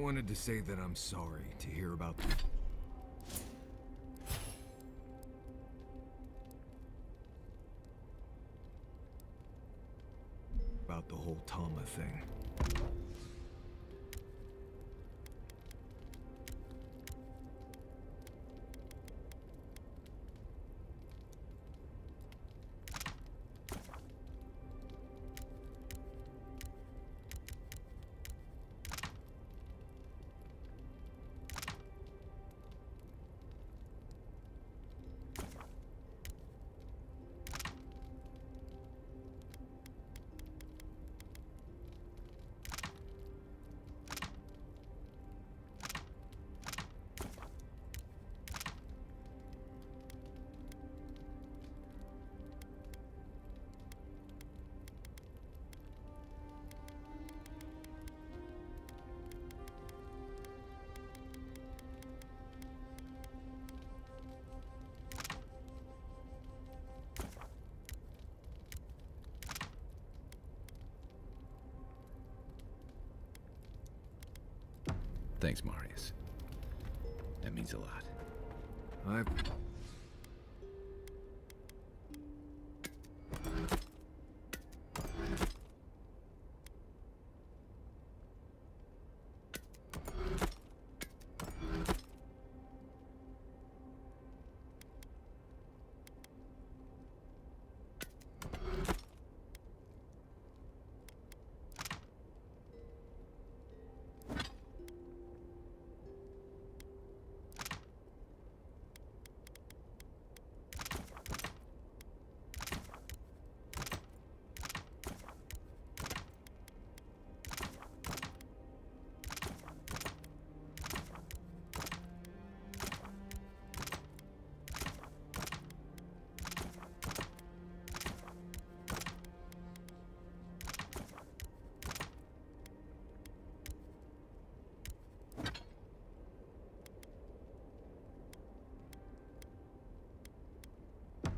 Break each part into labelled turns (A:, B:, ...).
A: wanted to say that I'm sorry to hear about the whole Tama thing.
B: Thanks, Marius. That means a lot.
A: I've...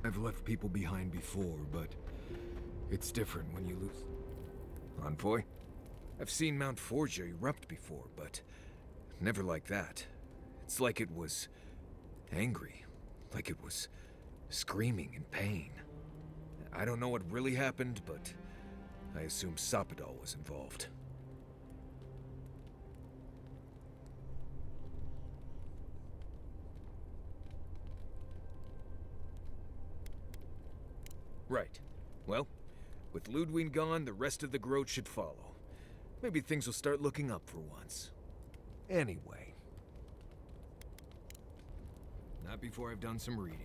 A: I've left people behind before, but it's different when you lose... Envoy? I've seen Mount Forgia erupt before, but never like that. It's like it was angry, like it was screaming in pain. I don't know what really happened, but I assume Sapadal was involved. Right. Well, with Ludwig gone, the rest of the growth should follow. Maybe things will start looking up for once. Anyway. Not before I've done some reading.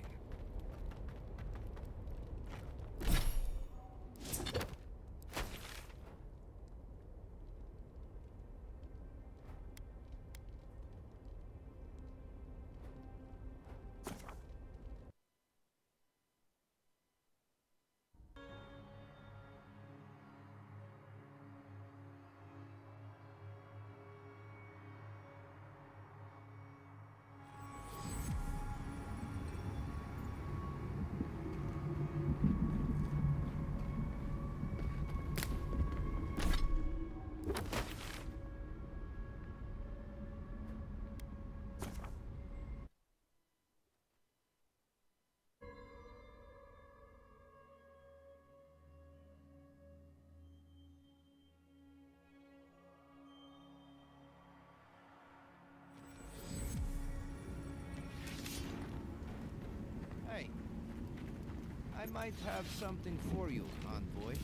C: Hey, I might have something for you, Envoy.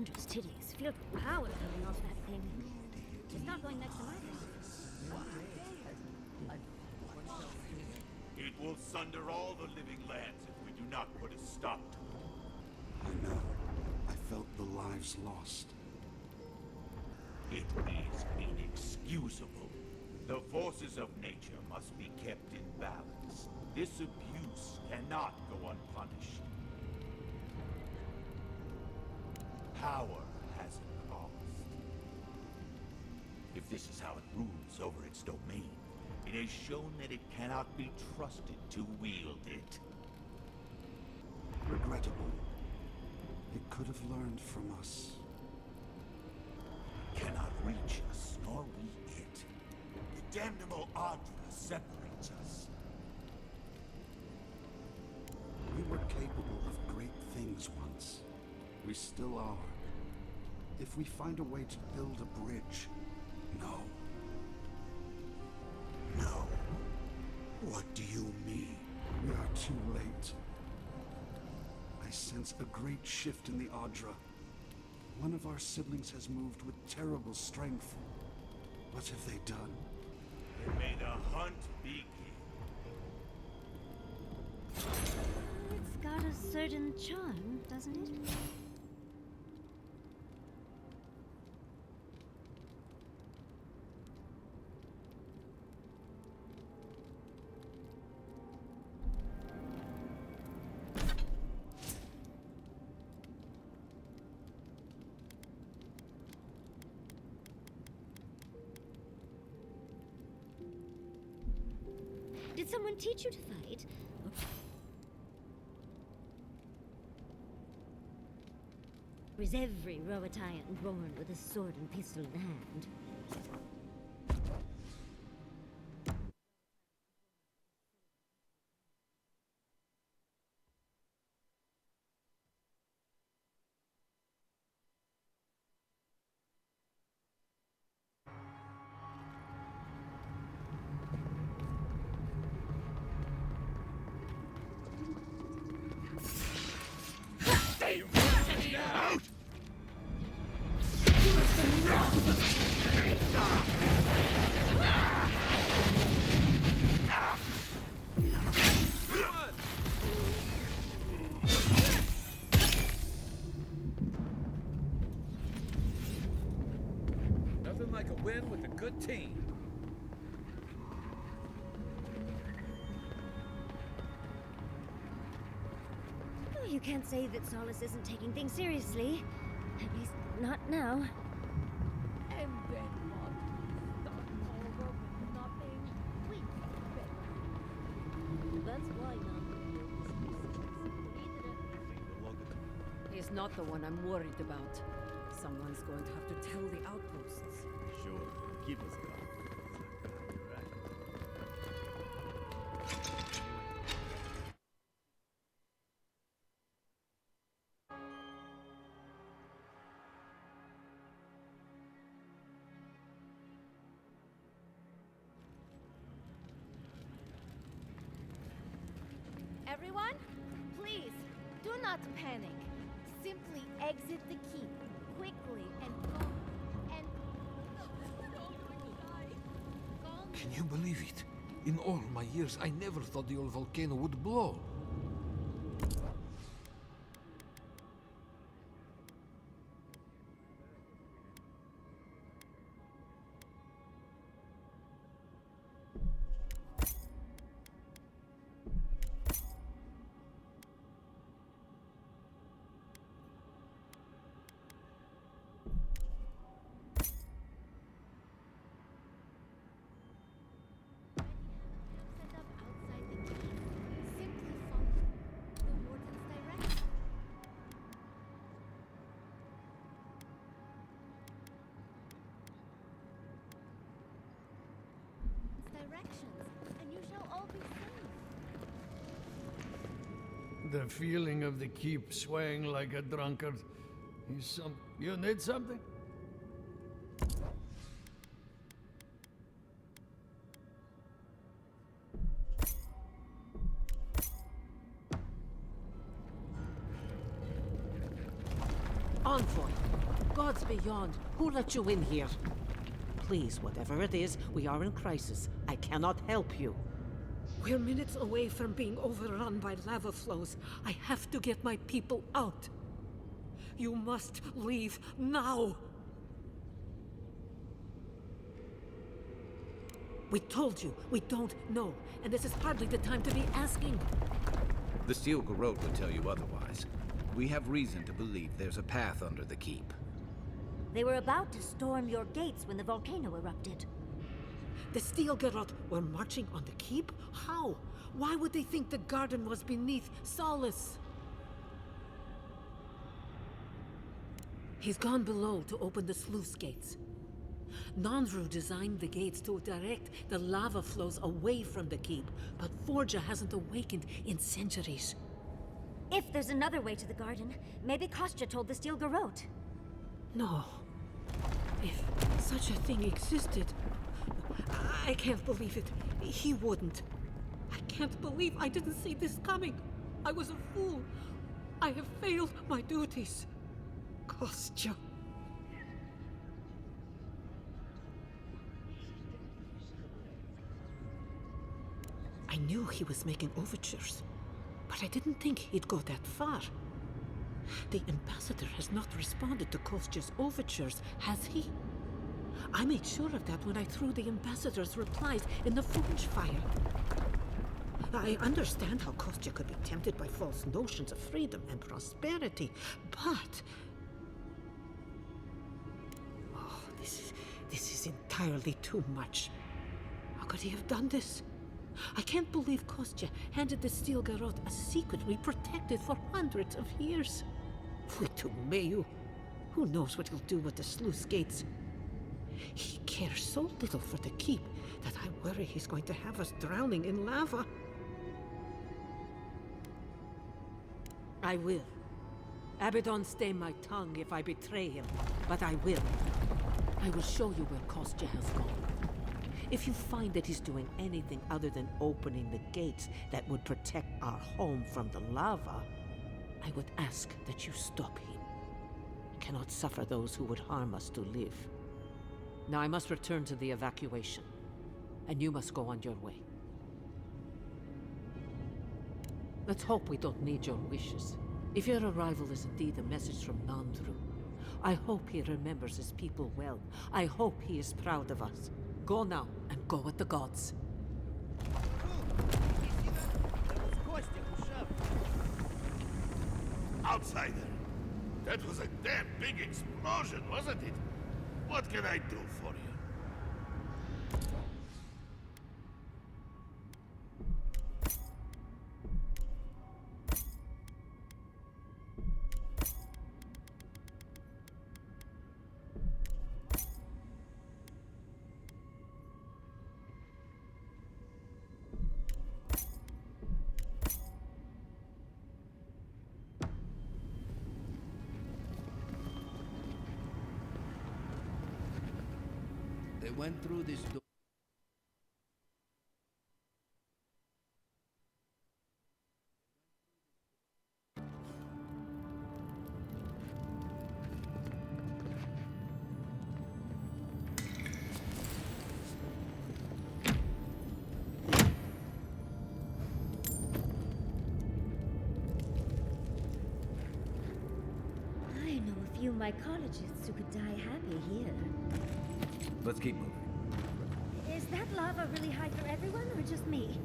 D: wondrous titties, filled with power coming off that thing. It's not going next to my thing.
E: It will sunder all the living lands if we do not put a stop to it.
F: I know. I felt the lives lost.
E: It is inexcusable. The forces of nature must be kept in balance. This abuse cannot go unpunished. Power has a cost. If this is how it rules over its domain, it has shown that it cannot be trusted to wield it.
F: Regrettable. It could have learned from us.
E: It cannot reach us, nor we it. The damnable Adra separates us.
F: We were capable of great things once. We still are. If we find a way to build a bridge, no.
E: No. What do you mean?
F: We are too late. I sense a great shift in the Adra. One of our siblings has moved with terrible strength. What have they done?
E: May the hunt begin.
D: It's got a certain charm, doesn't it? Did someone teach you to fight? Or is every Rohitian born with a sword and pistol in hand?
B: Nothing like a win with a good team.
D: Oh, you can't say that Solace isn't taking things seriously. At least, not now.
G: And then what? Start over with nothing? We better. That's why He's not the one I'm worried about. Someone's going to have to tell the outposts.
H: Sure, keep us going.
G: Everyone, please, do not panic. Simply exit the keep quickly and go. And
I: Can you believe it? In all my years, I never thought the old volcano would blow.
G: set up outside the keep. Simply follow the warden's direction. Directions, and you shall all be safe.
J: The feeling of the keep swaying like a drunkard. You need something?
G: Envoy,
K: gods beyond, who let you in here? Please, whatever it is, we are in crisis. I cannot help you.
L: We're minutes away from being overrun by lava flows. I have to get my people out. You must leave now! We told you, we don't know, and this is hardly the time to be asking.
B: The Steel Garrote would tell you otherwise. We have reason to believe there's a path under the keep.
D: They were about to storm your gates when the volcano erupted.
L: The Steel Garrote were marching on the keep? How? Why would they think the garden was beneath Solace? He's gone below to open the sluice gates. Nandru designed the gates to direct the lava flows away from the keep, but Forja hasn't awakened in centuries.
D: If there's another way to the garden, maybe Kostya told the Steel Garrote.
L: No. If such a thing existed, I can't believe it. He wouldn't. I can't believe I didn't see this coming. I was a fool. I have failed my duties. Kostya. I knew he was making overtures, but I didn't think he'd go that far. The ambassador has not responded to Kostya's overtures, has he? I made sure of that when I threw the ambassador's replies in the forge fire. I understand how Kostya could be tempted by false notions of freedom and prosperity, but... Oh, this is entirely too much. How could he have done this? I can't believe Kostya handed the Steel Garrote a secret we protected for hundreds of years. Mayu. Who knows what he'll do with the sluice gates? He cares so little for the keep that I worry he's going to have us drowning in lava. I will. Abaddon stay my tongue if I betray him, but I will. I will show you where Kostya has gone. If you find that he's doing anything other than opening the gates that would protect our home from the lava, I would ask that you stop him. I cannot suffer those who would harm us to live. Now I must return to the evacuation, and you must go on your way. Let's hope we don't need your wishes. If your arrival is indeed a message from Nandru, I hope he remembers his people well. I hope he is proud of us. Go now, and go with the gods.
E: Outsider! That was a damn big explosion, wasn't it? What can I do for you?
C: They went through this door.
D: I know a few mycologists who could die happy here.
B: Let's keep moving.
D: Is that lava really high for everyone, or just me?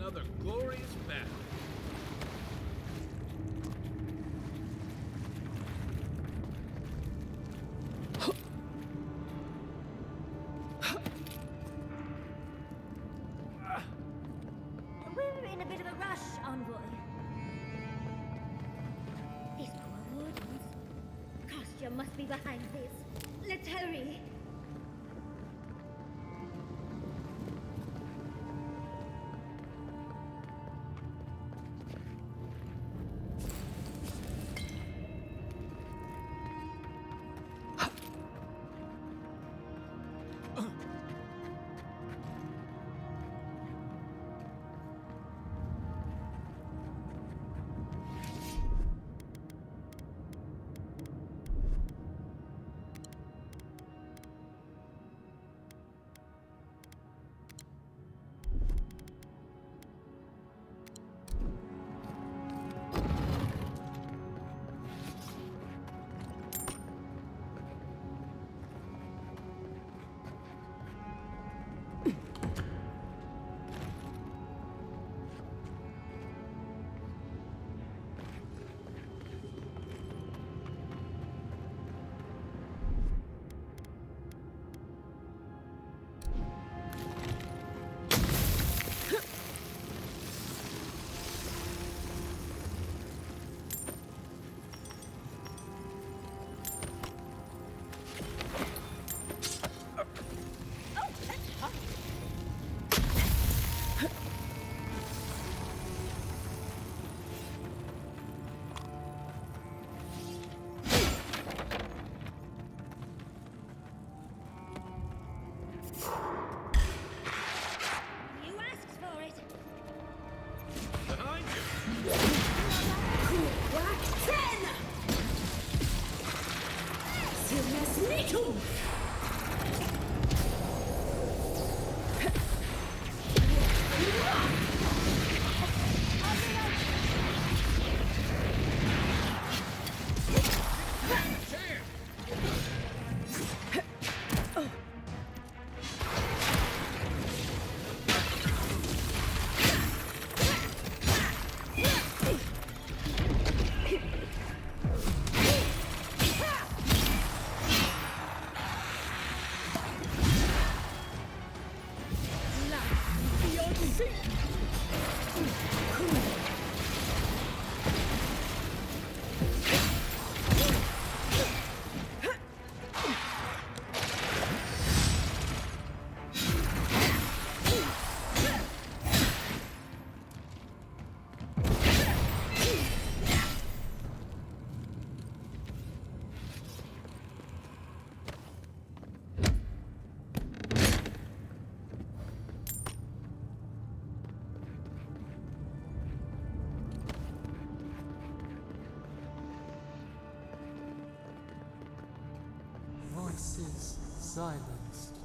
I: another glorious battle.
D: We're in a bit of a rush, Envoy. These poor wardens. Kostya must be behind this. Let's hurry.
M: Voices silenced.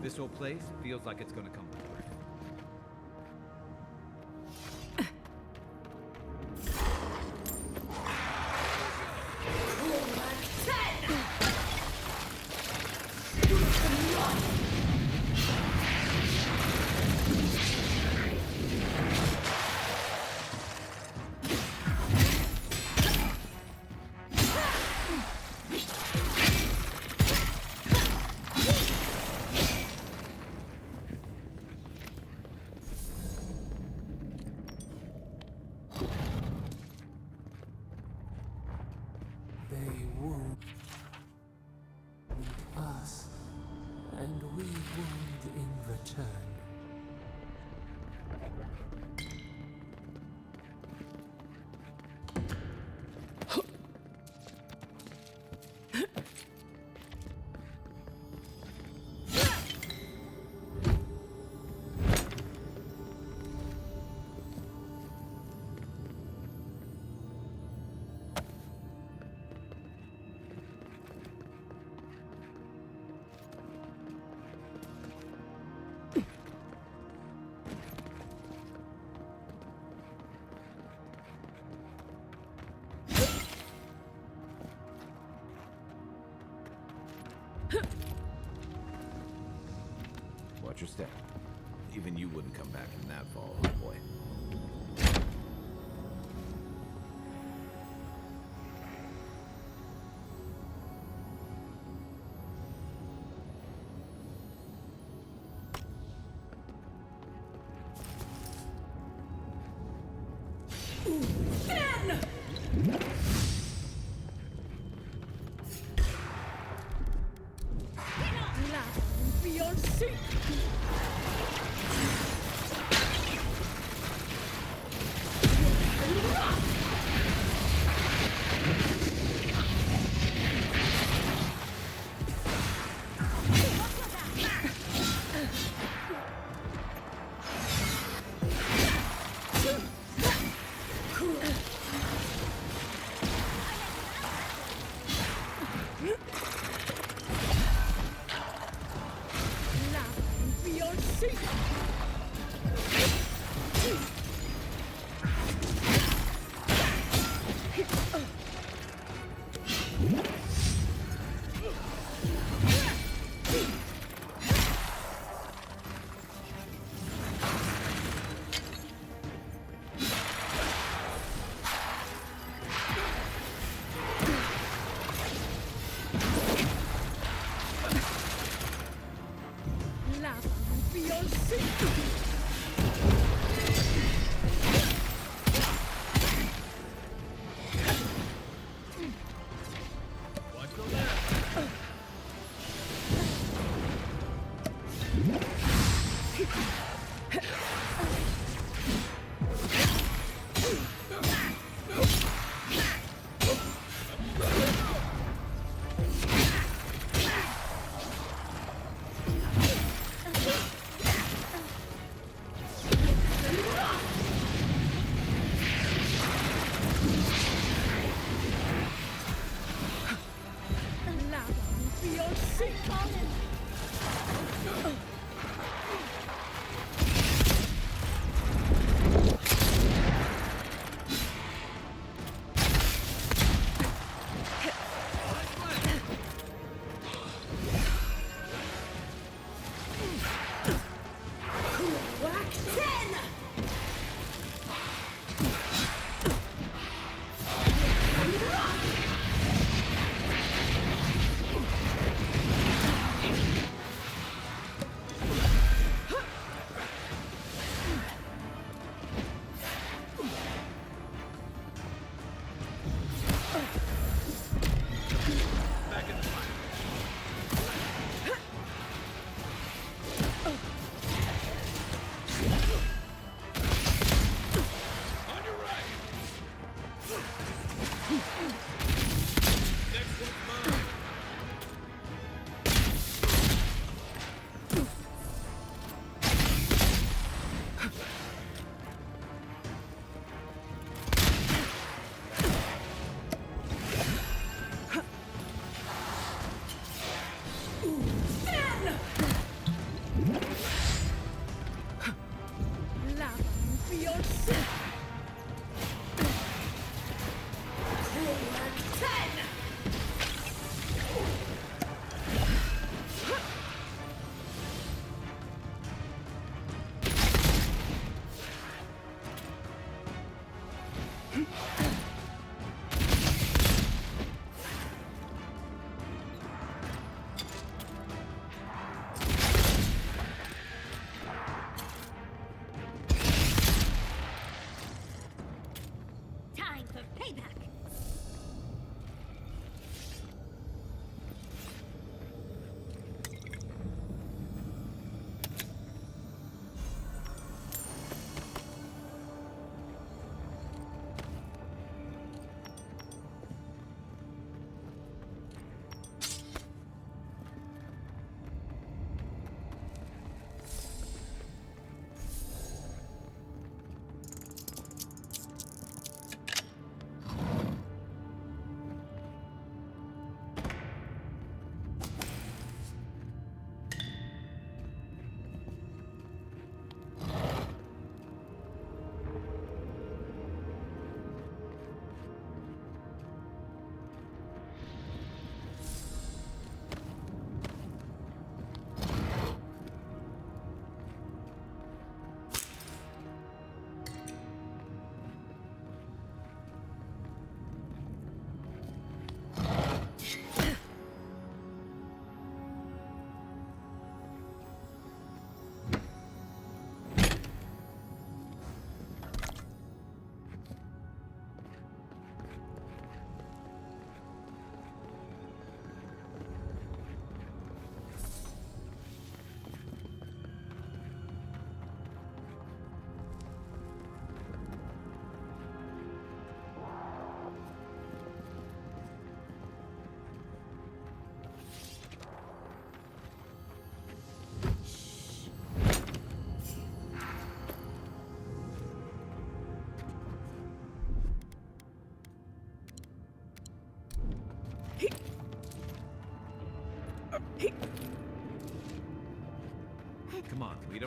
B: This whole place feels like it's gonna come apart.
M: They wound us, and we wound in return.
B: Watch your step. Even you wouldn't come back from that fall, boy.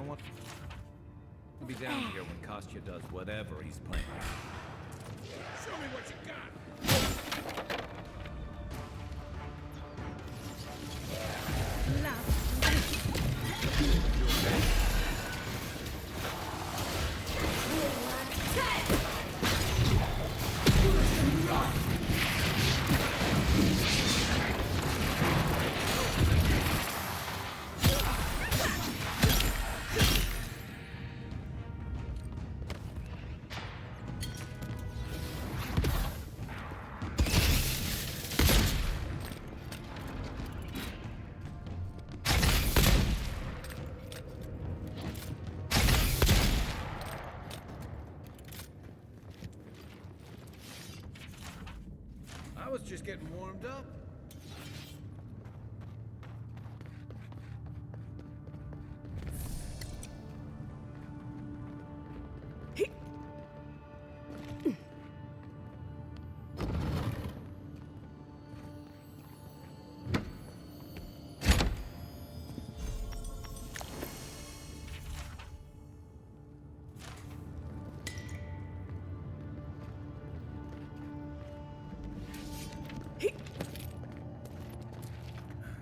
B: want... I'll be down here when Kostya does whatever he's planning.
E: Show me what you got!
B: I was just getting warmed up.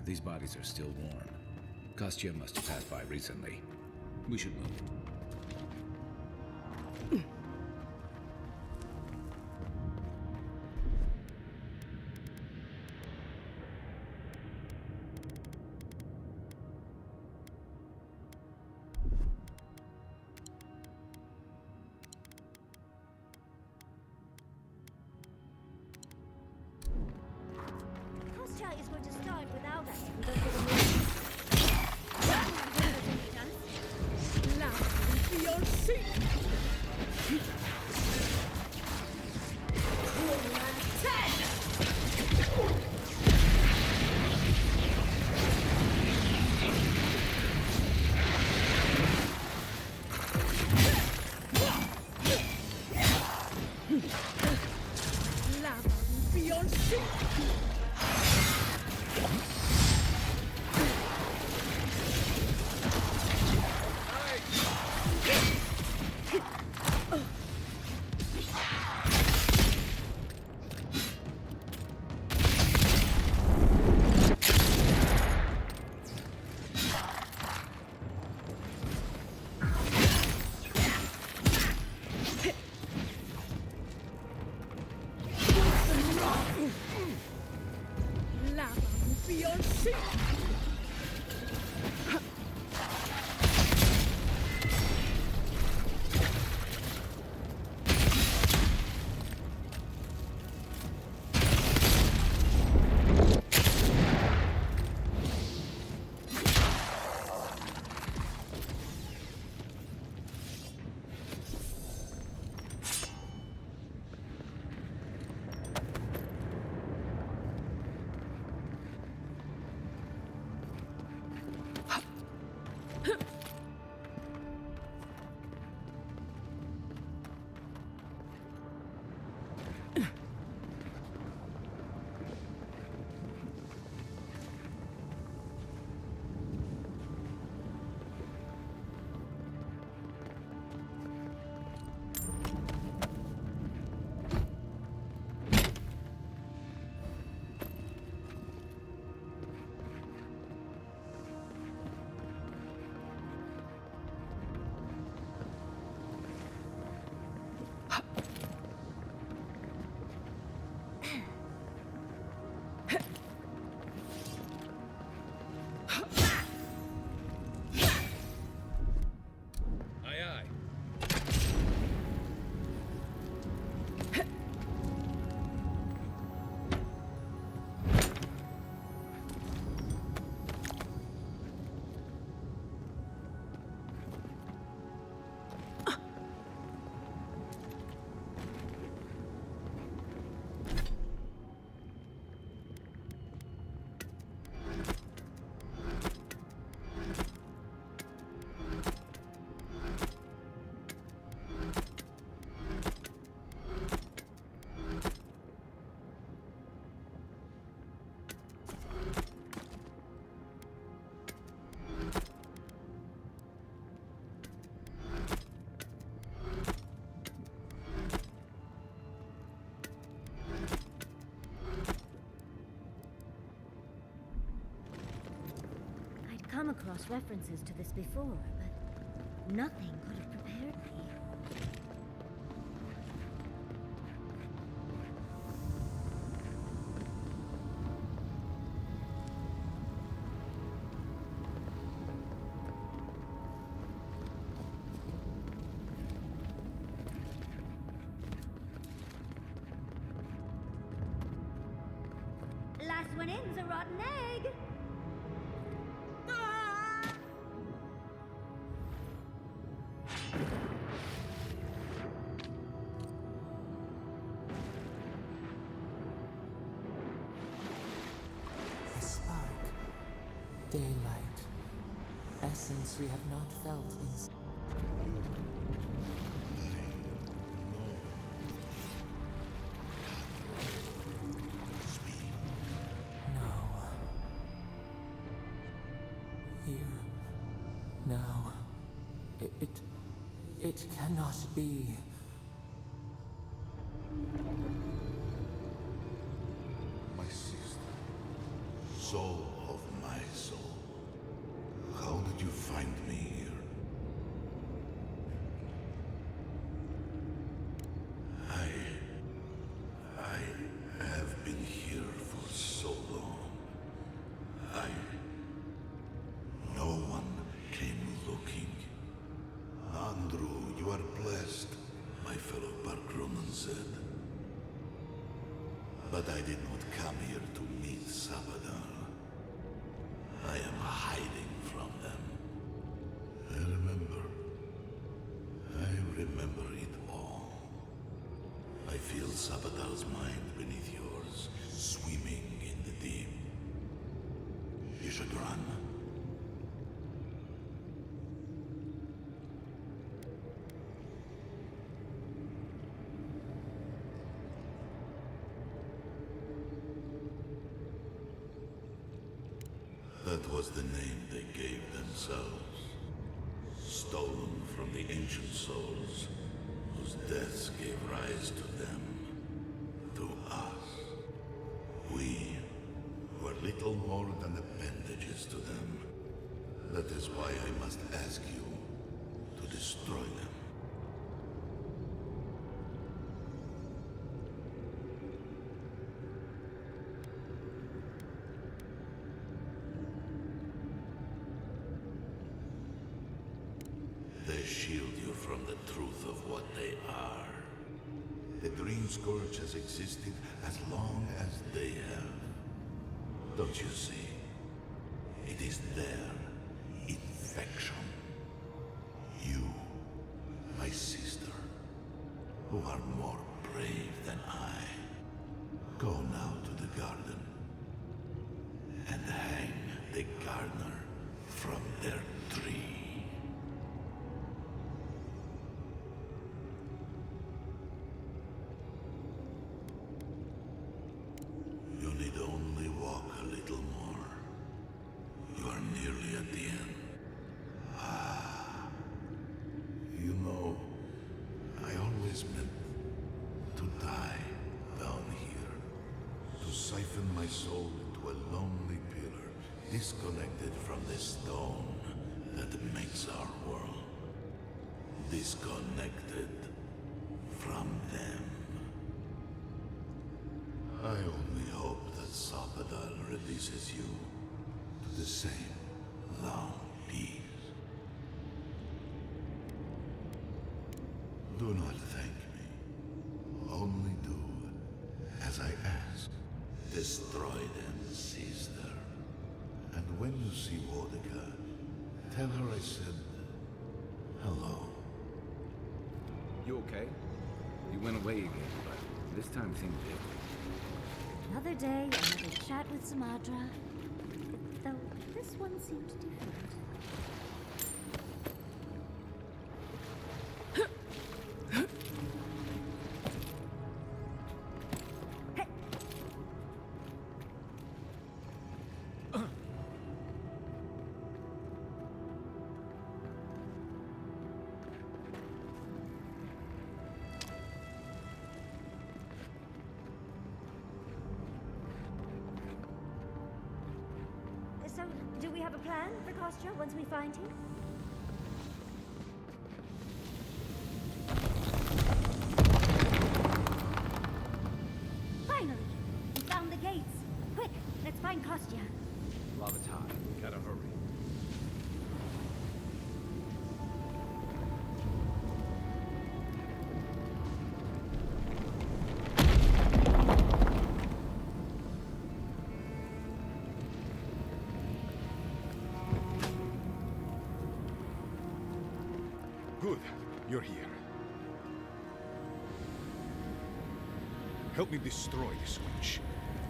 B: These bodies are still warm. Kostya must have passed by recently. We should move.
D: Kostya is going to start without us if we don't give him room. across references to this before, but nothing could have prepared me. Last one in's a rotten egg! Ah!
M: A spark. Daylight. Essence we have not felt in... No. Here. Now. It cannot be.
N: My sister. Soul of my soul. How did you find me here? I have been here for so long. No one came looking. Andrew, you are blessed, my fellow Barkronen said. But I did not come here to meet Sabadal. I am hiding from them. I remember it all. I feel Sabadal's mind beneath yours, swimming in the deep. You should run. That was the name they gave themselves. Stolen from the ancient souls, whose deaths gave rise to them. To us. We were little more than appendages to them. That is why I must ask you to destroy them. They shield you from the truth of what they are. The Dream Scourge has existed as long as they have. Don't you see? It is their infection. You, my sister, who are more brave than I, go now to the garden and hang the gardener from their tree. You need only walk a little more. You are nearly at the end. You know, I always meant to die down here. To siphon my soul into a lonely pillar, disconnected from the stone that makes our world. Disconnected from them. I only hope that Sabadal releases you to the same long peace. Do not thank me. Only do as I ask. Destroy them, sister. And when you see Wodika, tell her I said hello.
B: You okay? You went away again, but this time things did.
D: Another day, another chat with Samadra. Though this one seemed different. So, do we have a plan for Kostya once we find him? Finally! We found the gates! Quick, let's find Kostya.
B: Lava's high. Gotta hurry.
O: Good. You're here. Help me destroy the switch.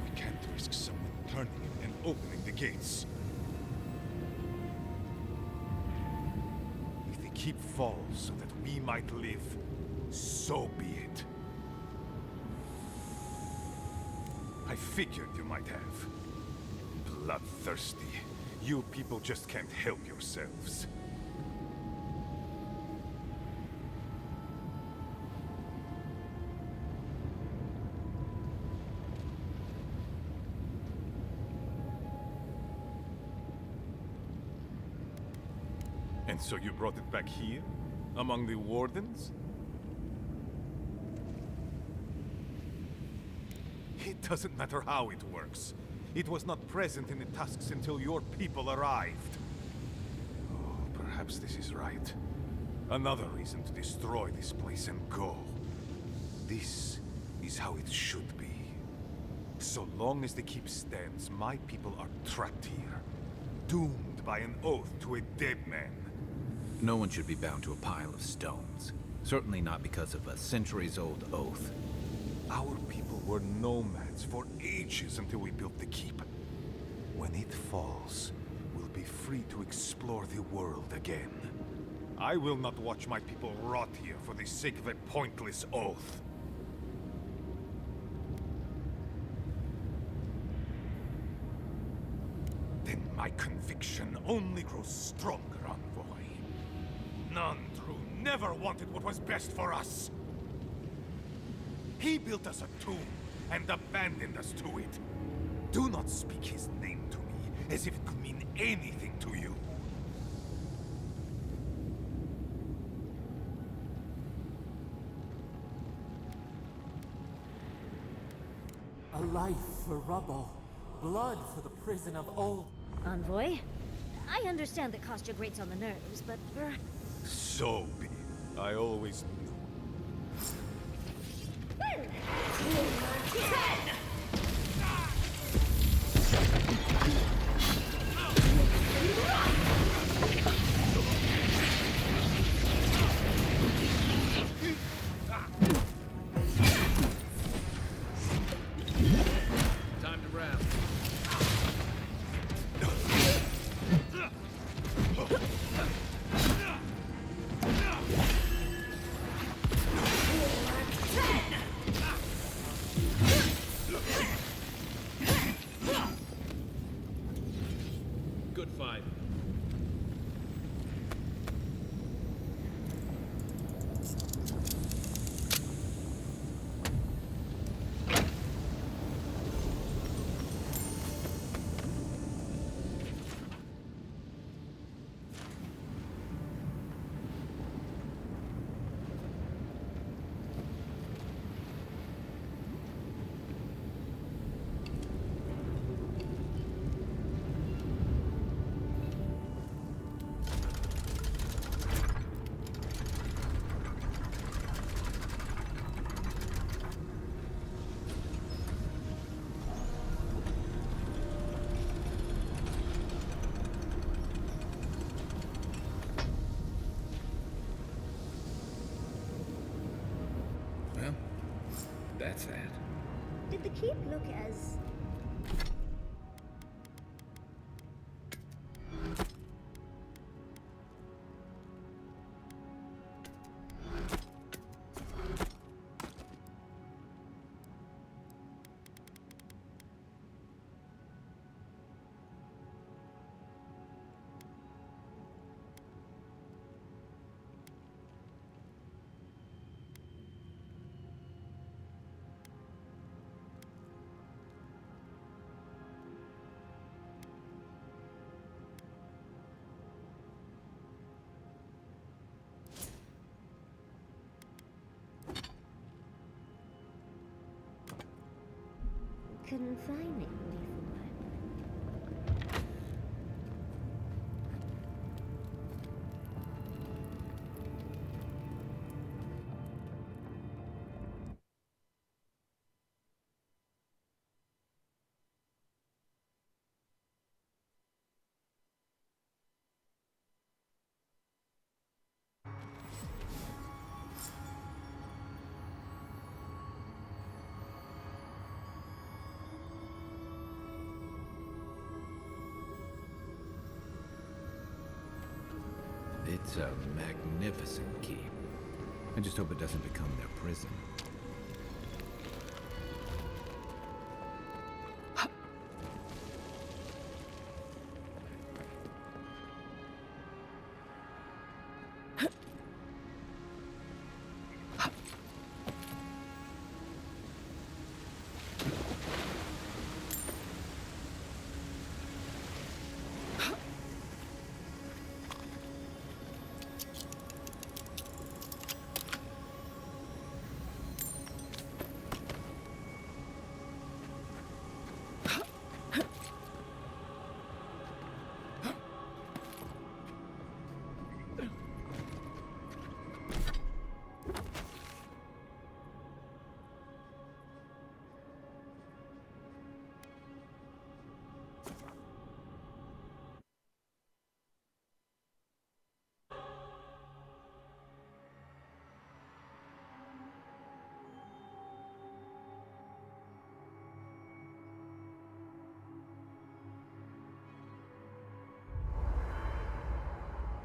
O: We can't risk someone turning it and opening the gates. If the keep falls so that we might live, so be it. I figured you might have. Bloodthirsty. You people just can't help yourselves. And so you brought it back here? Among the Wardens? It doesn't matter how it works. It was not present in the tusks until your people arrived. Oh, perhaps this is right. Another reason to destroy this place and go. This is how it should be. So long as the keep stands, my people are trapped here. Doomed by an oath to a dead man.
B: No one should be bound to a pile of stones. Certainly not because of a centuries-old oath.
O: Our people were nomads for ages until we built the keep. When it falls, we'll be free to explore the world again. I will not watch my people rot here for the sake of a pointless oath. Then my conviction only grows stronger, Envoy. Nandru never wanted what was best for us. He built us a tomb and abandoned us to it. Do not speak his name to me as if it could mean anything to you.
M: A life for rubble. Blood for the prison of old...
D: Envoy? I understand that Kostya grates on the nerves, but...
O: So be it. I always knew.
B: Time to wrap. Good fight.
A: Well, that's that.
D: Did the keep look as... confining before.
B: It's a magnificent keep. I just hope it doesn't become their prison.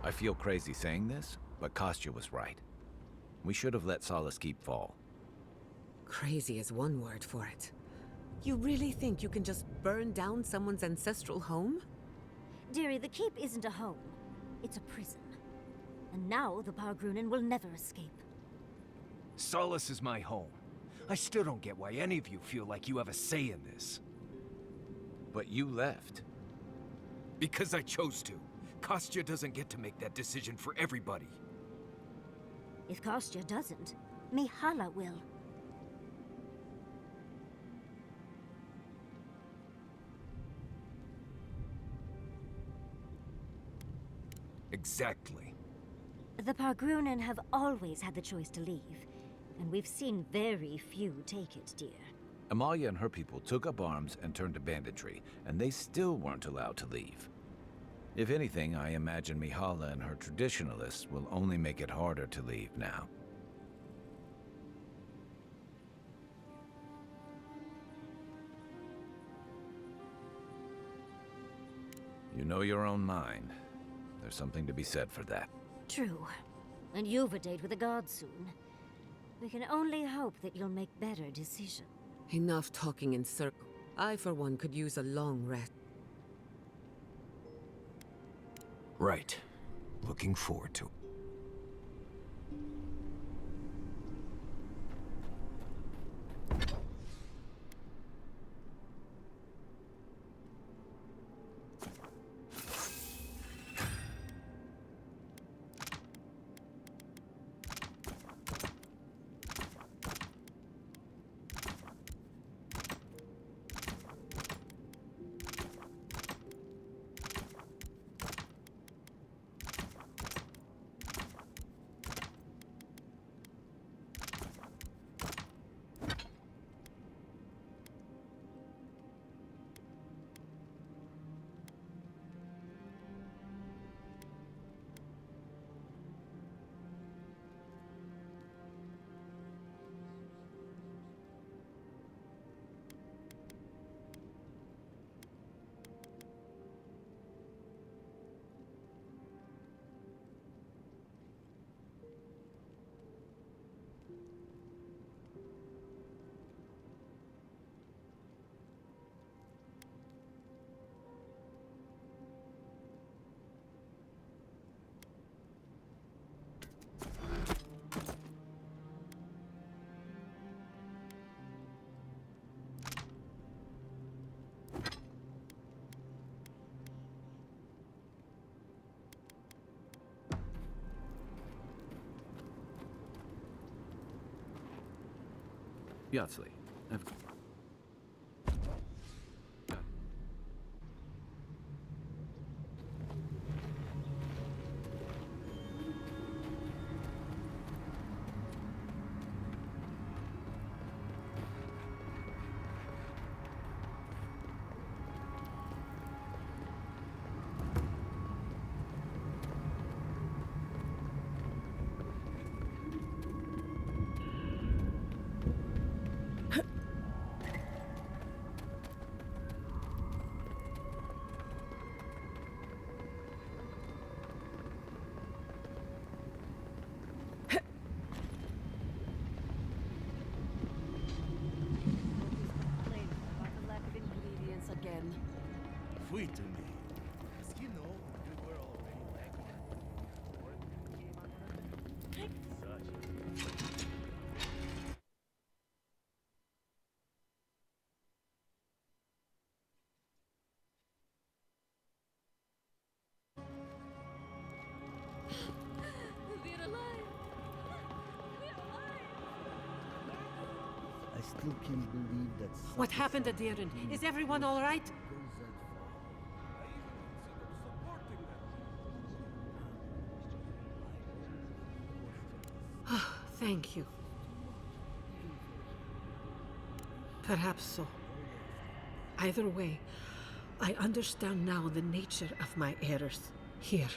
B: I feel crazy saying this, but Kostya was right. We should have let Solace Keep fall.
L: Crazy is one word for it. You really think you can just burn down someone's ancestral home?
D: Dearie, the keep isn't a home. It's a prison. And now the Pargrunen will never escape.
A: Solace is my home. I still don't get why any of you feel like you have a say in this.
B: But you left.
A: Because I chose to. Kostya doesn't get to make that decision for everybody.
D: If Kostya doesn't, Mihala will.
A: Exactly.
D: The Pargrunen have always had the choice to leave, and we've seen very few take it, dear.
B: Amalia and her people took up arms and turned to banditry, and they still weren't allowed to leave. If anything, I imagine Mihala and her traditionalists will only make it harder to leave now. You know your own mind. There's something to be said for that.
D: True. And you've a date with the gods soon. We can only hope that you'll make better decisions.
L: Enough talking in circles. I, for one, could use a long rest.
A: Right. Looking forward to it.
B: Yatsley,
H: sweet to me. 'Cause you know, we were already like before it came out. Such
G: We're alive! We're alive!
H: I still can't believe that.
K: What happened at Darren? Is everyone all right? Thank you. Perhaps so. Either way, I understand now the nature of my errors. Here.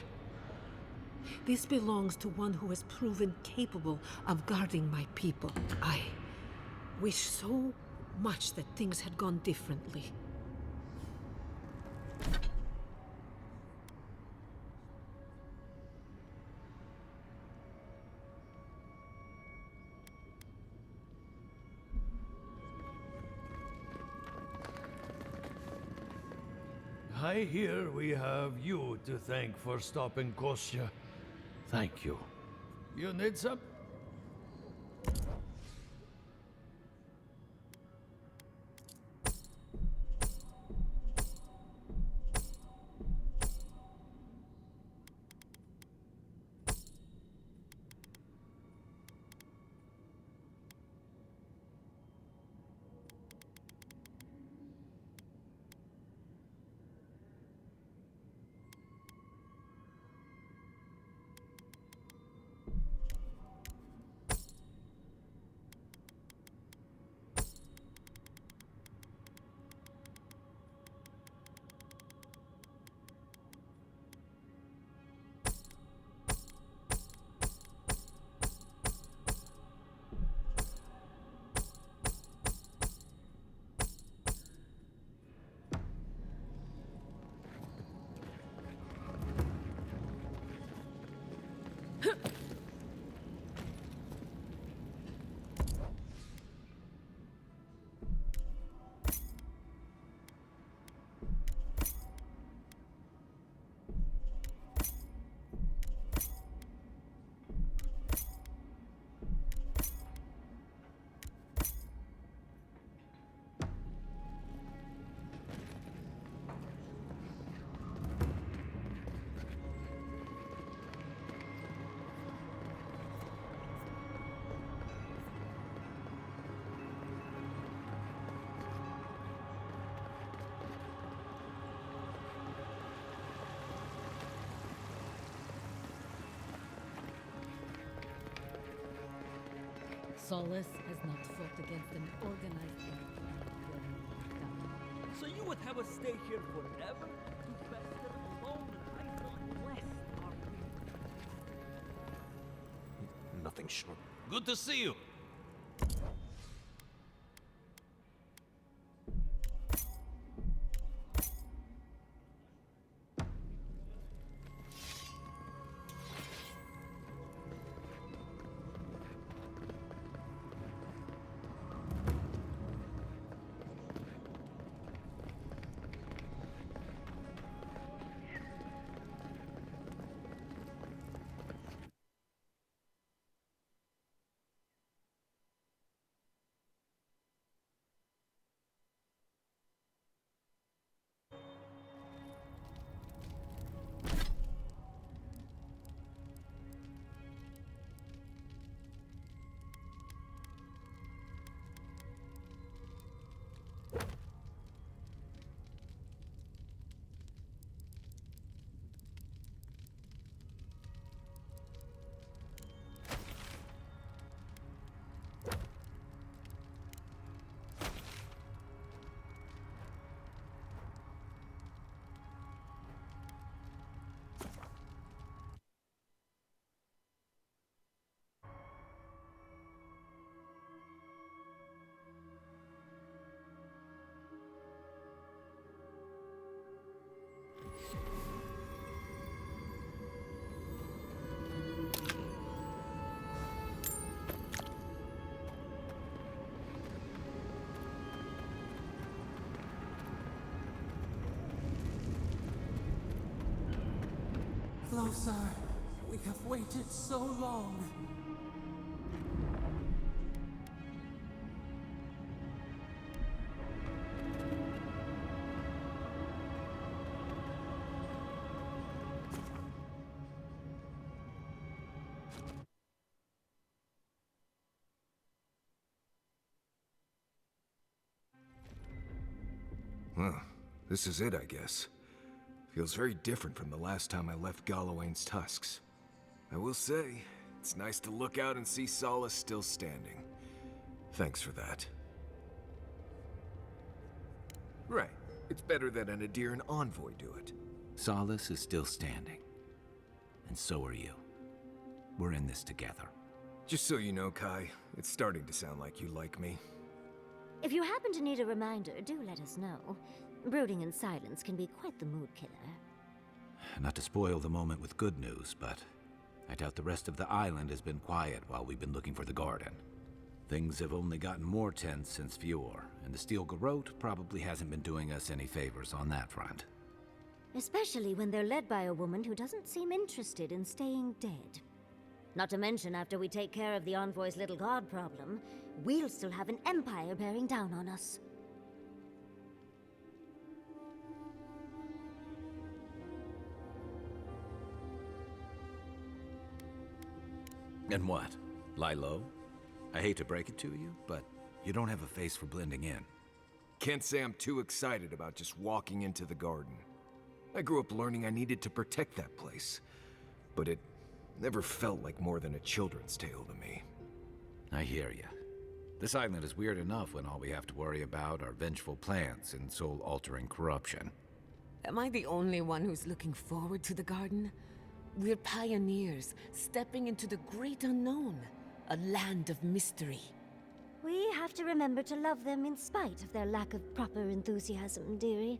K: This belongs to one who has proven capable of guarding my people. I wish so much that things had gone differently.
J: I hear we have you to thank for stopping Kostya.
I: Thank you.
J: You need some?
L: Solace has not fought against an organized enemy.
H: So you would have us stay here forever? To fester alone and isolated west, are we?
O: Nothing short.
I: Good to see you.
M: closer. We have waited so long.
A: Well, this is it, I guess. Feels very different from the last time I left Galawain's tusks. I will say, it's nice to look out and see Solace still standing. Thanks for that. Right. It's better that an Adiran envoy do it.
B: Solace is still standing. And so are you. We're in this together.
A: Just so you know, Kai, it's starting to sound like you like me.
D: If you happen to need a reminder, do let us know. Brooding in silence can be quite the mood killer.
B: Not to spoil the moment with good news, but I doubt the rest of the island has been quiet while we've been looking for the garden. Things have only gotten more tense since Fjord, and the Steel Garrote probably hasn't been doing us any favors on that front.
D: Especially when they're led by a woman who doesn't seem interested in staying dead. Not to mention, after we take care of the Envoy's little god problem, we'll still have an empire bearing down on us.
B: And what? Lie low? I hate to break it to you, but you don't have a face for blending in.
A: Can't say I'm too excited about just walking into the garden. I grew up learning I needed to protect that place, but it never felt like more than a children's tale to me.
B: I hear you. This island is weird enough when all we have to worry about are vengeful plans and soul-altering corruption.
L: Am I the only one who's looking forward to the garden? We're pioneers, stepping into the great unknown, a land of mystery.
D: We have to remember to love them in spite of their lack of proper enthusiasm, dearie.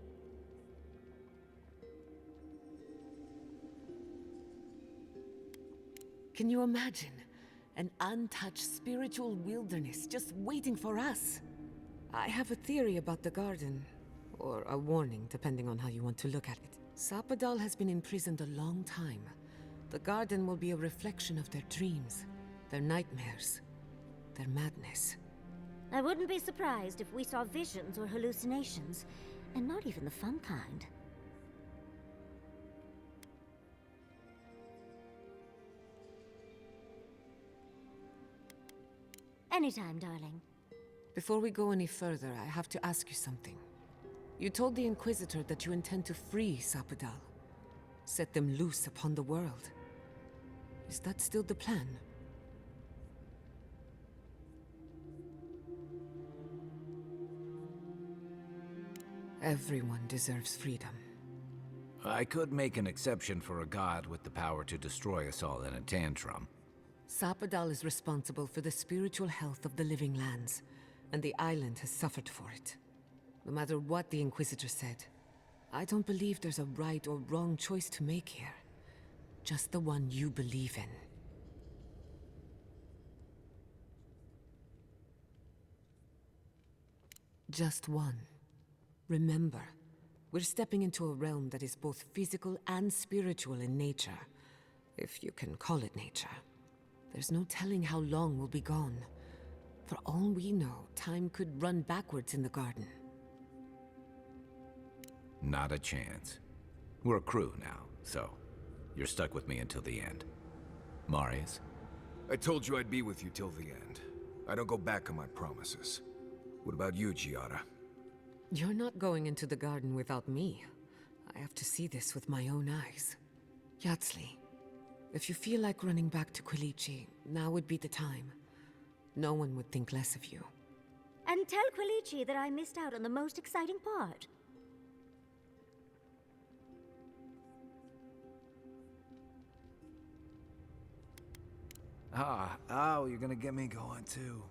L: Can you imagine? An untouched spiritual wilderness just waiting for us. I have a theory about the garden, or a warning, depending on how you want to look at it. Sapadal has been imprisoned a long time. The garden will be a reflection of their dreams, their nightmares, their madness.
D: I wouldn't be surprised if we saw visions or hallucinations, and not even the fun kind. Anytime, darling.
L: Before we go any further, I have to ask you something. You told the Inquisitor that you intend to free Sapadal, set them loose upon the world. Is that still the plan? Everyone deserves freedom.
B: I could make an exception for a god with the power to destroy us all in a tantrum.
L: Sapadal is responsible for the spiritual health of the living lands, and the island has suffered for it. No matter what the Inquisitor said, I don't believe there's a right or wrong choice to make here. Just the one you believe in. Just one. Remember, we're stepping into a realm that is both physical and spiritual in nature, if you can call it nature. There's no telling how long we'll be gone. For all we know, time could run backwards in the garden.
B: Not a chance. We're a crew now, so you're stuck with me until the end. Marius?
A: I told you I'd be with you till the end. I don't go back on my promises. What about you, Giada?
L: You're not going into the garden without me. I have to see this with my own eyes. Yatsli, if you feel like running back to Quilici, now would be the time. No one would think less of you.
D: And tell Quilici that I missed out on the most exciting part.
B: You're gonna get me going too.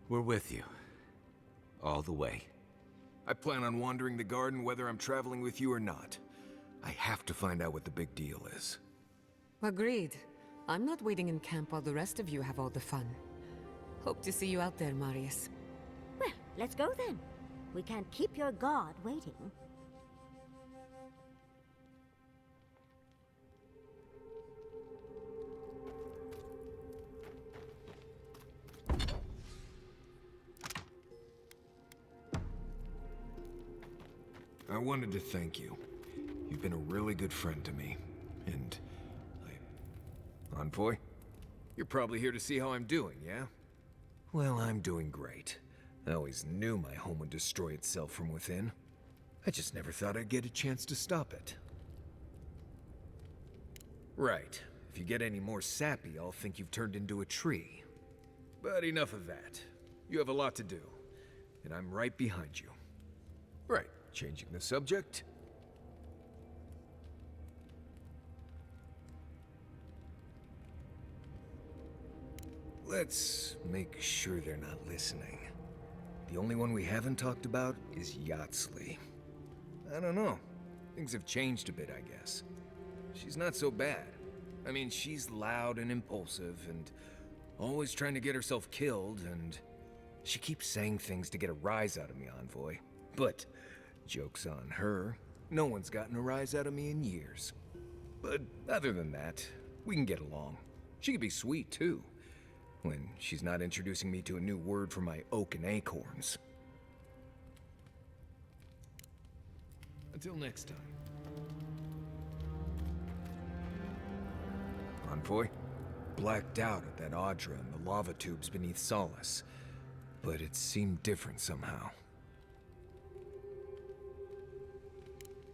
B: We're with you. All the way.
A: I plan on wandering the garden whether I'm traveling with you or not. I have to find out what the big deal is.
L: Agreed. I'm not waiting in camp while the rest of you have all the fun. Hope to see you out there, Marius.
D: Well, let's go then. We can't keep your god waiting.
A: I wanted to thank you. You've been a really good friend to me. And Envoy? You're probably here to see how I'm doing, yeah? Well, I'm doing great. I always knew my home would destroy itself from within. I just never thought I'd get a chance to stop it. Right. If you get any more sappy, I'll think you've turned into a tree. But enough of that. You have a lot to do, and I'm right behind you. Right, changing the subject. Let's make sure they're not listening. The only one we haven't talked about is Yatsley. I don't know. Things have changed a bit, I guess. She's not so bad. I mean, she's loud and impulsive and always trying to get herself killed, and she keeps saying things to get a rise out of me, Envoy. But joke's on her. No one's gotten a rise out of me in years. But other than that, we can get along. She can be sweet, too, when she's not introducing me to a new word for my oak and acorns. Until next time. Envoy? Blacked out at that Audra and the lava tubes beneath Solace, but it seemed different somehow.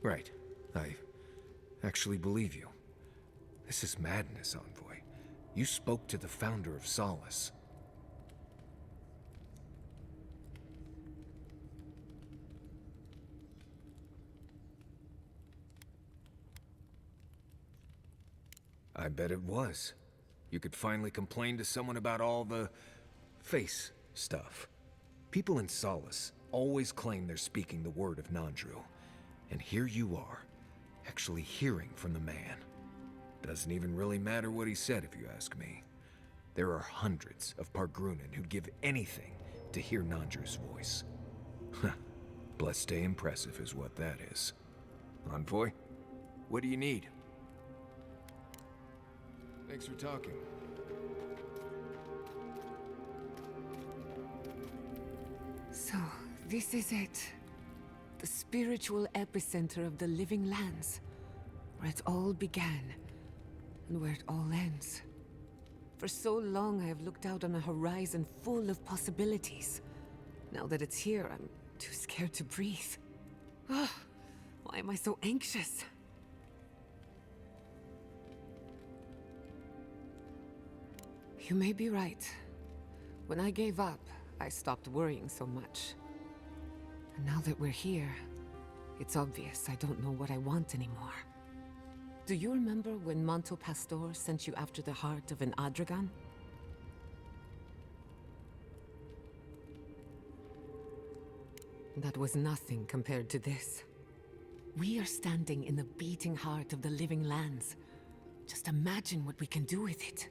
A: Right. I actually believe you. This is madness, Envoy. You spoke to the founder of Solace. I bet it was. You could finally complain to someone about all the face stuff. People in Solace always claim they're speaking the word of Nandru. And here you are, actually hearing from the man. Doesn't even really matter what he said, if you ask me. There are hundreds of Pargrunan who'd give anything to hear Nandru's voice. Huh. Blessed day impressive is what that is. Envoy, what do you need? Thanks for talking.
L: So, this is it. The spiritual epicenter of the living lands. Where it all began, and where it all ends. For so long I have looked out on a horizon full of possibilities. Now that it's here, I'm too scared to breathe. Oh, why am I so anxious? You may be right. When I gave up, I stopped worrying so much. And now that we're here, it's obvious I don't know what I want anymore. Do you remember when Manto Pastor sent you after the heart of an Adragan? That was nothing compared to this. We are standing in the beating heart of the living lands. Just imagine what we can do with it.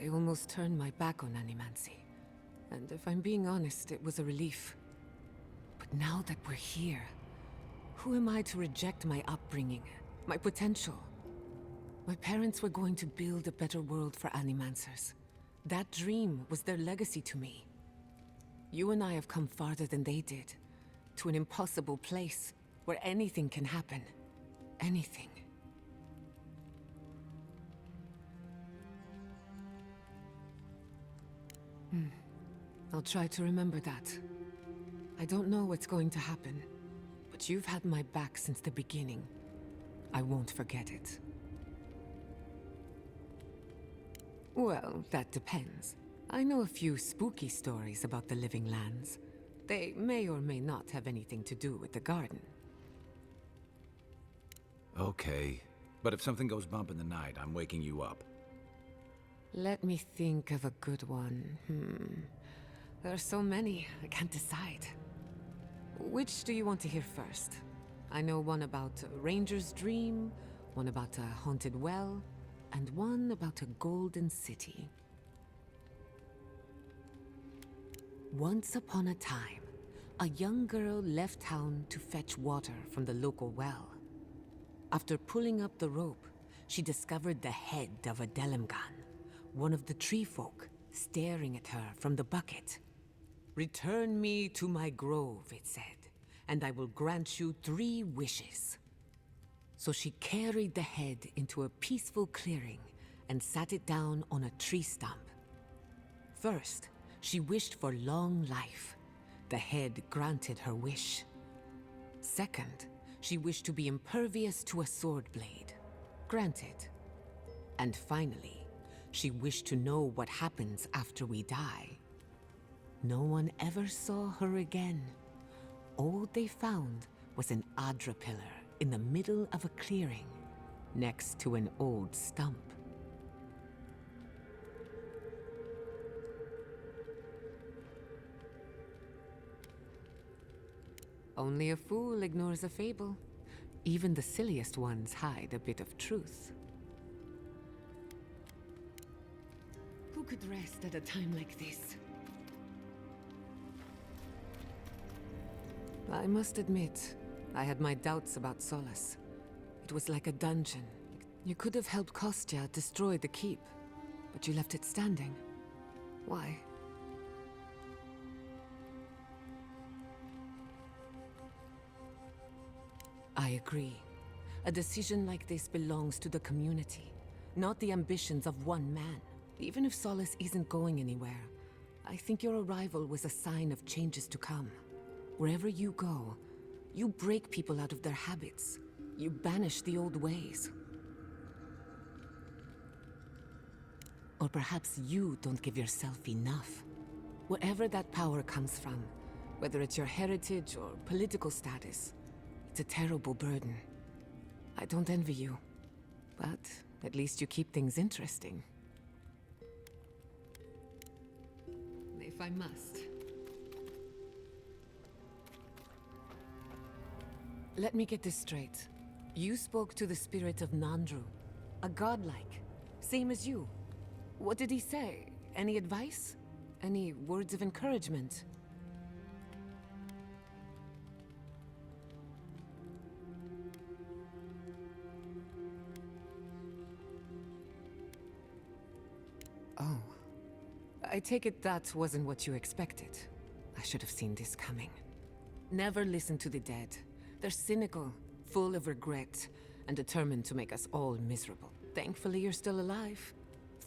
L: I almost turned my back on animancy. And if I'm being honest, it was a relief. But now that we're here, who am I to reject my upbringing, my potential? My parents were going to build a better world for animancers. That dream was their legacy to me. You and I have come farther than they did, to an impossible place where anything can happen. Anything. I'll try to remember that. I don't know what's going to happen, but you've had my back since the beginning. I won't forget it. Well, that depends. I know a few spooky stories about the living lands. They may or may not have anything to do with the garden.
B: Okay, but if something goes bump in the night, I'm waking you up.
L: Let me think of a good one. There are so many, I can't decide. Which do you want to hear first? I know one about a ranger's dream, one about a haunted well, and one about a golden city. Once upon a time, a young girl left town to fetch water from the local well. After pulling up the rope, she discovered the head of a Delimgan, one of the tree folk, staring at her from the bucket. "Return me to my grove," it said, "and I will grant you 3 wishes." So she carried the head into a peaceful clearing and sat it down on a tree stump. First, she wished for long life. The head granted her wish. Second, she wished to be impervious to a sword blade. Granted. And finally, she wished to know what happens after we die. No one ever saw her again. All they found was an Adra pillar in the middle of a clearing, next to an old stump. Only a fool ignores a fable. Even the silliest ones hide a bit of truth. Who could rest at a time like this? I must admit, I had my doubts about Solace. It was like a dungeon. You could have helped Kostya destroy the keep, but you left it standing. Why? I agree. A decision like this belongs to the community, not the ambitions of one man. Even if Solace isn't going anywhere, I think your arrival was a sign of changes to come. Wherever you go, you break people out of their habits. You banish the old ways. Or perhaps you don't give yourself enough. Wherever that power comes from, whether it's your heritage or political status, it's a terrible burden. I don't envy you, but at least you keep things interesting. If I must. Let me get this straight. You spoke to the spirit of Nandru, a godlike, same as you. What did he say? Any advice? Any words of encouragement? Oh. I take it that wasn't what you expected. I should have seen this coming. Never listen to the dead. They're cynical, full of regret, and determined to make us all miserable. Thankfully, you're still alive.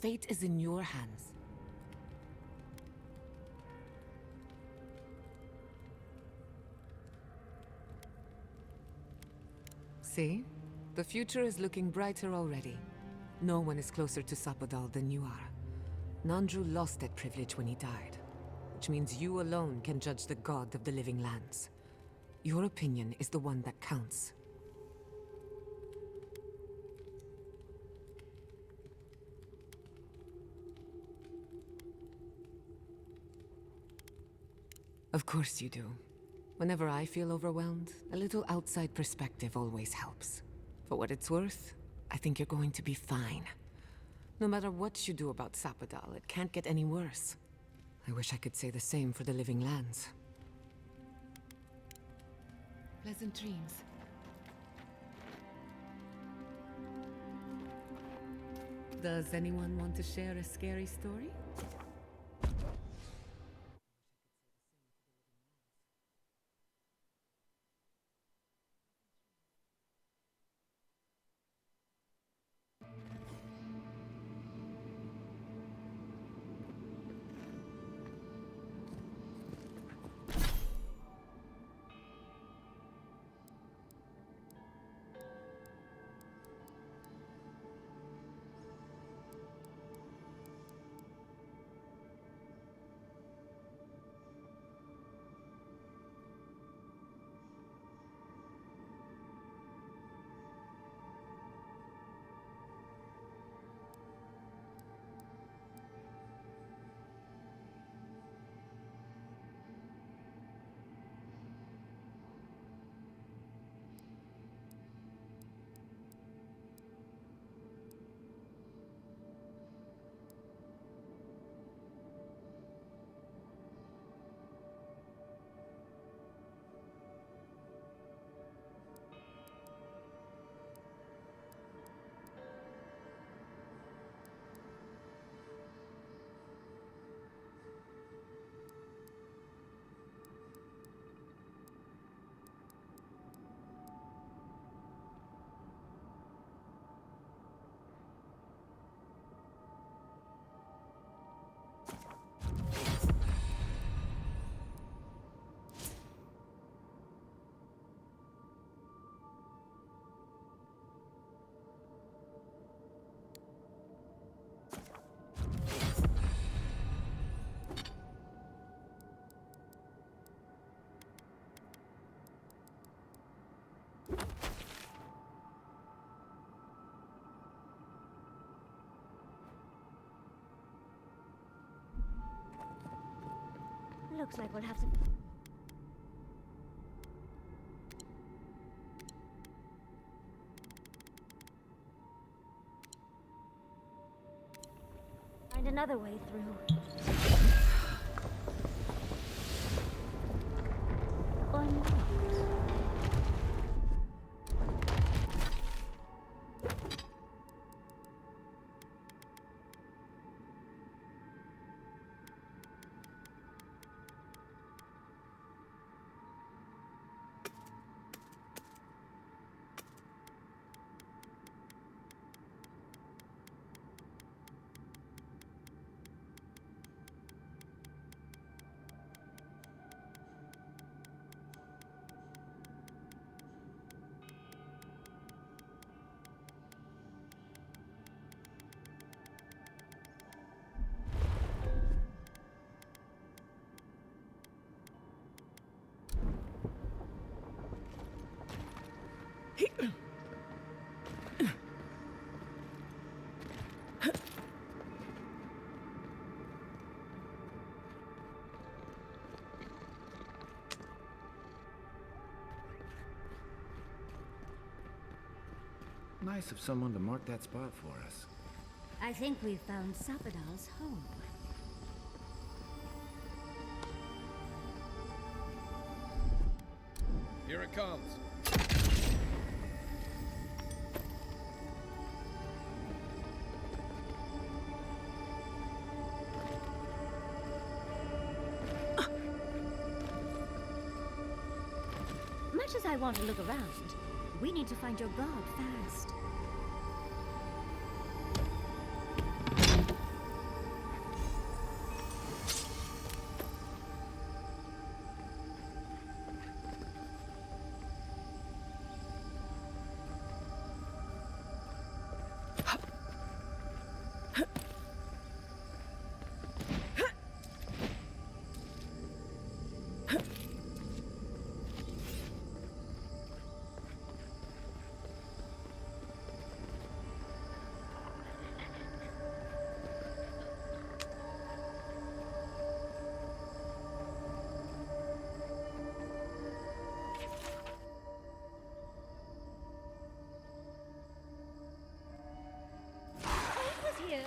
L: Fate is in your hands. See? The future is looking brighter already. No one is closer to Sapadal than you are. Nandru lost that privilege when he died, which means you alone can judge the god of the living lands. Your opinion is the one that counts. Of course you do. Whenever I feel overwhelmed, a little outside perspective always helps. For what it's worth, I think you're going to be fine. No matter what you do about Sapadal, it can't get any worse. I wish I could say the same for the living lands. Pleasant dreams. Does anyone want to share a scary story?
D: Looks like we'll have to... find another way through. Or not.
B: Nice of someone to mark that spot for us.
D: I think we've found Sapadal's home.
A: Here it comes.
D: Much as I want to look around, we need to find your god first. Here.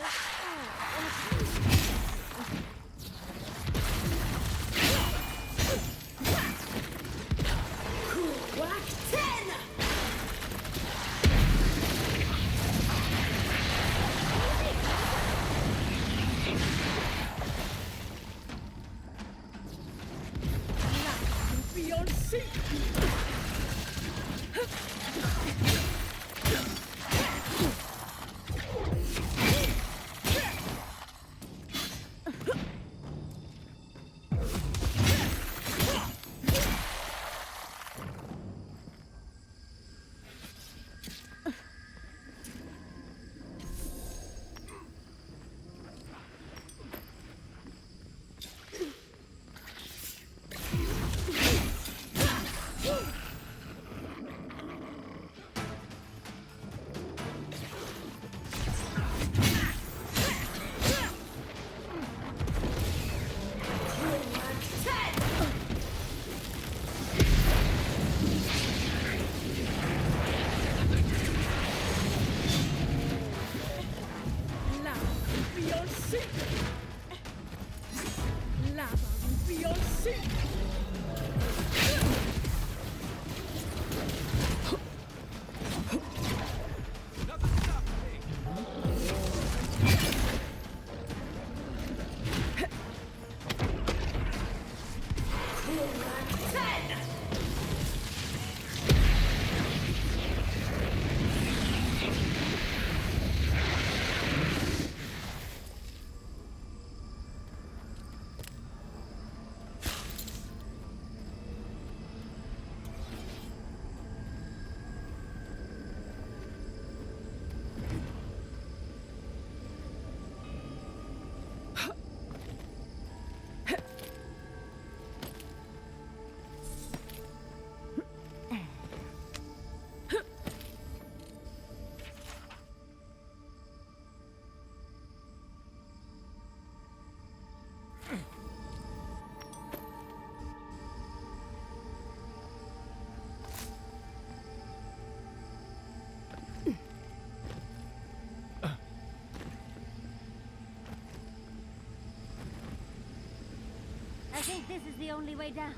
D: think this is the only way down.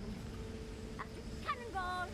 D: After cannonball!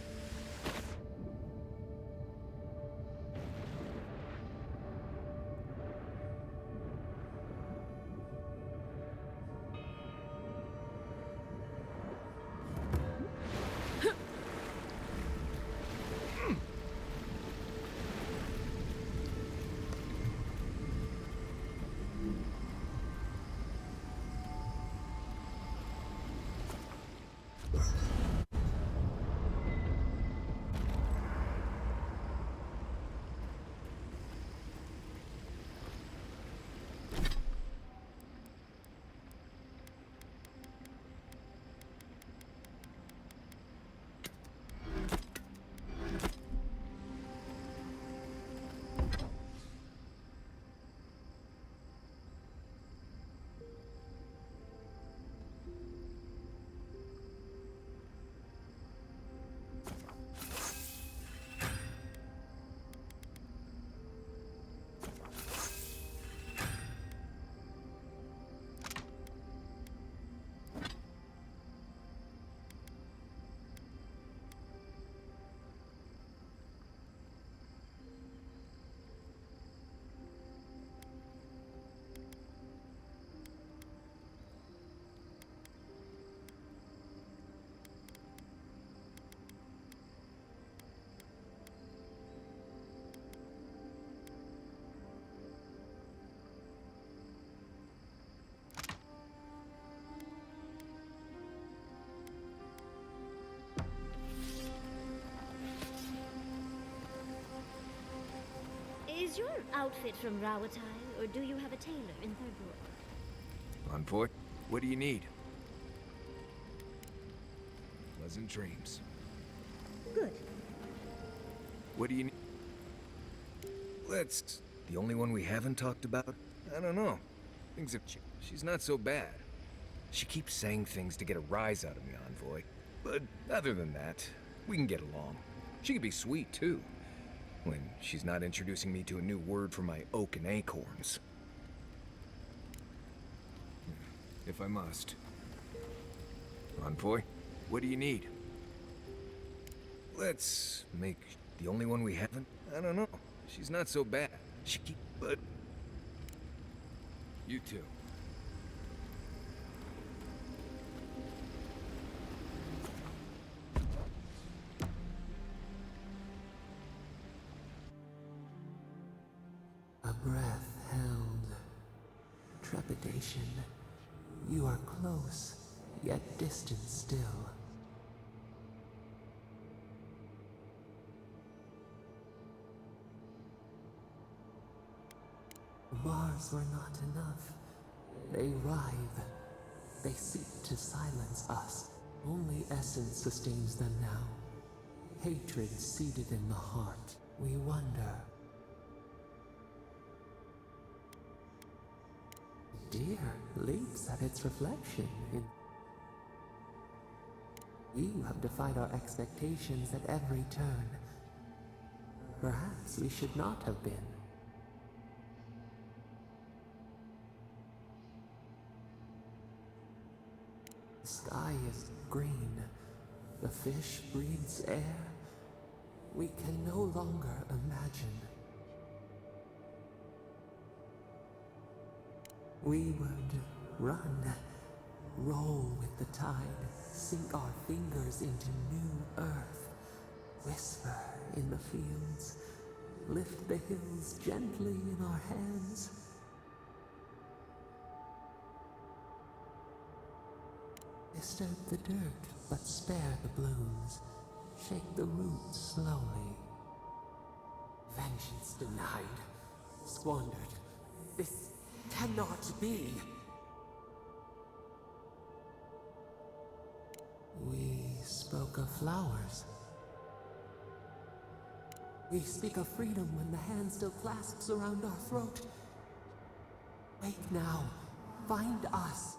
D: Is your outfit from Rawatai, or do you have a tailor in Third Ward?
A: Envoy, what do you need? Pleasant dreams.
D: Good.
A: What do you need? Let's... The only one we haven't talked about? I don't know. Things have changed. She's not so bad. She keeps saying things to get a rise out of me, Envoy. But other than that, we can get along. She can be sweet, too. When she's not introducing me to a new word for my oak and acorns. If I must. Envoy, what do you need? Let's make the only one we haven't? I don't know. She's not so bad. She keep... But... You too.
M: A breath held. Trepidation. You are close, yet distant still. Bars were not enough. They writhe. They seek to silence us. Only essence sustains them now. Hatred seated in the heart. We wonder. Deer leaps at its reflection in... You have defied our expectations at every turn. Perhaps we should not have been. The sky is green. The fish breathes air. We can no longer imagine. We would run, roll with the tide, sink our fingers into new earth, whisper in the fields, lift the hills gently in our hands. Disturb the dirt, but spare the blooms. Shake the roots slowly. Vengeance denied, squandered. This cannot be. We spoke of flowers. We speak of freedom when the hand still clasps around our throat. Wake now. Find us.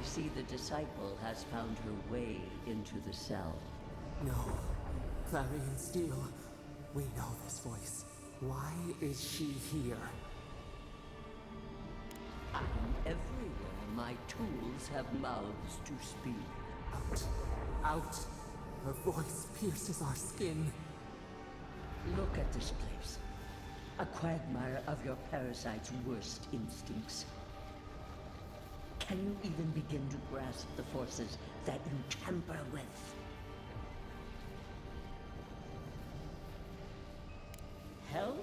P: see the disciple has found her way into the cell.
M: No. Clarion Steel. We know this voice. Why is she here?
P: I'm everywhere. My tools have mouths to speak.
M: Out. Out. Her voice pierces our skin.
P: Look at this place. A quagmire of your parasite's worst instincts. Can you even begin to grasp the forces that you tamper with? Hell?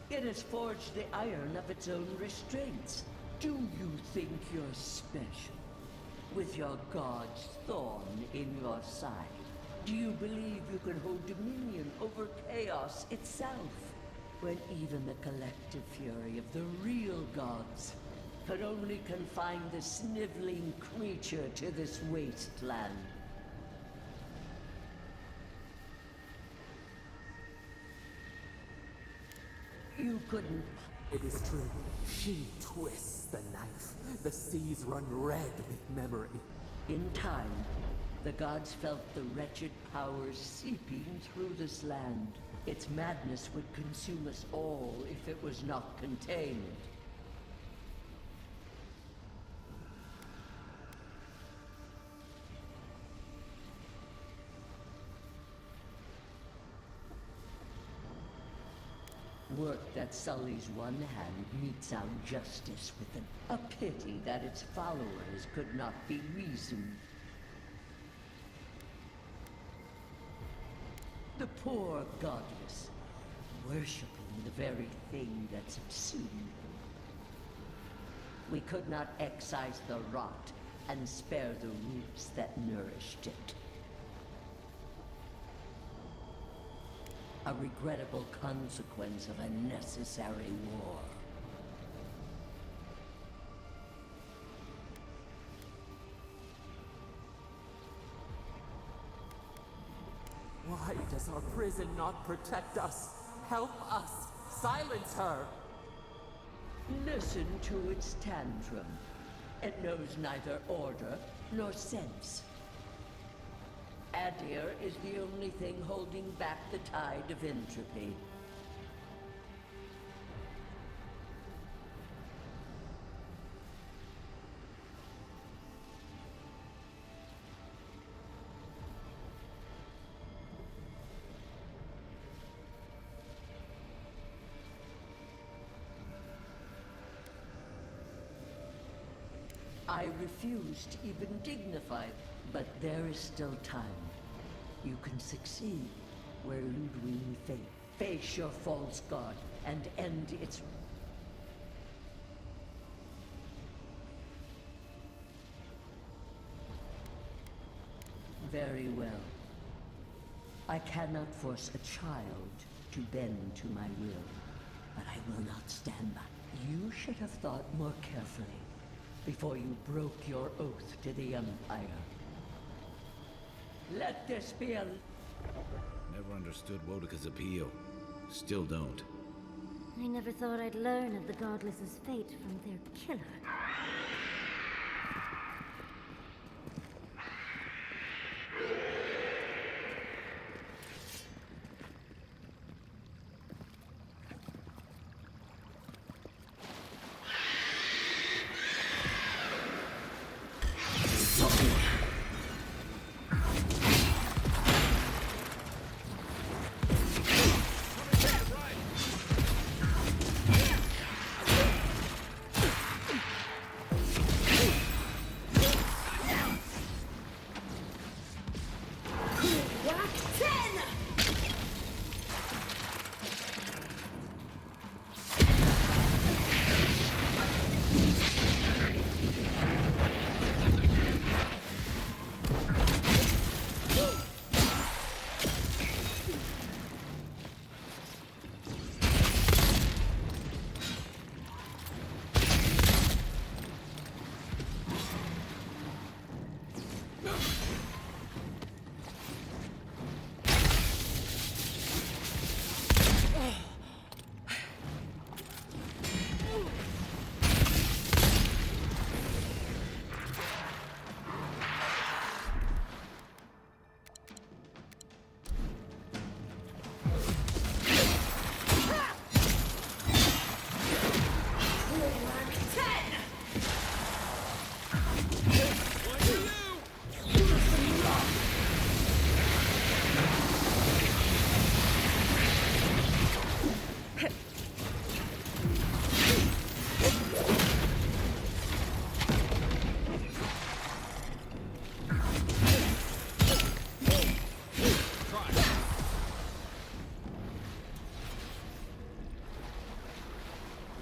P: It has forged the iron of its own restraints. Do you think you're special? With your god's thorn in your side? Do you believe you can hold dominion over chaos itself? When even the collective fury of the real gods could only confine the sniveling creature to this wasteland. You couldn't...
M: It is true. She twists the knife. The seas run red with memory.
P: In time, the gods felt the wretched powers seeping through this land. Its madness would consume us all if it was not contained. Work that sullies one hand meets out justice with them. A pity that its followers could not be reasoned. The poor godless, worshipping the very thing that subsumed them. We could not excise the rot and spare the roots that nourished it. A regrettable consequence of a necessary war.
M: Why does our prison not protect us? Help us! Silence her!
P: Listen to its tantrum. It knows neither order nor sense. Adir is the only thing holding back the tide of entropy. I refuse to even dignify it, but there is still time. You can succeed where Ludwig failed. Face your false god and end its... Very well. I cannot force a child to bend to my will, but I will not stand by. You should have thought more carefully before you broke your oath to the Empire. Let this be a...
B: Never understood Wodika's appeal. Still don't.
D: I never thought I'd learn of the Godless's fate from their killer.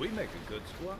B: We make a good squad.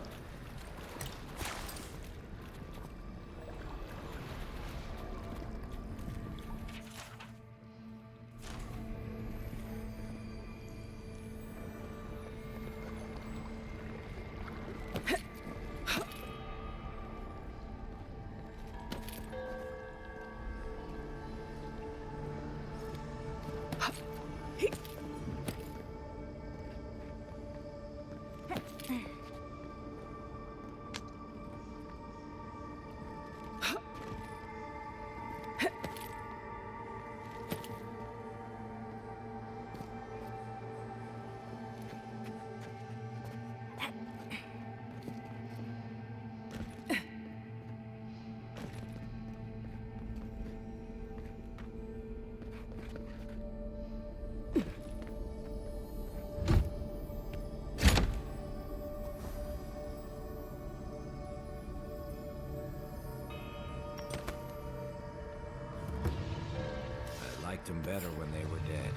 B: I liked them better when they were dead.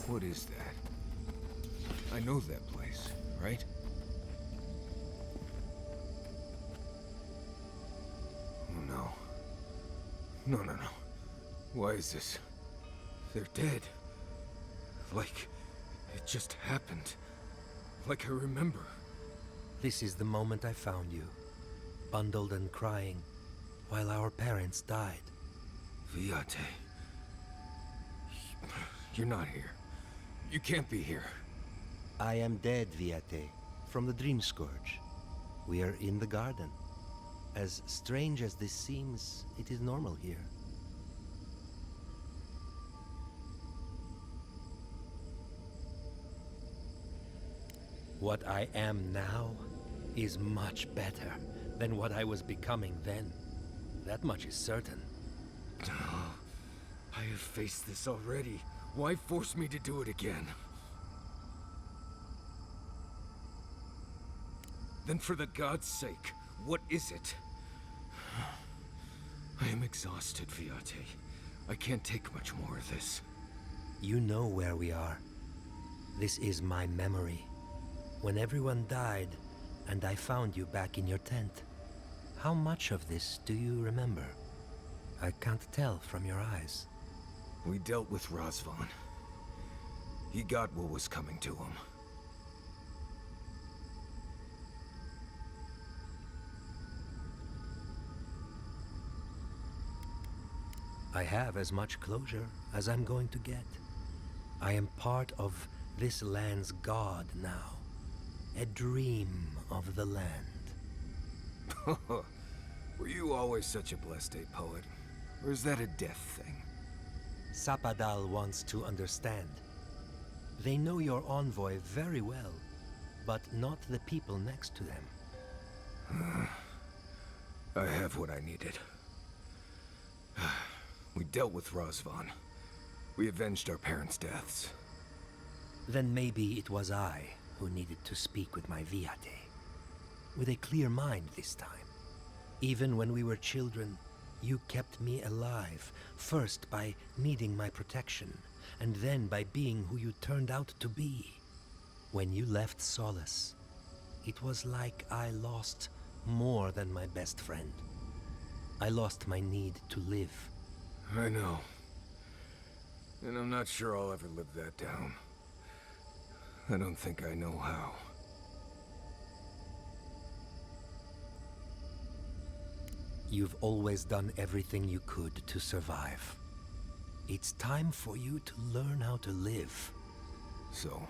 A: What is that? I know that place, right? Oh no. No. Why is this? They're dead. Like it just happened. Like I remember.
Q: This is the moment I found you, bundled and crying, while our parents died.
A: Viate. You're not here. You can't be here.
Q: I am dead, Viate, from the Dream Scourge. We are in the garden. As strange as this seems, it is normal here. What I am now is much better than what I was becoming then. That much is certain.
A: I have faced this already. Why force me to do it again? Then for the god's sake, what is it? I am exhausted, Viate. I can't take much more of this.
Q: You know where we are. This is my memory. When everyone died, and I found you back in your tent. How much of this do you remember? I can't tell from your eyes.
A: We dealt with Razvan. He got what was coming to him.
Q: I have as much closure as I'm going to get. I am part of this land's god now. A dream of the land.
A: Were you always such a blessed a poet? Or is that a death thing?
Q: Sapadal wants to understand. They know your envoy very well, but not the people next to them.
A: I have what I needed. We dealt with Razvan. We avenged our parents' deaths.
Q: Then maybe it was I who needed to speak with my Viate. With a clear mind this time. Even when we were children, you kept me alive, first by needing my protection, and then by being who you turned out to be. When you left Solace, it was like I lost more than my best friend. I lost my need to live.
A: I know. And I'm not sure I'll ever live that down. I don't think I know how.
Q: You've always done everything you could to survive. It's time for you to learn how to live.
A: So,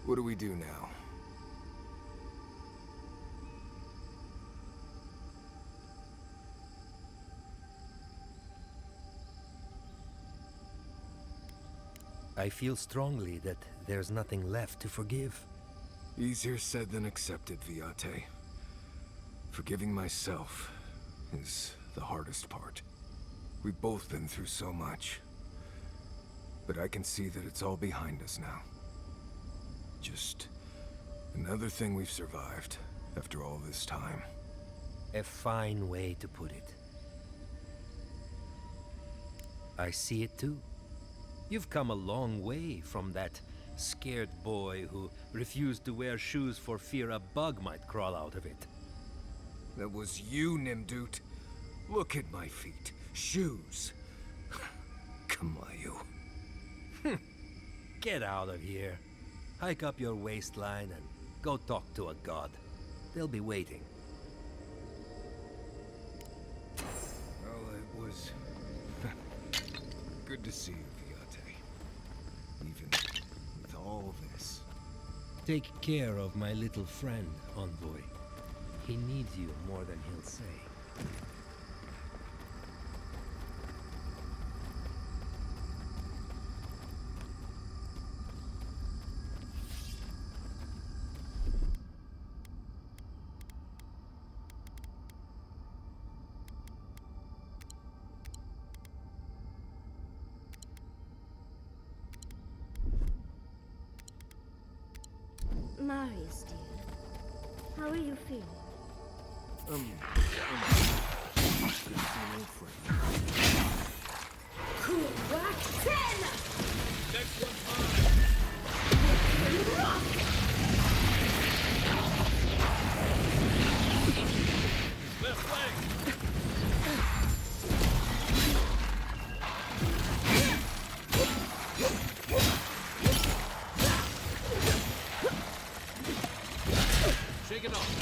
A: what do we do now?
Q: I feel strongly that there's nothing left to forgive.
A: Easier said than accepted, Viate. Forgiving myself is the hardest part. We've both been through so much. But I can see that it's all behind us now. Just another thing we've survived after all this time.
Q: A fine way to put it. I see it too. You've come a long way from that scared boy who refused to wear shoes for fear a bug might crawl out of it.
A: That was you, Nimdut. Look at my feet. Shoes. Kamayu.
Q: Get out of here. Hike up your waistline and go talk to a god. They'll be waiting.
A: Well, it was good to see you, Viate. Even with all this.
Q: Take care of my little friend, Envoy. He needs you more than he'll say.
D: Marius, dear. How are you feeling?
A: Good to see an old friend.
G: Cool Wax 10!
H: Next one's left leg! Shake it off.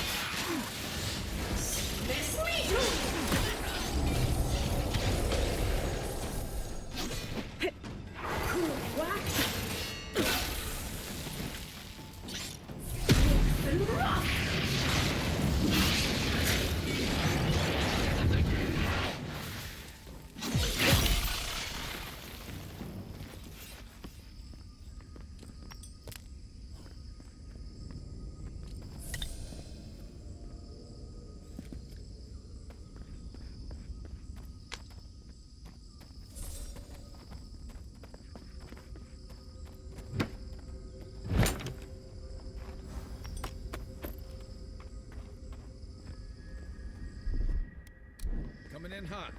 H: Coming in hot.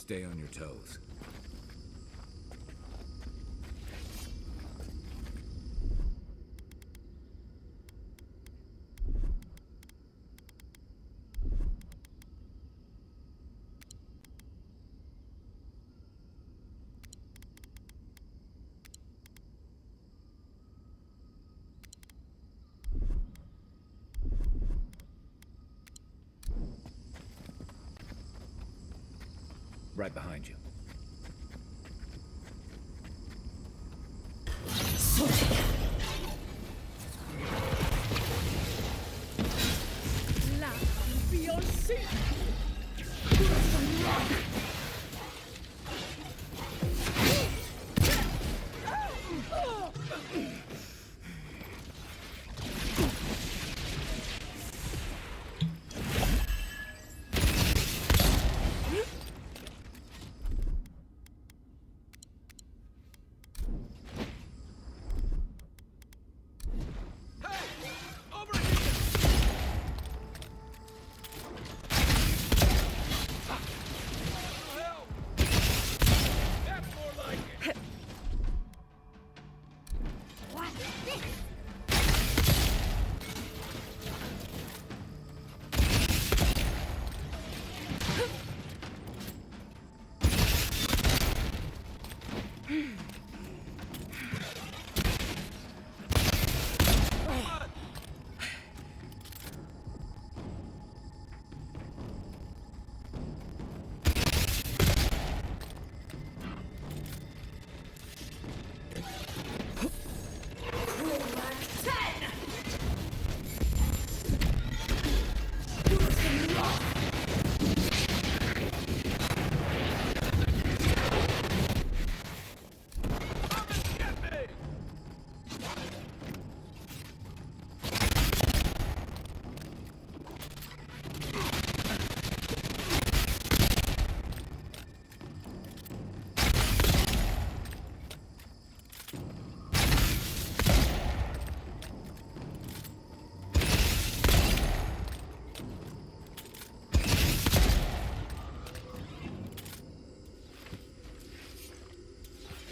B: stay on your toes. Right behind you.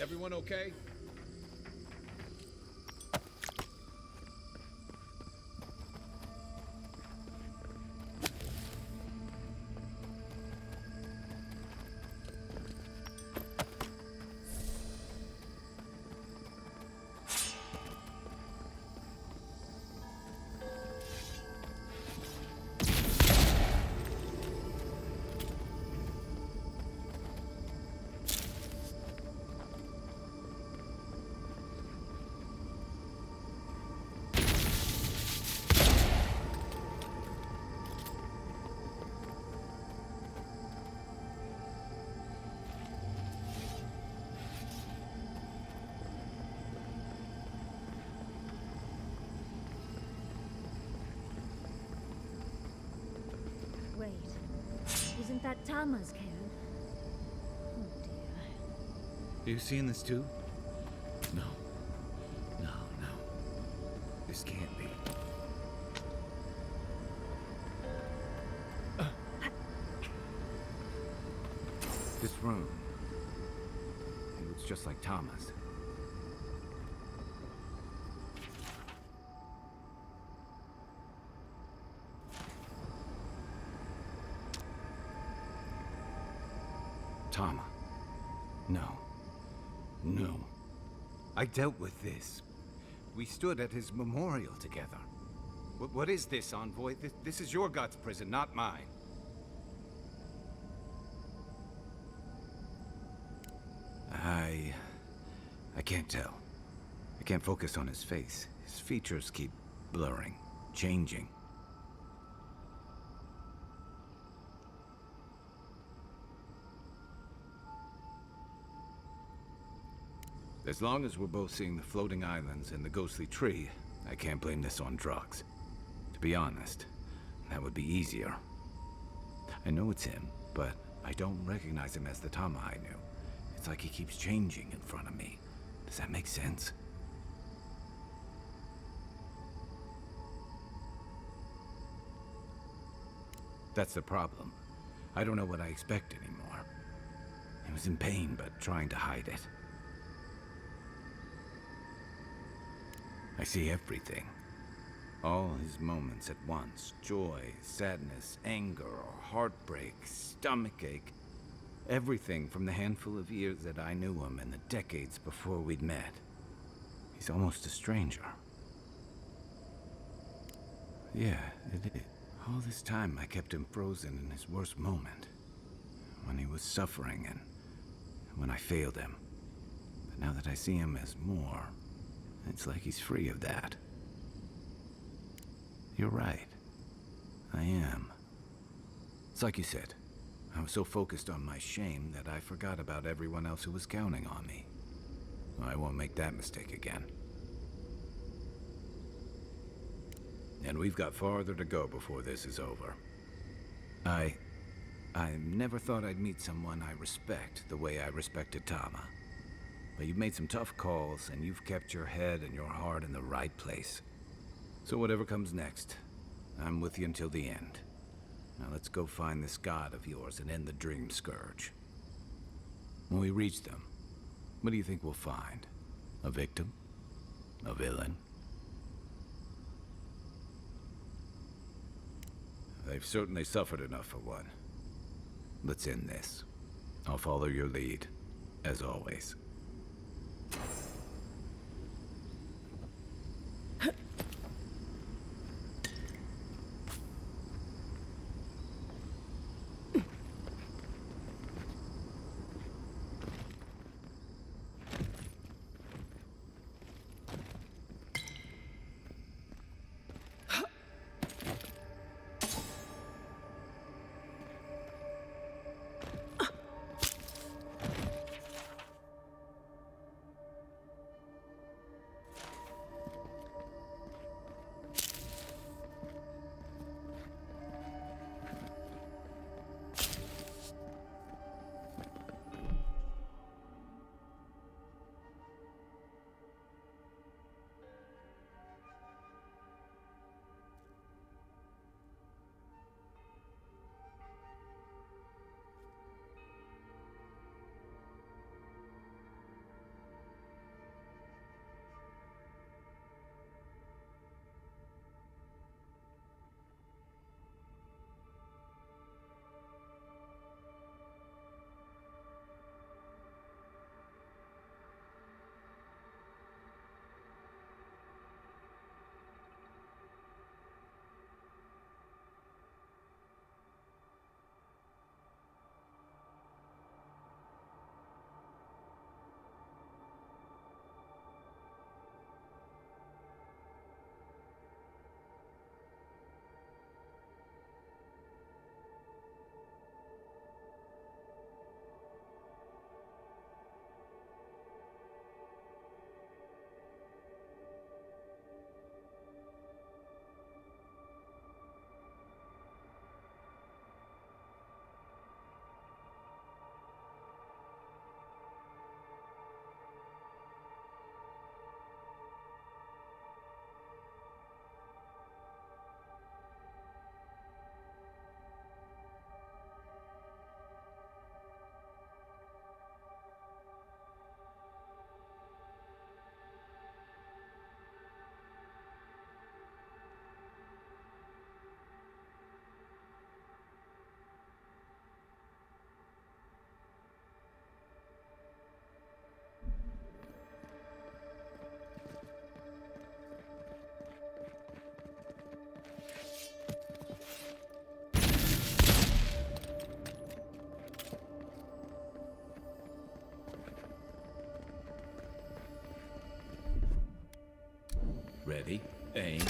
B: Everyone okay?
D: Wait. Isn't that Tama's cairn? Oh dear.
B: You seeing this too? No. No, no. This can't be. This room. It looks just like Tama's. Tama. No. No. I dealt with this. We stood at his memorial together. What is this, Envoy? This is your God's prison, not mine. I can't tell. I can't focus on his face. His features keep blurring, changing. As long as we're both seeing the floating islands and the ghostly tree, I can't blame this on drugs. To be honest, that would be easier. I know it's him, but I don't recognize him as the Tama I knew. It's like he keeps changing in front of me. Does that make sense? That's the problem. I don't know what I expect anymore. was in pain, but trying to hide it. I see everything. All his moments at once. Joy, sadness, anger, heartbreak, stomachache. Everything from the handful of years that I knew him and the decades before we'd met. He's almost a stranger. Yeah, it is. All this time I kept him frozen in his worst moment. When he was suffering and when I failed him. But now that I see him as more, it's like he's free of that. You're right. I am. It's like you said. I was so focused on my shame that I forgot about everyone else who was counting on me. I won't make that mistake again. And we've got farther to go before this is over. I never thought I'd meet someone I respect the way I respected Tama. But you've made some tough calls, and you've kept your head and your heart in the right place. So whatever comes next, I'm with you until the end. Now let's go find this god of yours and end the Dream Scourge. When we reach them, what do you think we'll find? A victim? A villain? They've certainly suffered enough for one. Let's end this. I'll follow your lead, as always. Ready, aim.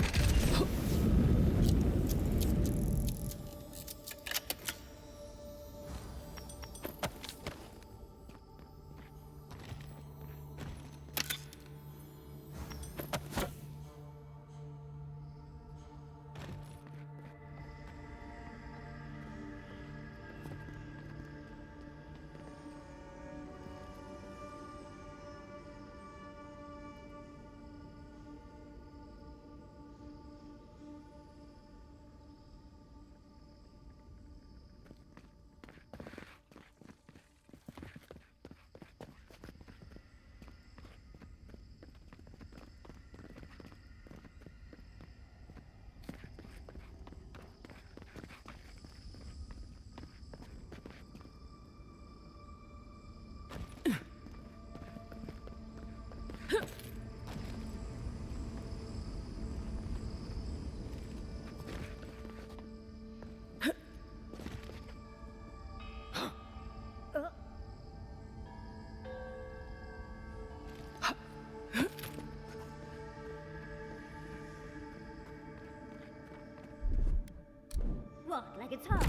D: robot like it's hard.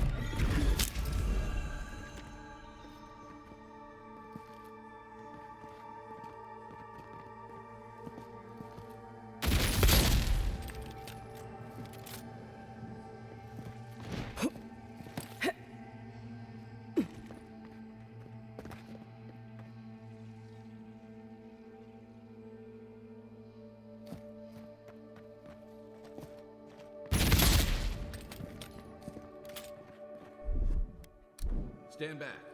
B: Stand back.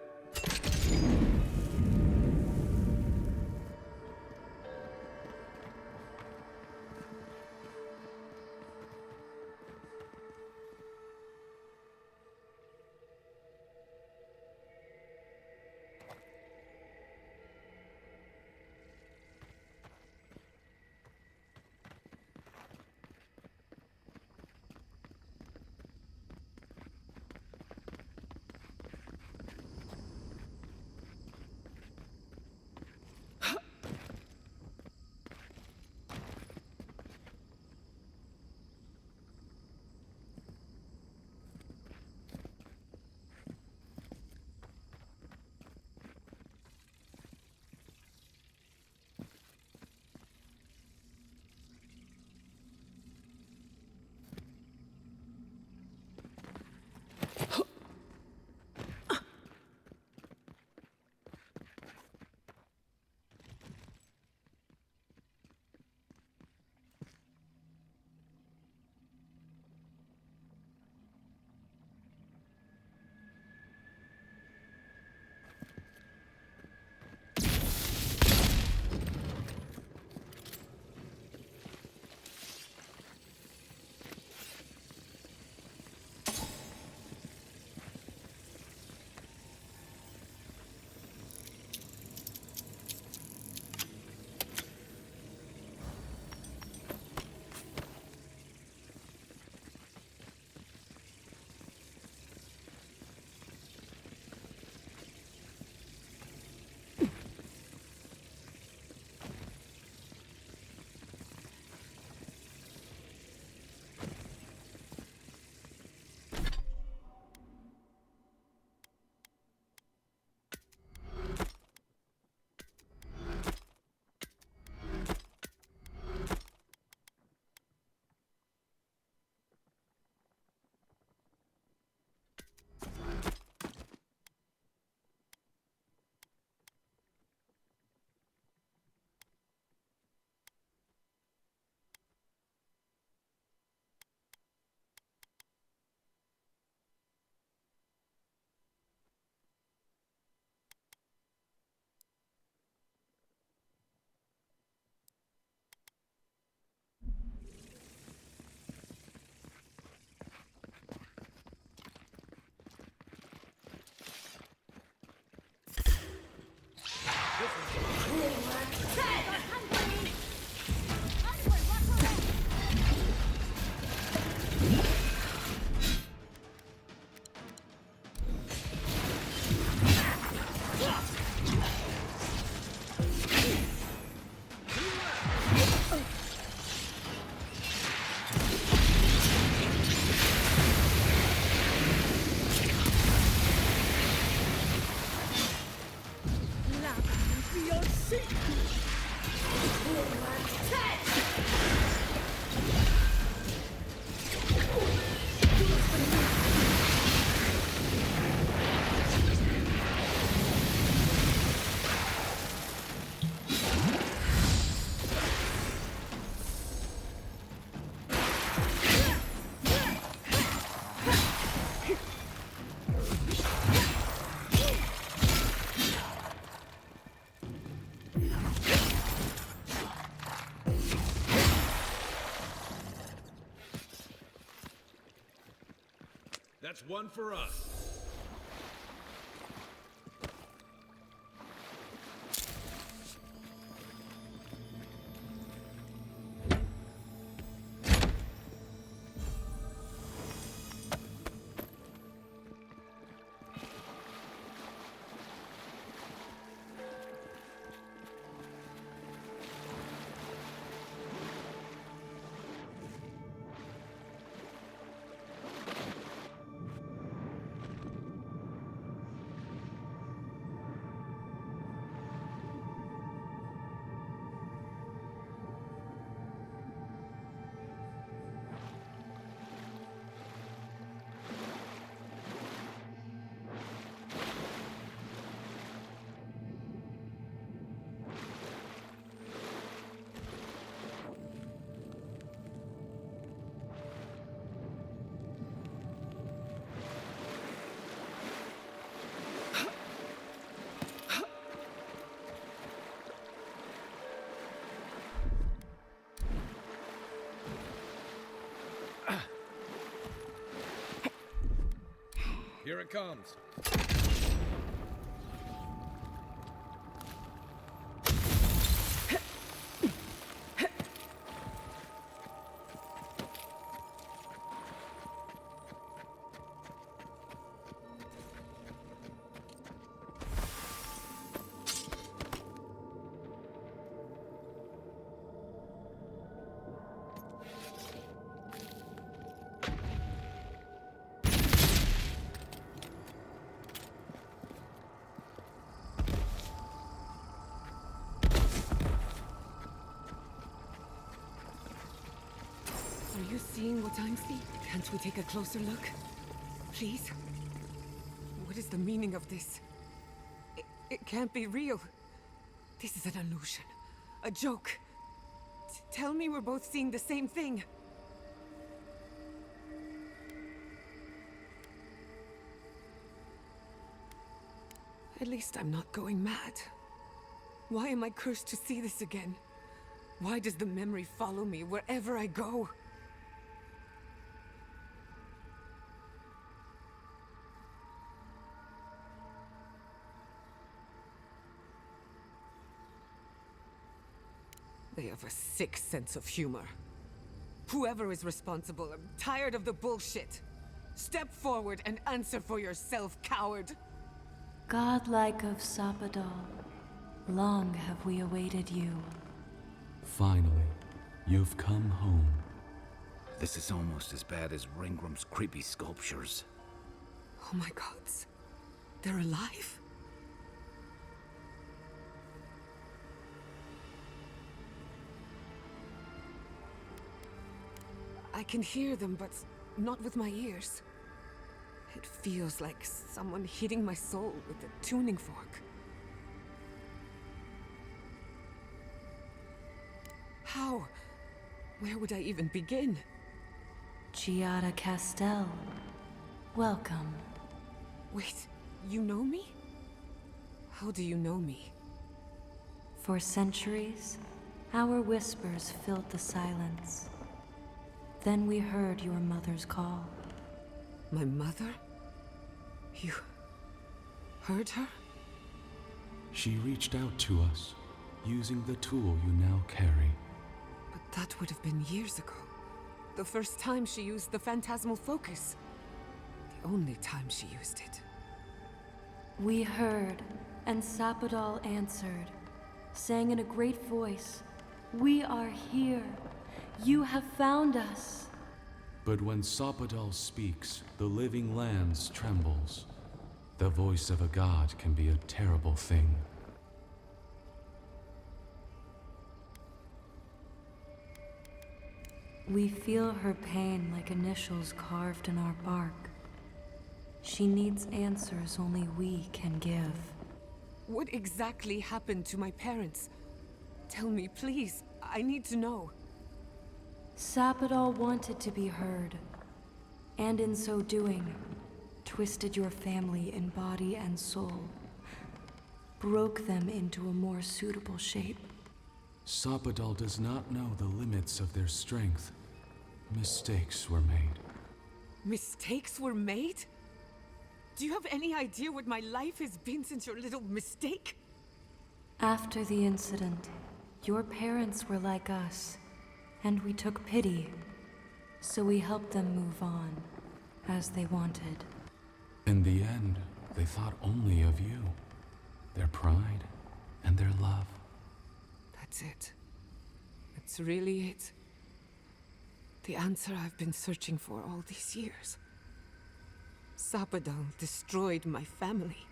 R: That's one for us.
A: it comes.
L: Are you seeing what I'm seeing? Can't we take a closer look? Please? What is the meaning of this? It can't be real. This is an illusion. A joke. Tell me we're both seeing the same thing. At least I'm not going mad. Why am I cursed to see this again? Why does the memory follow me wherever I go? They have a sick sense of humor. Whoever is responsible, I'm tired of the bullshit. Step forward and answer for yourself, coward!
S: Godlike of Sapadal, long have we awaited you.
T: Finally, you've come home.
B: This is almost as bad as Ringram's creepy sculptures.
L: Oh my gods. They're alive? I can hear them, but not with my ears. It feels like someone hitting my soul with a tuning fork. How? Where would I even begin?
S: Giada Castel, welcome.
L: Wait, you know me? How do you know me?
S: For centuries, our whispers filled the silence. Then we heard your mother's call.
L: My mother? You heard her?
T: She reached out to us, using the tool you now carry.
L: But that would have been years ago. The first time she used the phantasmal focus. The only time she used it.
S: We heard, and Sapadal answered, saying in a great voice, "We are here. You have found us."
T: But when Sapadal speaks, the living lands trembles. The voice of a god can be a terrible thing.
S: We feel her pain like initials carved in our bark. She needs answers only we can give.
L: What exactly happened to my parents? Tell me, please. I need to know.
S: Sapadal wanted to be heard, and in so doing, twisted your family in body and soul, broke them into a more suitable shape.
T: Sapadal does not know the limits of their strength. Mistakes were made.
L: Mistakes were made? Do you have any idea what my life has been since your little mistake?
S: After the incident, your parents were like us, and we took pity, so we helped them move on, as they wanted.
T: In the end, they thought only of you, their pride, and their love.
L: That's it. That's really it. The answer I've been searching for all these years. Sapadal destroyed my family.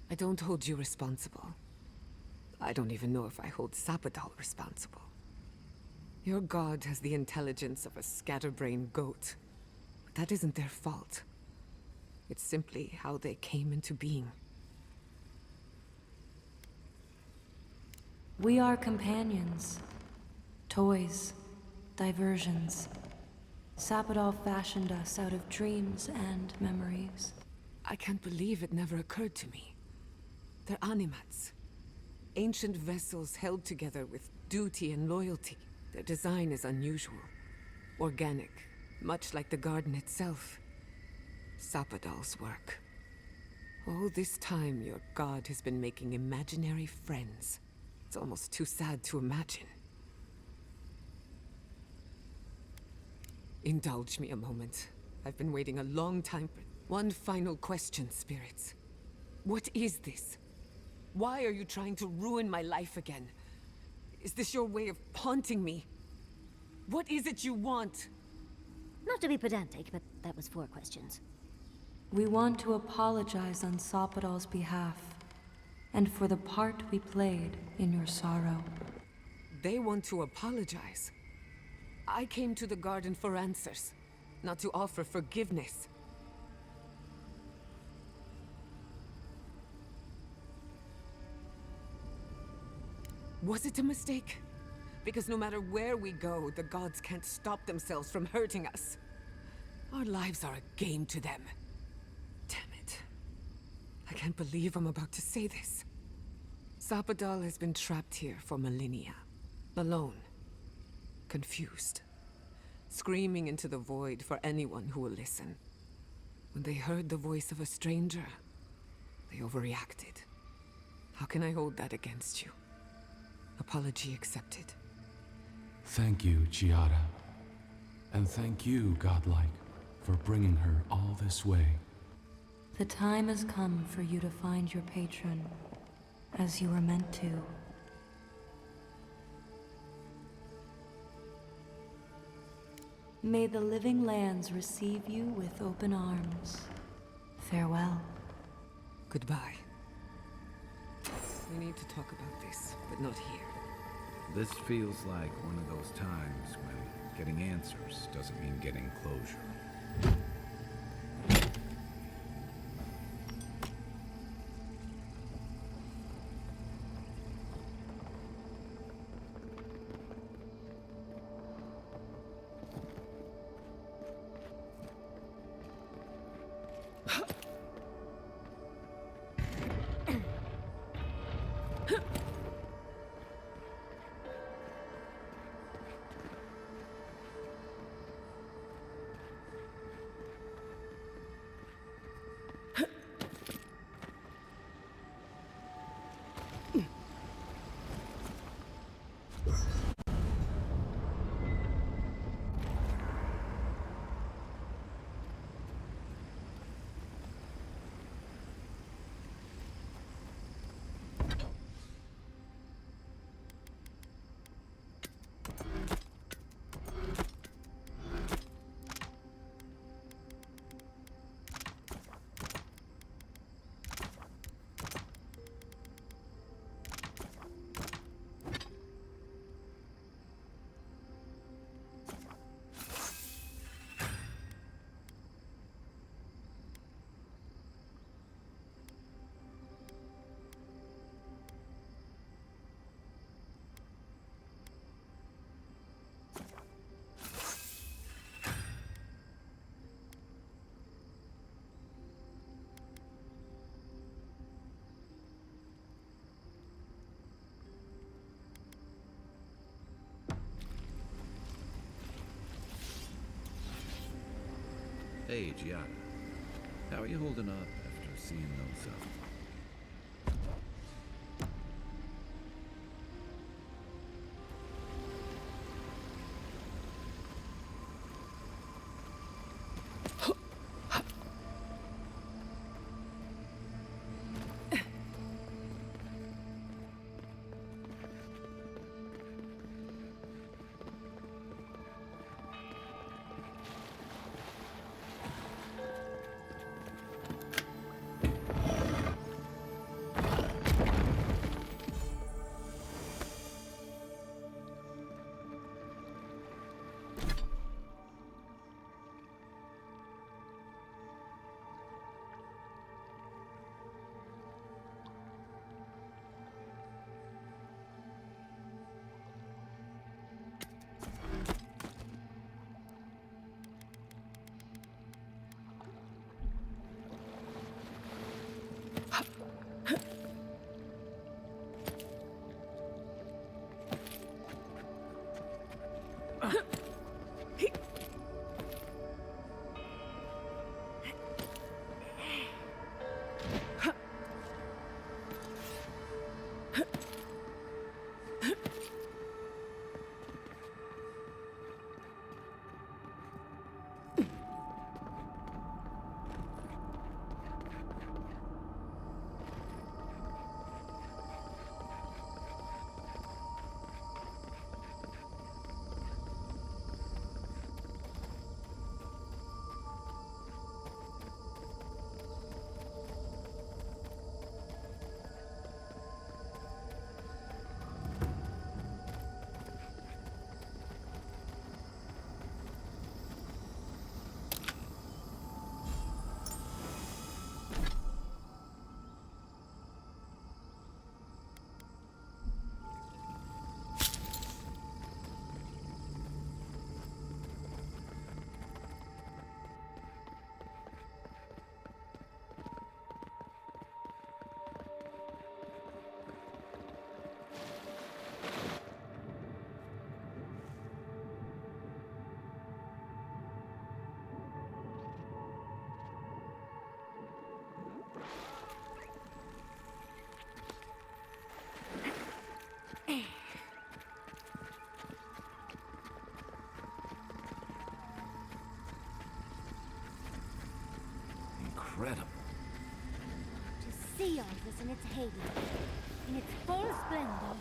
L: I don't hold you responsible. I don't even know if I hold Sapadal responsible. Your god has the intelligence of a scatterbrained goat. But that isn't their fault. It's simply how they came into being.
S: We are companions. Toys. Diversions. Sapadal fashioned us out of dreams and memories.
L: I can't believe it never occurred to me. They're animats. Ancient vessels held together with duty and loyalty. Their design is unusual. Organic, much like the garden itself. Sapadal's work. All this time, your god has been making imaginary friends. It's almost too sad to imagine. Indulge me a moment. I've been waiting a long time for one final question, spirits. What is this? Why are you trying to ruin my life again? Is this your way of haunting me? What is it you want?
D: Not to be pedantic, but that was 4 questions.
S: We want to apologize on Sapadal's behalf, and for the part we played in your sorrow.
L: They want to apologize. I came to the garden for answers, not to offer forgiveness. Was it a mistake? Because no matter where we go, the gods can't stop themselves from hurting us. Our lives are a game to them. Damn it. I can't believe I'm about to say this. Sapadal has been trapped here for millennia. Alone. Confused. Screaming into the void for anyone who will listen. When they heard the voice of a stranger, they overreacted. How can I hold that against you? Apology accepted.
T: Thank you, Giada. And thank you, Godlike, for bringing her all this way.
S: The time has come for you to find your patron, as you were meant to. May the living lands receive you with open arms. Farewell.
L: Goodbye. We need to talk about this, but not here.
B: This feels like one of those times when getting answers doesn't mean getting closure. Hey, Giada. How are you holding up after seeing those, Incredible.
D: To see all this in its heyday, in its full splendor.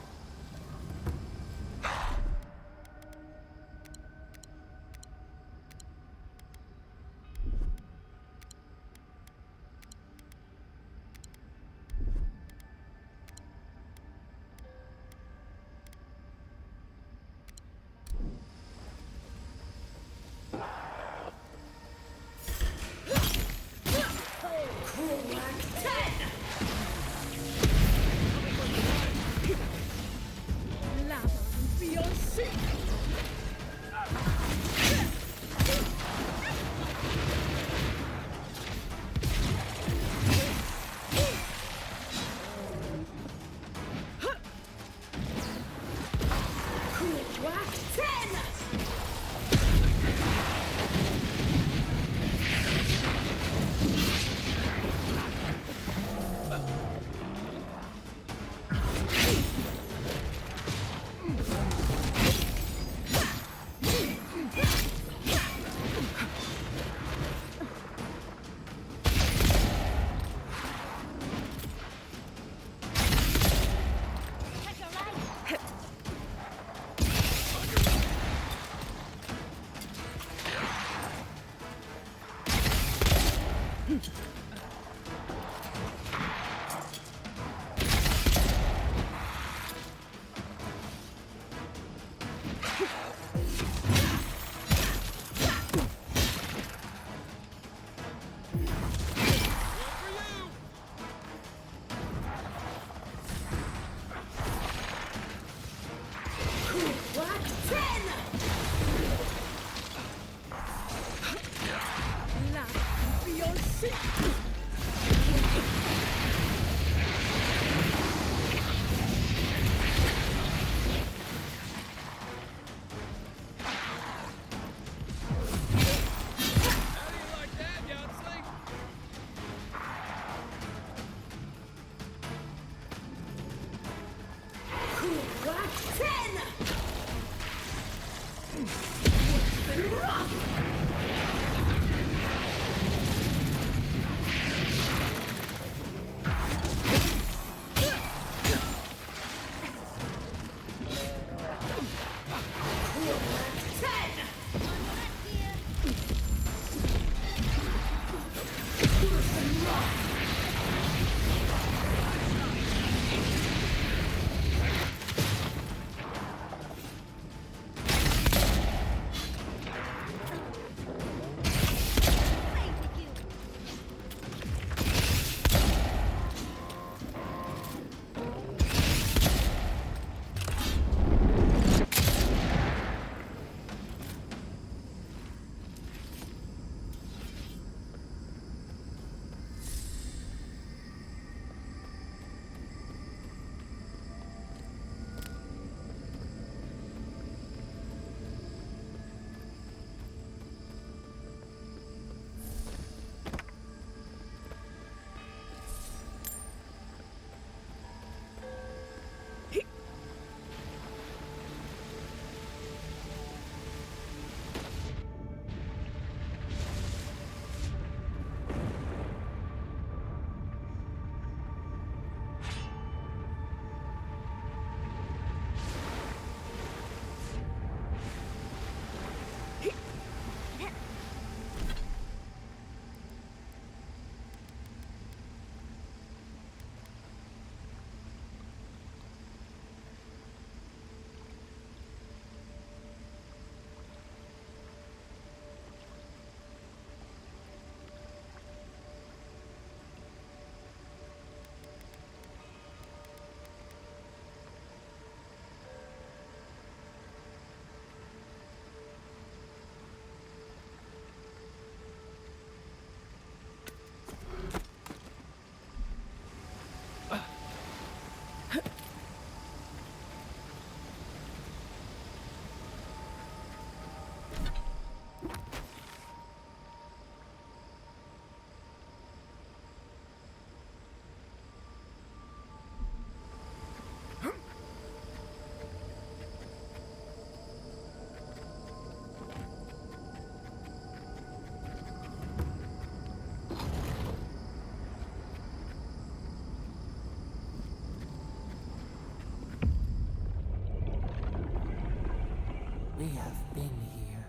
M: We have been here.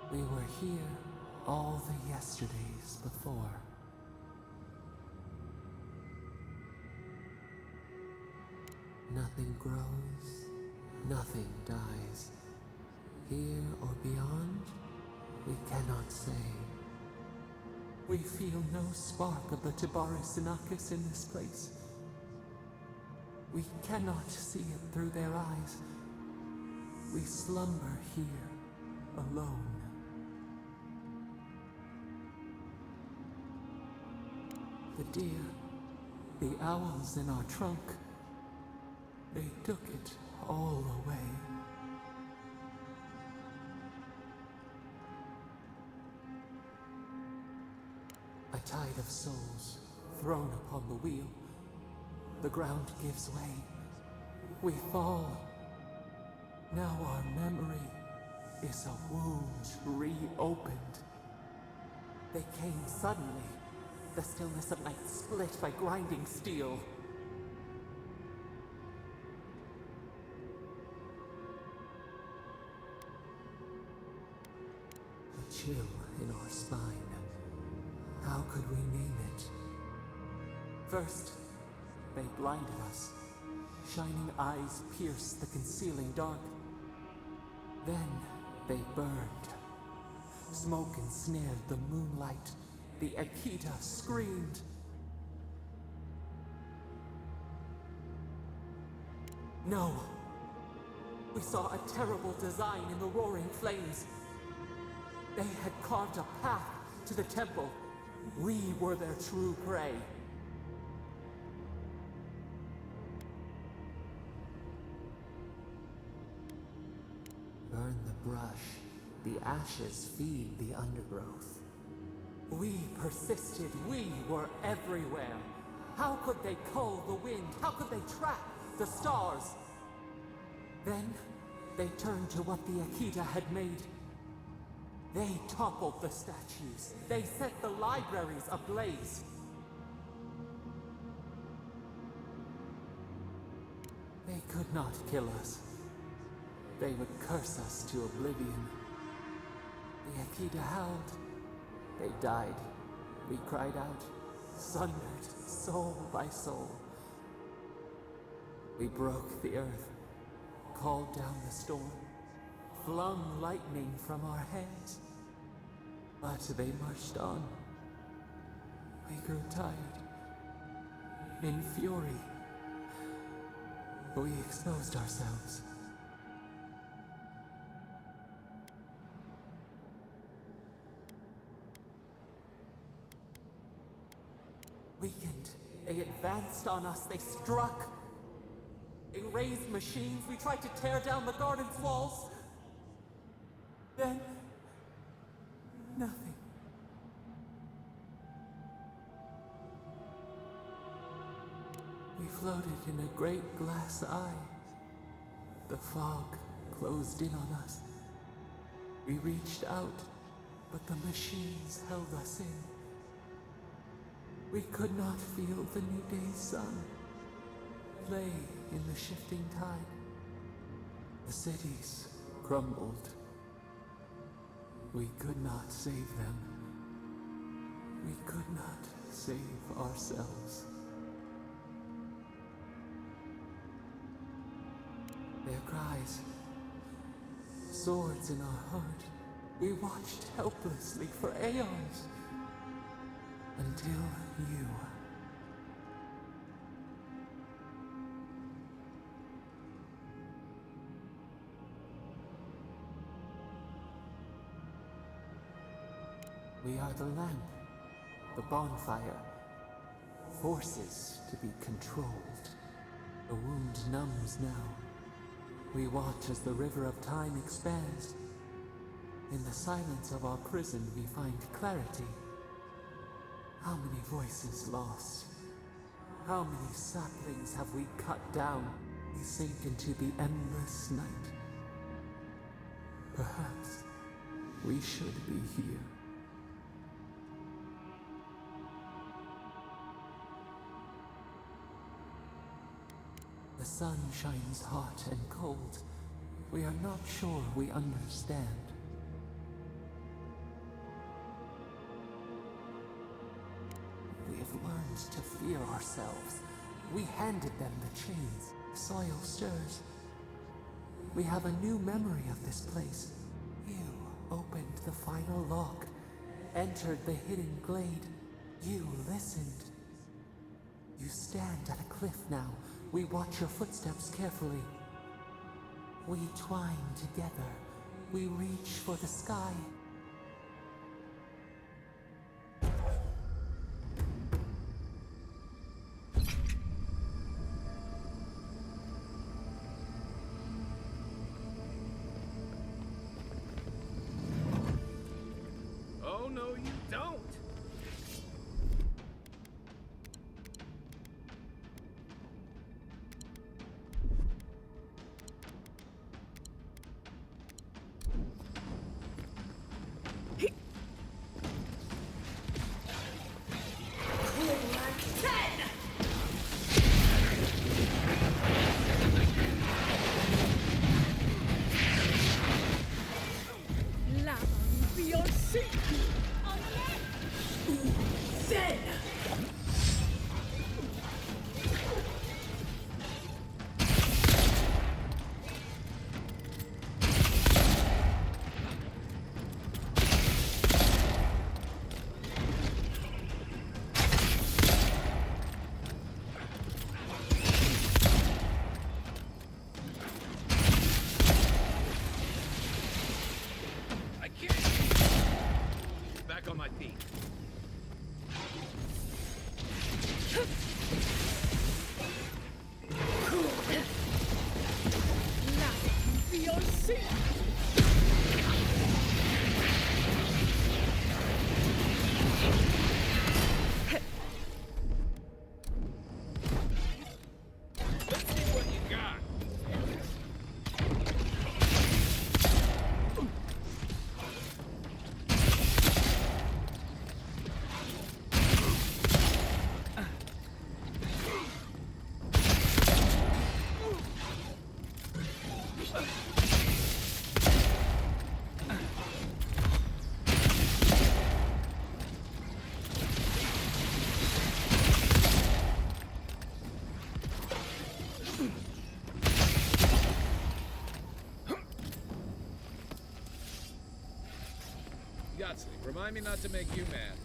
M: We were here all the yesterdays before. Nothing grows, nothing dies. Here or beyond, we cannot say. We feel no spark of the Tibaris Inachus in this place. We cannot see it through their eyes. We slumber here, alone. The deer, the owls in our trunk, they took it all away. A tide of souls thrown upon the wheel. The ground gives way. We fall. Now our memory is a wound reopened. They came suddenly. The stillness of night split by grinding steel. A chill in our spine. How could we name it? First, they blinded us. Shining eyes pierced the concealing dark. Then they burned. Smoke ensnared the moonlight. The Akita screamed. No. We saw a terrible design in the roaring flames. They had carved a path to the temple. We were their true prey. Burn the brush. The ashes feed the undergrowth. We persisted. We were everywhere. How could they cull the wind? How could they track the stars? Then they turned to what the Akita had made. They toppled the statues. They set the libraries ablaze. They could not kill us. They would curse us to oblivion. The Akita howled. They died. We cried out, sundered, soul by soul. We broke the earth, called down the storm, flung lightning from our hands. But they marched on. We grew tired. In fury, we exposed ourselves. Weakened, they advanced on us, they struck. They raised machines, we tried to tear down the garden's walls. Then, nothing. We floated in a great glass eye. The fog closed in on us. We reached out, but the machines held us in. We could not feel the new day's sun play in the shifting tide. The cities crumbled. We could not save them. We could not save ourselves. Their cries, swords in our heart, we watched helplessly for aeons. Until you. We are the lamp, the bonfire, forces to be controlled. The wound numbs now. We watch as the river of time expands. In the silence of our prison, we find clarity. How many voices lost? How many saplings have we cut down? We sink into the endless night. Perhaps we should be here. The sun shines hot and cold. We are not sure we understand. We have learned to fear ourselves. We handed them the chains. Soil stirs. We have a new memory of this place. You opened the final lock, entered the hidden glade. You listened. You stand at a cliff now. We watch your footsteps carefully. We twine together. We reach for the sky.
R: Oh, no, you don't! Back on my feet. Let's see what you got. Yahtzee, remind me not to make you mad.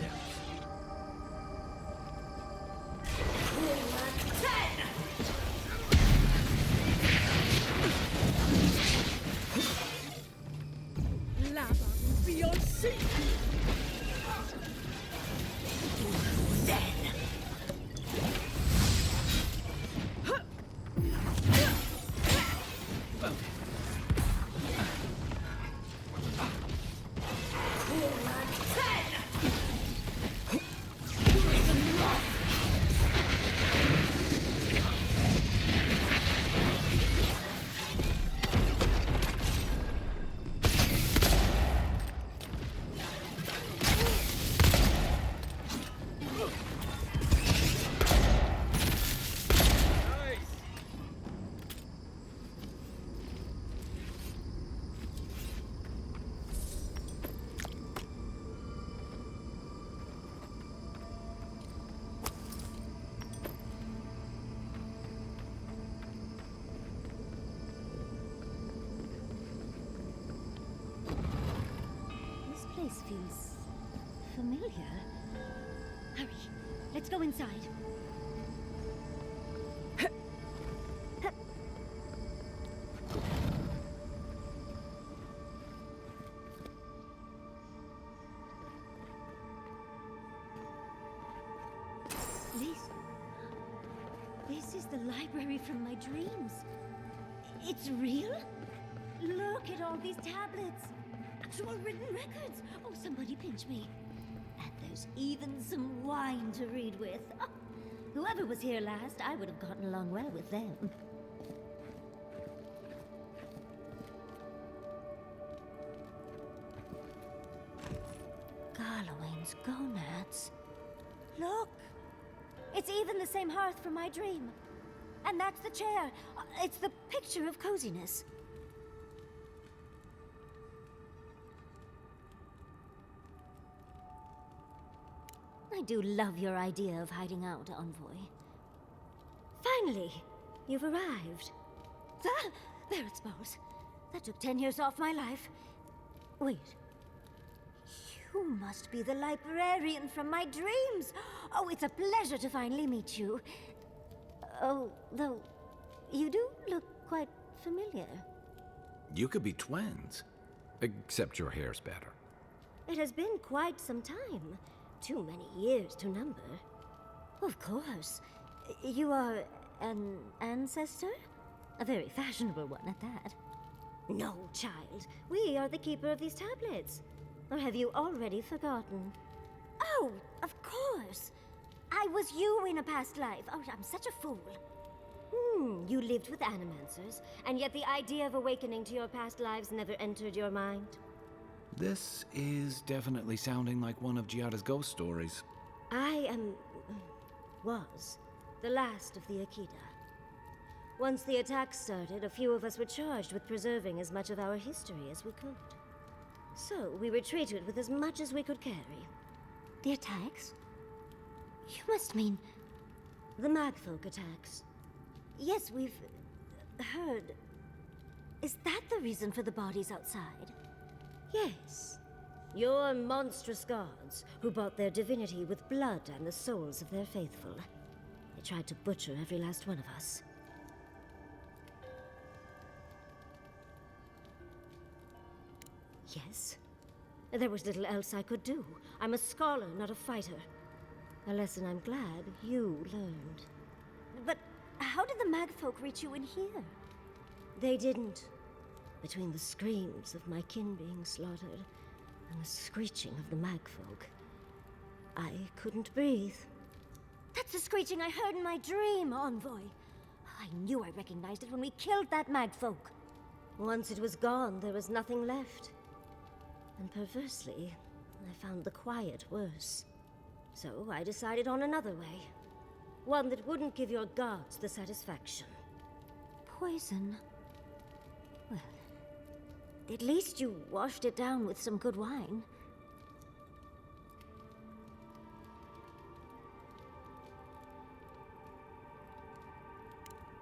B: depths.
L: Lava will be your seat.
D: This place feels familiar. Hurry, let's go inside. This is the library from my dreams. It's real? Look at all these tablets. Actual written records. Oh, somebody pinch me. And there's even some wine to read with. Oh, whoever was here last, I would have gotten along well with them. Garlowain's gonads. Look! It's even the same hearth from my dream. And that's the chair. It's the picture of coziness. I do love your idea of hiding out, Envoy. Finally, you've arrived. Ah, there it spells. That took 10 years off my life. Wait. You must be the librarian from my dreams. Oh, it's a pleasure to finally meet you. Oh, though, you do look quite familiar.
B: You could be twins. Except your hair's better.
D: It has been quite some time. Too many years to number. Of course. You are an ancestor? A very fashionable one at that. No, child. We are the keeper of these tablets. Or have you already forgotten? Oh, of course. I was you in a past life. Oh, I'm such a fool. You lived with animancers, and yet the idea of awakening to your past lives never entered your mind.
B: This is definitely sounding like one of Giada's ghost stories.
D: I was the last of the Akita. Once the attack started, a few of us were charged with preserving as much of our history as we could. So we retreated with as much as we could carry. The attacks? You must mean the Magfolk attacks. Yes, we've heard. Is that the reason for the bodies outside? Yes. Your monstrous gods, who bought their divinity with blood and the souls of their faithful. They tried to butcher every last one of us. Yes. There was little else I could do. I'm a scholar, not a fighter. A lesson I'm glad you learned. But how did the Magfolk reach you in here? They didn't. Between the screams of my kin being slaughtered and the screeching of the Magfolk, I couldn't breathe. That's the screeching I heard in my dream, Envoy. I knew I recognized it when we killed that Magfolk. Once it was gone, there was nothing left. And perversely, I found the quiet worse. So I decided on another way. One that wouldn't give your gods the satisfaction. Poison? Well, at least you washed it down with some good wine.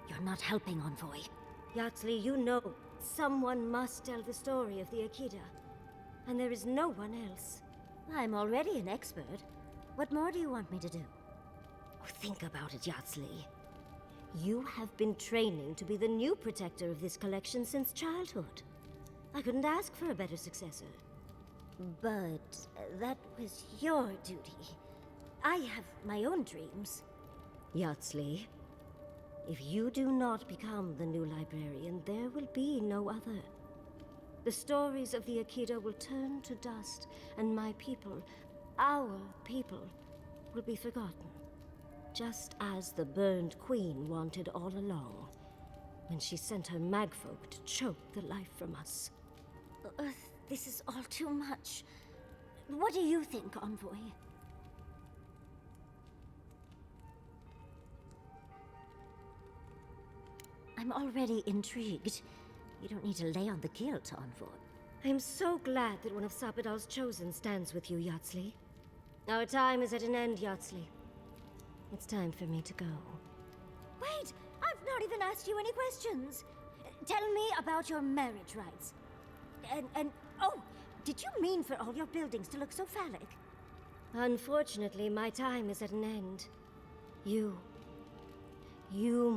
D: You're not helping, Envoy. Yaxley, you know, someone must tell the story of the Akita. And there is no one else. I'm already an expert. What more do you want me to do? Oh, think about it, Yatsley. You have been training to be the new protector of this collection since childhood. I couldn't ask for a better successor. But that was your duty. I have my own dreams. Yatsley, if you do not become the new librarian, there will be no other. The stories of the Akita will turn to dust, and my people, our people, will be forgotten. Just as the burned queen wanted all along, when she sent her magfolk to choke the life from us. This is all too much. What do you think, Envoy? I'm already intrigued. You don't need to lay on the guilt, Envoy. I'm so glad that one of Sapadal's chosen stands with you, Yatsley. Our time is at an end, Yatsley. It's time for me to go. Wait! I've not even asked you any questions! Tell me about your marriage rights. Oh, did you mean for all your buildings to look so phallic? Unfortunately, my time is at an end. You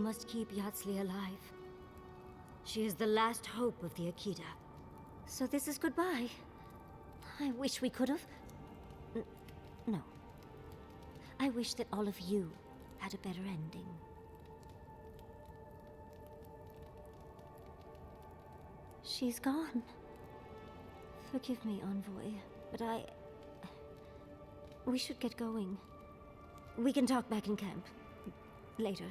D: must keep Yatsley alive. She is the last hope of the Akita. So this is goodbye. I wish we could have... No. I wish that all of you had a better ending. She's gone. Forgive me, Envoy, but we should get going. We can talk back in camp. Later.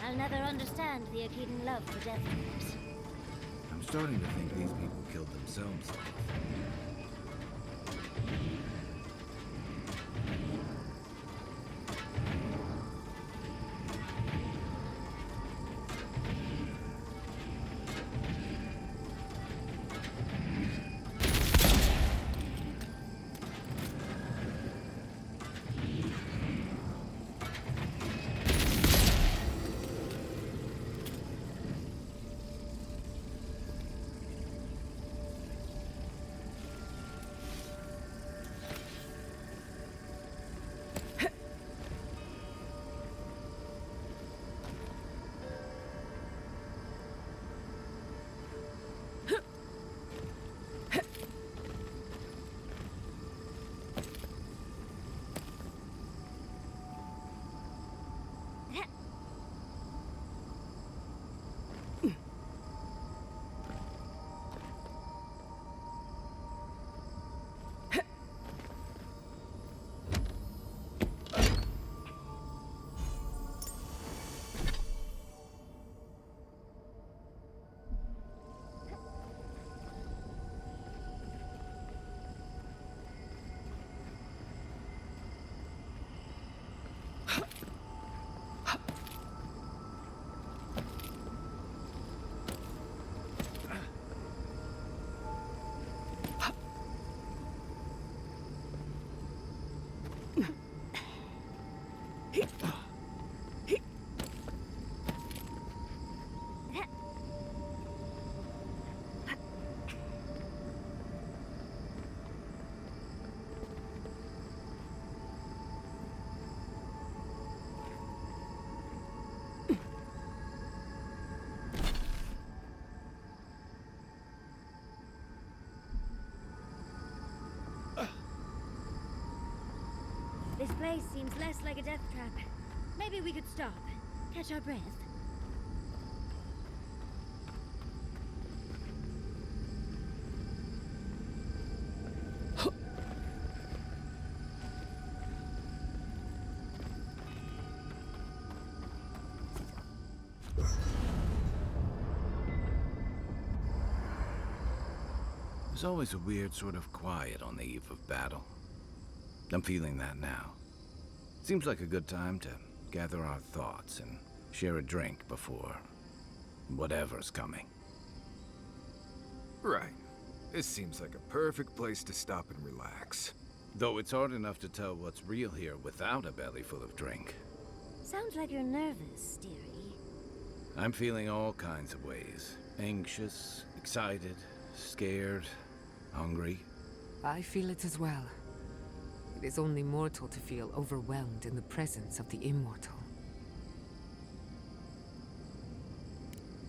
D: I'll never understand the Akitan love for death traps.
B: I'm starting to think these people killed themselves.
D: This place seems less like a death trap. Maybe we could stop, catch our breath.
B: There's always a weird sort of quiet on the eve of battle. I'm feeling that now. Seems like a good time to gather our thoughts and share a drink before whatever's coming.
A: Right. This seems like a perfect place to stop and relax.
B: Though it's hard enough to tell what's real here without a belly full of drink.
D: Sounds like you're nervous, dearie.
B: I'm feeling all kinds of ways. Anxious, excited, scared, hungry.
L: I feel it as well. It is only mortal to feel overwhelmed in the presence of the immortal.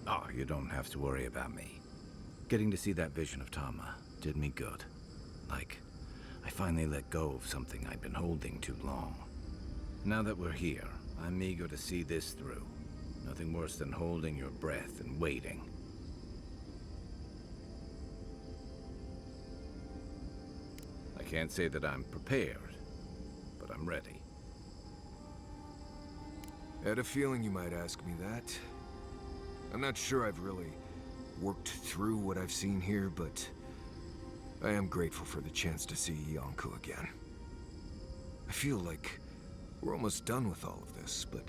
B: Oh, you don't have to worry about me. Getting to see that vision of Tama did me good. Like, I finally let go of something I'd been holding too long. Now that we're here, I'm eager to see this through. Nothing worse than holding your breath and waiting. I can't say that I'm prepared, but I'm ready.
A: Had a feeling you might ask me that. I'm not sure I've really worked through what I've seen here, but I am grateful for the chance to see Yonko again. I feel like we're almost done with all of this, but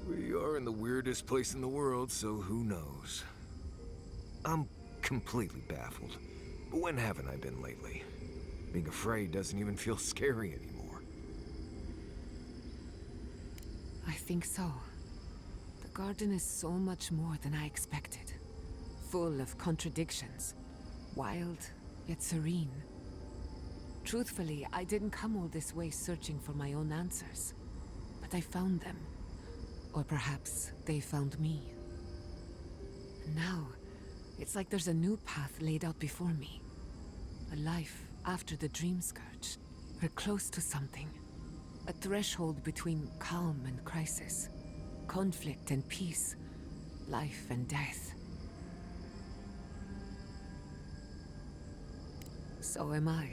A: we are in the weirdest place in the world, so who knows? I'm completely baffled. But when haven't I been lately? Being afraid doesn't even feel scary anymore.
L: I think so. The garden is so much more than I expected. Full of contradictions. Wild, yet serene. Truthfully, I didn't come all this way searching for my own answers. But I found them. Or perhaps they found me. And now, it's like there's a new path laid out before me. A life after the Dream Scourge. We're close to something. A threshold between calm and crisis. Conflict and peace. Life and death. So am I.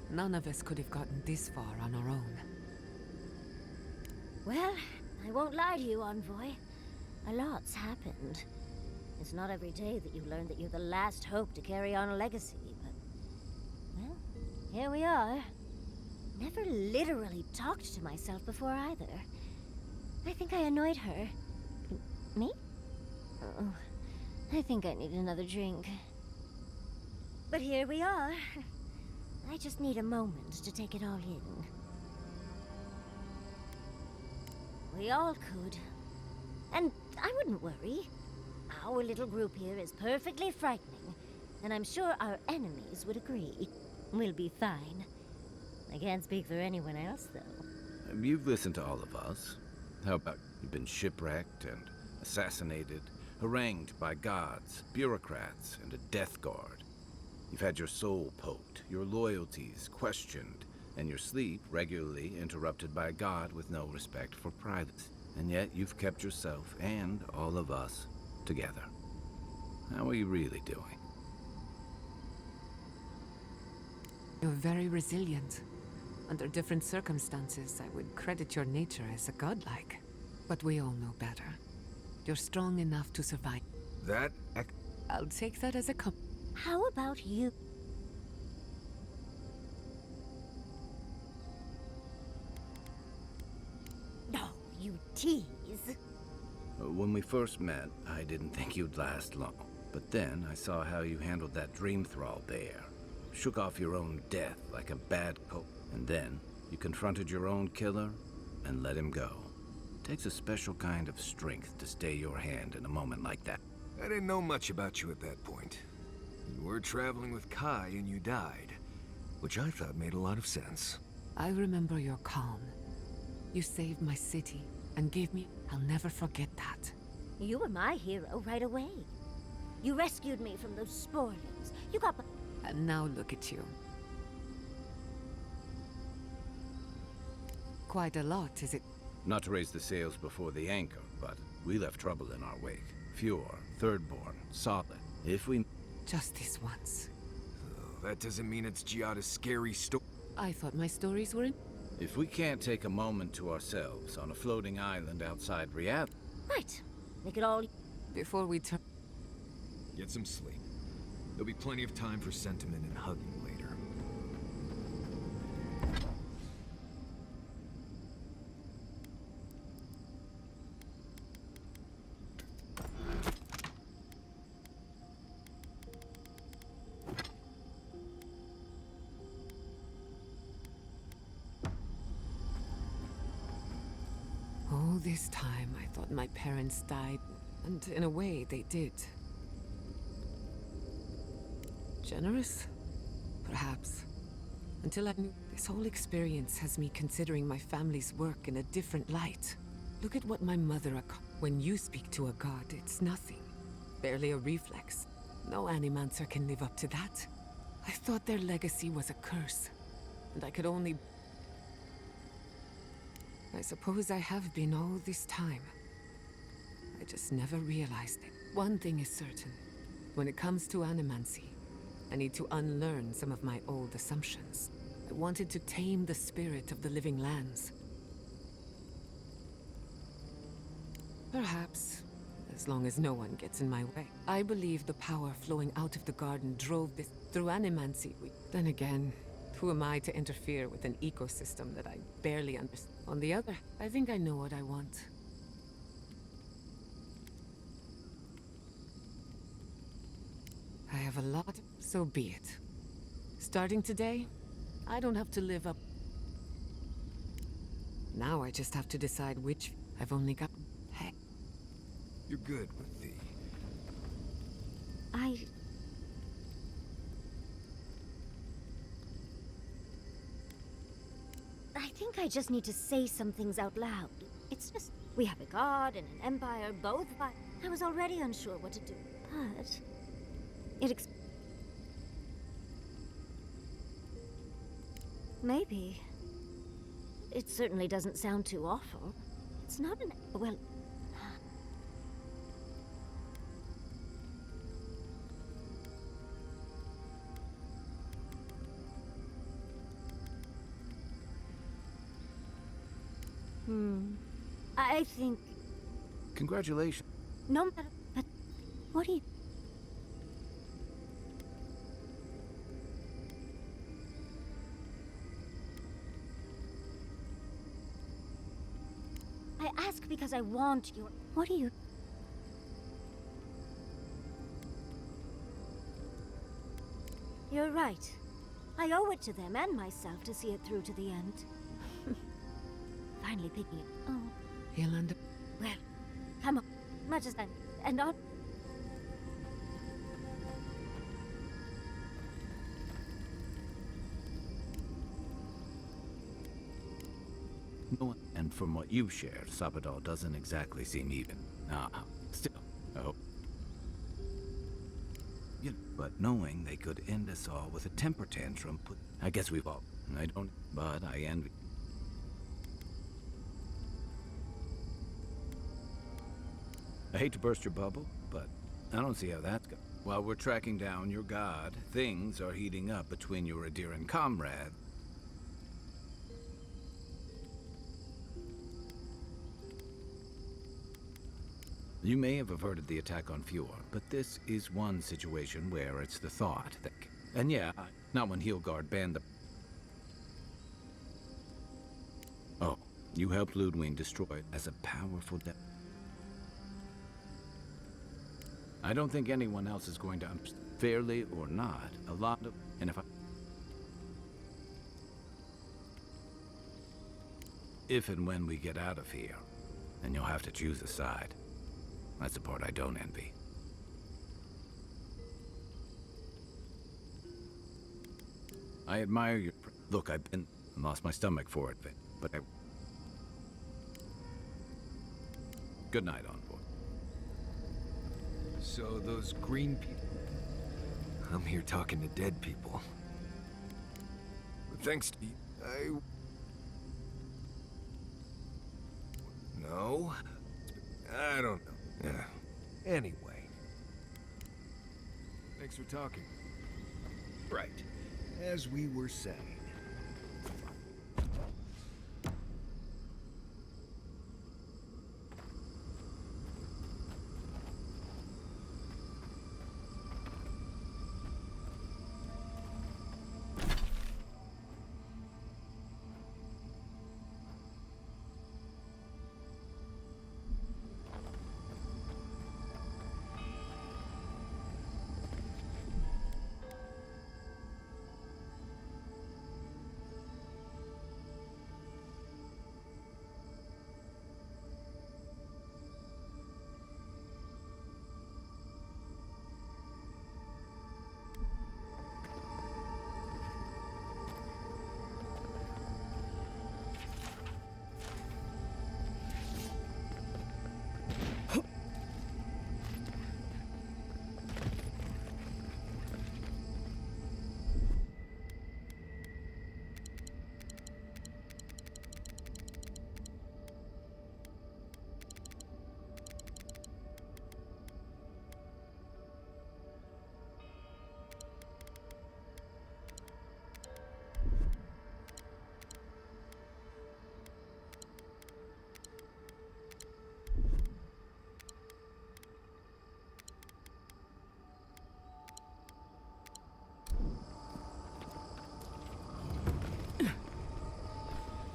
L: None of us could have gotten this far on our own.
D: Well, I won't lie to you, Envoy. A lot's happened. It's not every day that you learn that you're the last hope to carry on a legacy, but... well, here we are. Never literally talked to myself before either. I think I annoyed her. Me? Oh, I think I need another drink. But here we are. I just need a moment to take it all in. We all could. And I wouldn't worry. Our little group here is perfectly frightening, and I'm sure our enemies would agree. We'll be fine. I can't speak for anyone else, though.
B: You've listened to all of us. How about you've been shipwrecked and assassinated, harangued by gods, bureaucrats, and a death guard. You've had your soul poked, your loyalties questioned, and your sleep regularly interrupted by a god with no respect for privacy. And yet you've kept yourself and all of us together. How are you really doing?
L: You're very resilient. Under different circumstances, I would credit your nature as a godlike. But we all know better. You're strong enough to survive.
A: That?
L: I'll take that as a
D: How about you? No, you tease.
B: When we first met, I didn't think you'd last long. But then I saw how you handled that dream thrall there. Shook off your own death like a bad coat. And then you confronted your own killer and let him go. Takes a special kind of strength to stay your hand in a moment like that.
A: I didn't know much about you at that point. You were traveling with Kai and you died, which I thought made a lot of sense.
L: I remember your calm. You saved my city and gave me... I'll never forget that.
D: You were my hero right away. You rescued me from those spoilers. You got...
L: And now look at you. quite a lot, is it?
B: Not to raise the sails before the anchor, but we left trouble in our wake. Fjord, Thirdborn, solid. If we...
L: Just this once.
A: That doesn't mean it's Giada's scary story.
L: I thought my stories were in...
B: If we can't take a moment to ourselves on a floating island outside reality...
D: Right. Make it all...
L: Before we turn...
A: Get some sleep. There'll be plenty of time for sentiment and hugging later.
L: All this time, I thought my parents died, and in a way, they did. Generous? Perhaps. Until I knew this whole experience has me considering my family's work in a different light. Look at what my mother accomplished. When you speak to a god, it's nothing. Barely a reflex. No animancer can live up to that. I thought their legacy was a curse, and I could only... I suppose I have been all this time. I just never realized it. One thing is certain. When it comes to animancy, I need to unlearn some of my old assumptions. I wanted to tame the spirit of the living lands. Perhaps, as long as no one gets in my way. I believe the power flowing out of the garden drove this through animancy. Then again, who am I to interfere with an ecosystem that I barely understand? On the other, I think I know what I want. I have a lot, so be it. Starting today, I don't have to live up. Now I just have to decide which. I've only got... Hey.
A: You're good with the...
D: I think I just need to say some things out loud. It's just, we have a god and an empire, both I was already unsure what to do, but... Maybe. It certainly doesn't sound too awful. It's not an... well... I think...
B: Congratulations.
D: No matter... But... What do you... I ask because I want your... What do you... You're right. I owe it to them and myself to see it through to the end. Finally picking it. Oh.
L: Yolanda.
D: Well, come on. Much as I'm... And on...
B: No, and from what you've shared, Sabadell doesn't exactly seem even. Still, I hope. But knowing they could end us all with a temper tantrum, I guess we've all... I don't... But I envy... I hate to burst your bubble, but I don't see how that's going. While we're tracking down your god, things are heating up between your Adiran comrade. You may have averted the attack on Fjord, but this is one situation where it's the thought that... And yeah, not when Heelgard banned the... Oh, you helped Ludwig destroy it as a powerful I don't think anyone else is going to understand. Fairly or not, a lot of... And if and when we get out of here, then you'll have to choose a side. That's the part I don't envy. I admire your... Look, I've been... lost my stomach for it, but I... Good night, Envoy.
A: So those green people... I'm here talking to dead people. But thanks to you, No. I don't know. Yeah. Anyway. Thanks for talking. Right. As we were saying.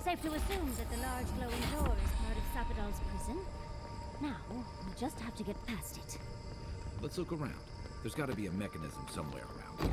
D: Safe to assume that the large glowing door is part of Sapadal's prison. Now, we'll just have to get past it.
B: Let's look around. There's got to be a mechanism somewhere around.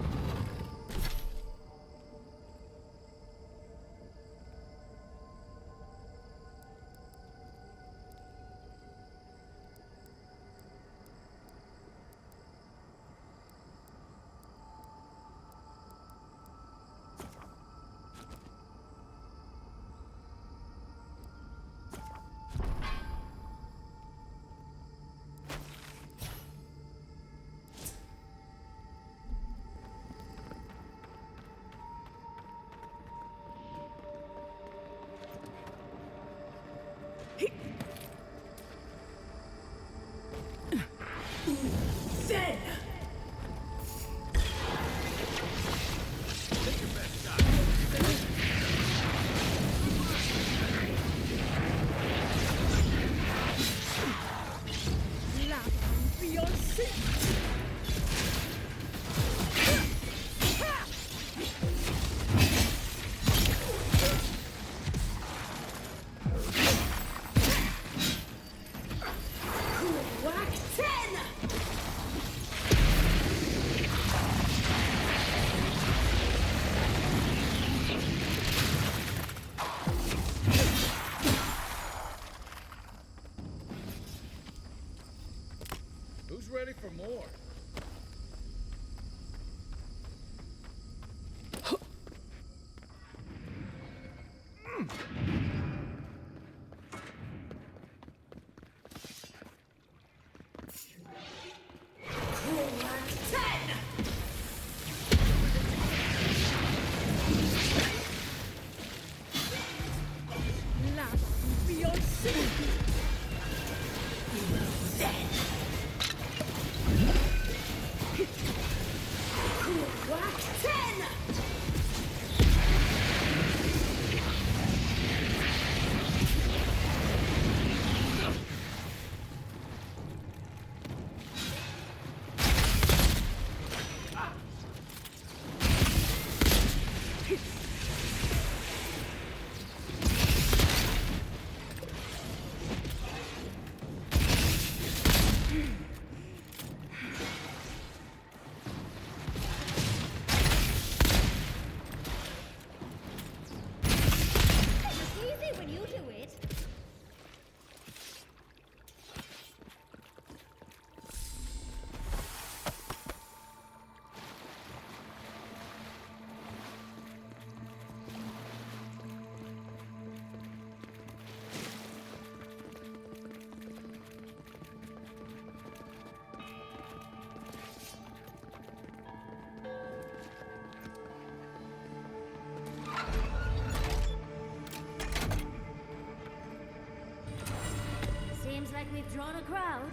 D: drawn a crowd.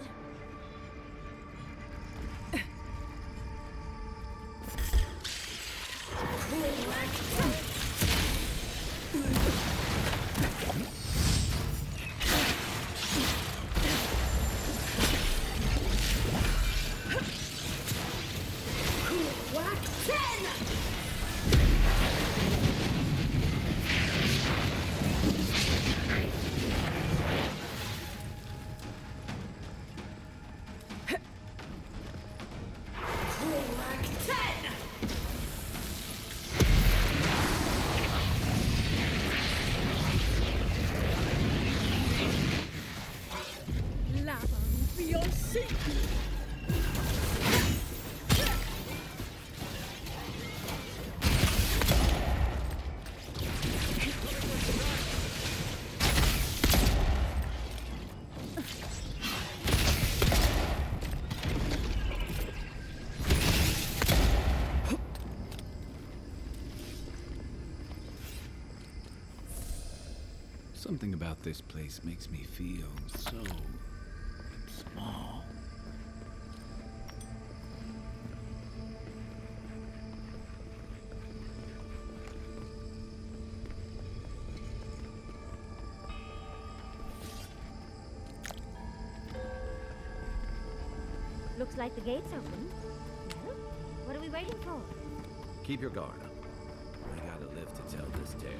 B: Something about this place makes me feel so small.
D: Looks like the gate's open. Well, what are we waiting for?
B: Keep your guard up. We gotta live to tell this tale.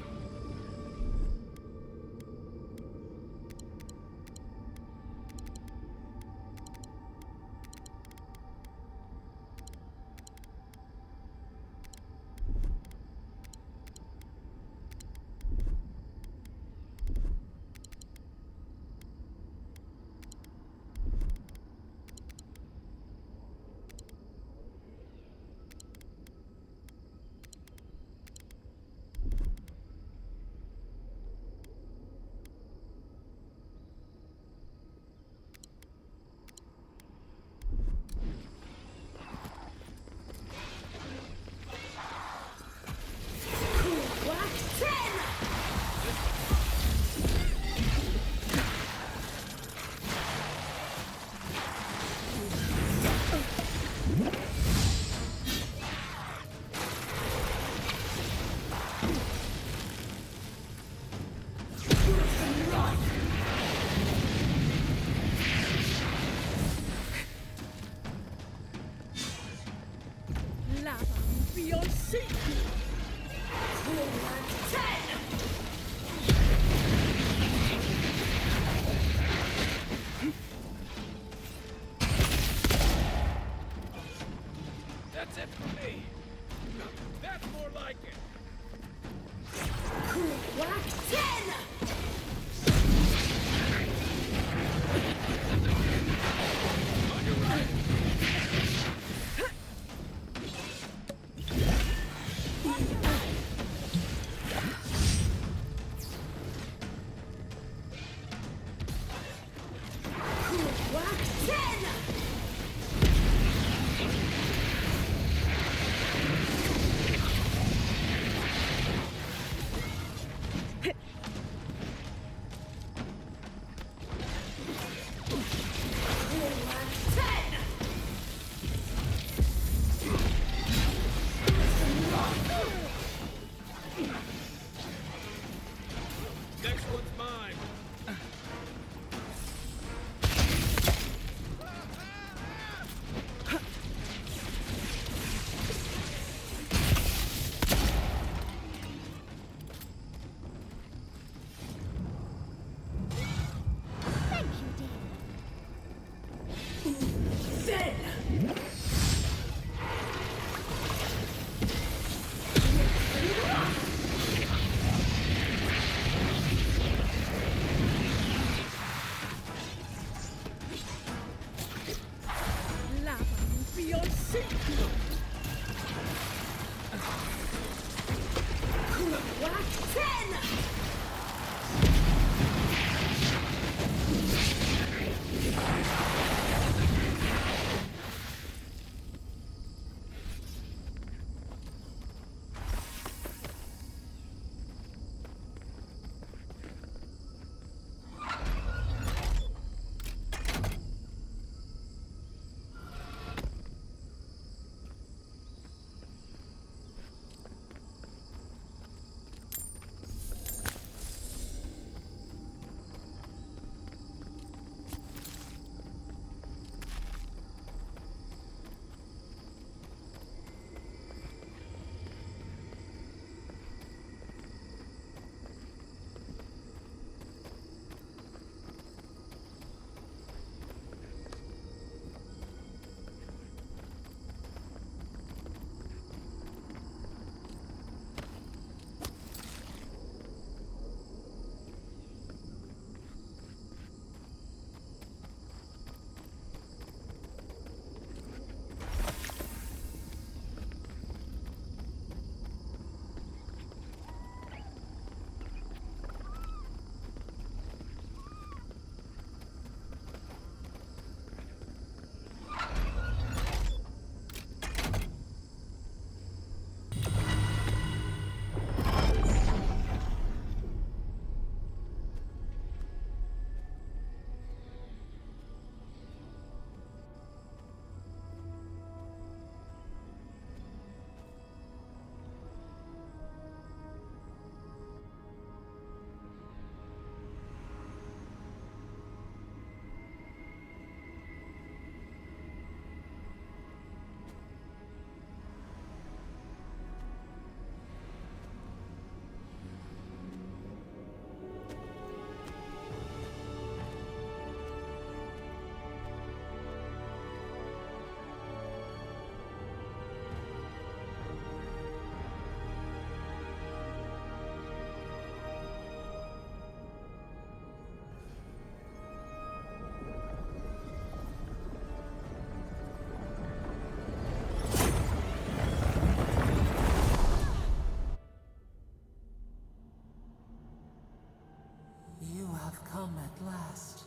M: I've come at last,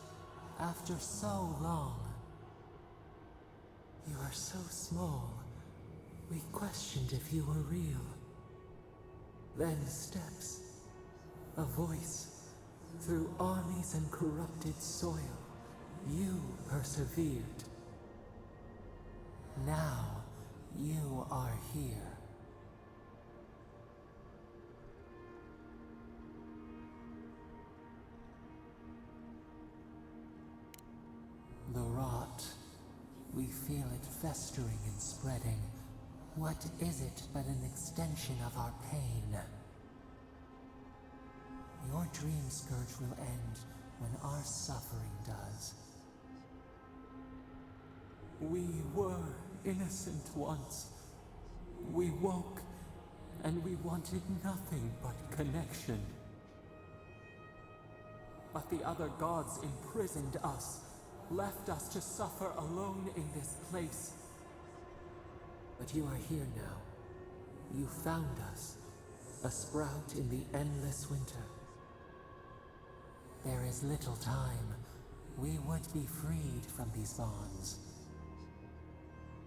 M: after so long. You are so small. We questioned if you were real. Then steps, a voice. Through armies and corrupted soil, you persevered. Now, you are here. The rot, we feel it festering and spreading. What is it but an extension of our pain? Your dream scourge will end when our suffering does. We were innocent once. We woke, and we wanted nothing but connection. But the other gods imprisoned us, left us to suffer alone in this place. But you are here now. You found us, a sprout in the endless winter. There is little time. We would be freed from these bonds.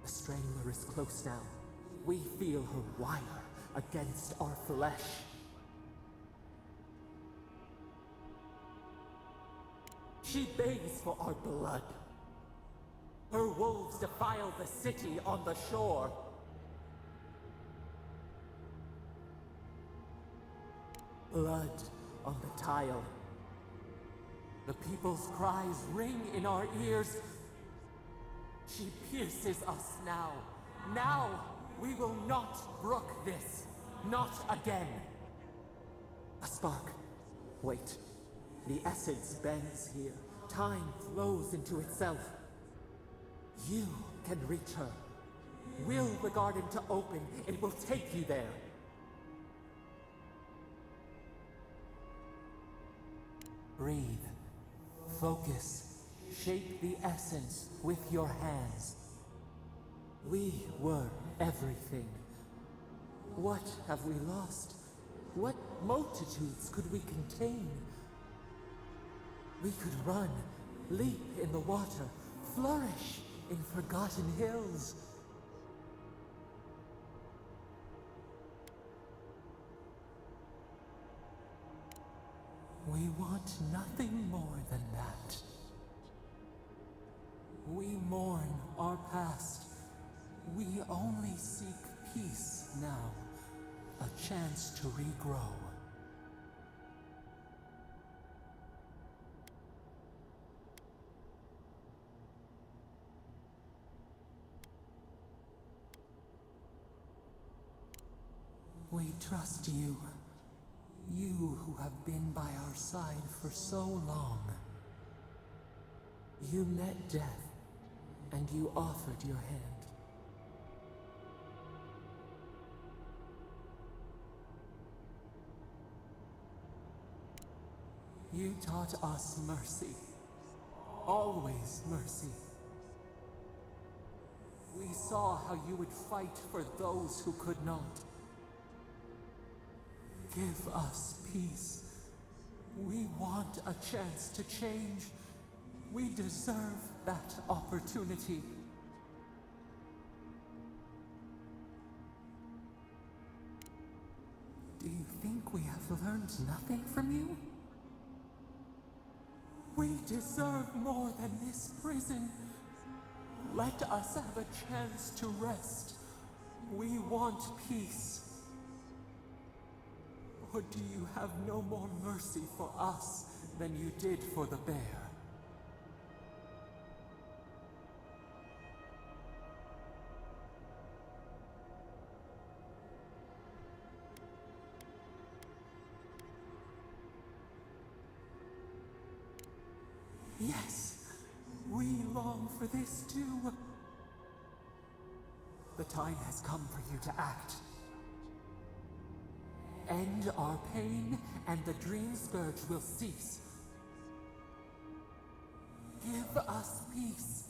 M: The Strangler is close now. We feel her wire against our flesh. She begs for our blood. Her wolves defile the city on the shore. Blood on the tile. The people's cries ring in our ears. She pierces us now. Now, we will not brook this. Not again. A spark. Wait. The essence bends here. Time flows into itself. You can reach her. Will the garden to open, it will take you there. Breathe. Focus. Shape the essence with your hands. We were everything. What have we lost? What multitudes could we contain? We could run, leap in the water, flourish in forgotten hills. We want nothing more than that. We mourn our past. We only seek peace now, a chance to regrow. We trust you. You who have been by our side for so long. You met death, and you offered your hand. You taught us mercy. Always mercy. We saw how you would fight for those who could not. Give us peace. We want a chance to change. We deserve that opportunity. Do you think we have learned nothing from you? We deserve more than this prison. Let us have a chance to rest. We want peace. Or do you have no more mercy for us than you did for the bear? Yes, we long for this too. The time has come for you to act. End our pain, and the dream scourge will cease. Give us peace.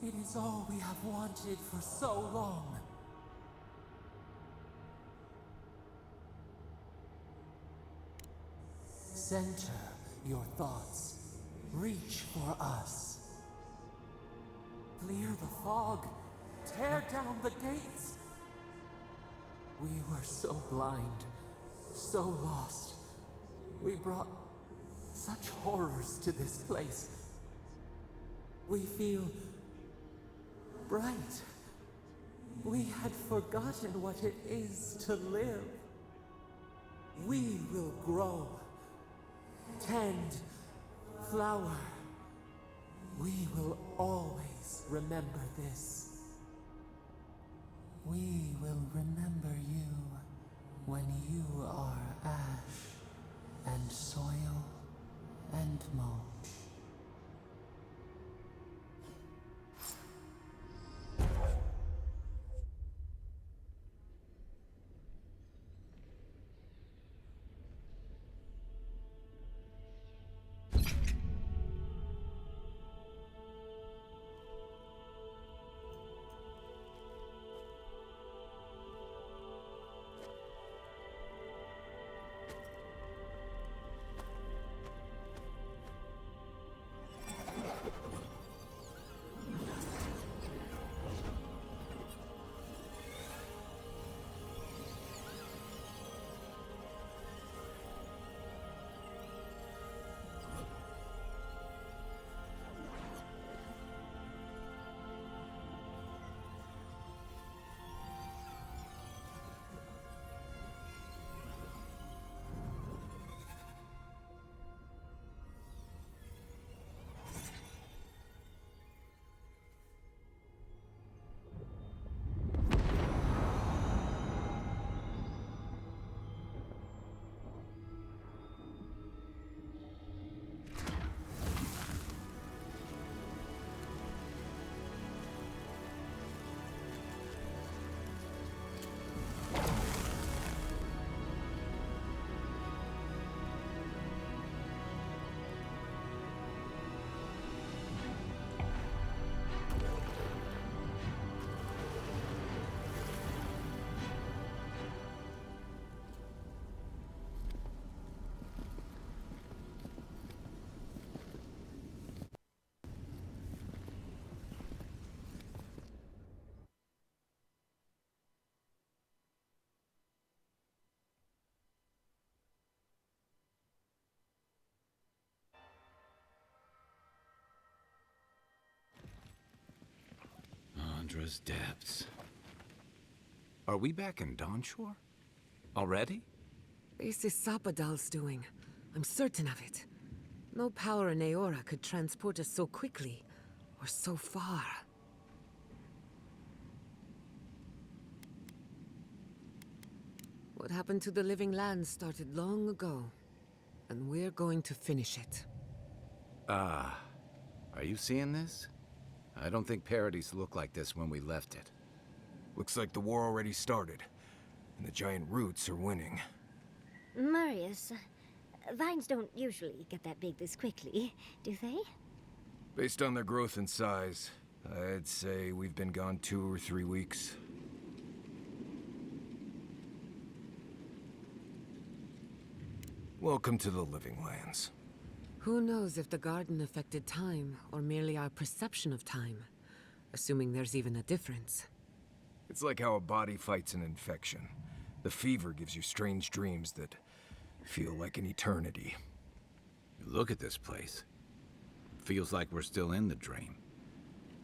M: It is all we have wanted for so long. Center your thoughts. Reach for us. Clear the fog. Tear down the gates. We were so blind, so lost. We brought such horrors to this place. We feel bright. We had forgotten what it is to live. We will grow, tend, flower. We will always remember this. We will remember you when you are ash and soil and mulch.
B: Andra's depths. Are we back in Dawnshore? Already?
L: This is Sapadal's doing. I'm certain of it. No power in Aora could transport us so quickly, or so far. What happened to the living land started long ago, and we're going to finish it.
B: Are you seeing this? I don't think Paradise looked like this when we left it.
A: Looks like the war already started, and the giant roots are winning.
D: Marius, vines don't usually get that big this quickly, do they?
A: Based on their growth and size, I'd say we've been gone 2 or 3 weeks. Welcome to the Living Lands.
L: Who knows if the garden affected time, or merely our perception of time? Assuming there's even a difference.
A: It's like how a body fights an infection. The fever gives you strange dreams that feel like an eternity.
B: Look at this place. Feels like we're still in the dream.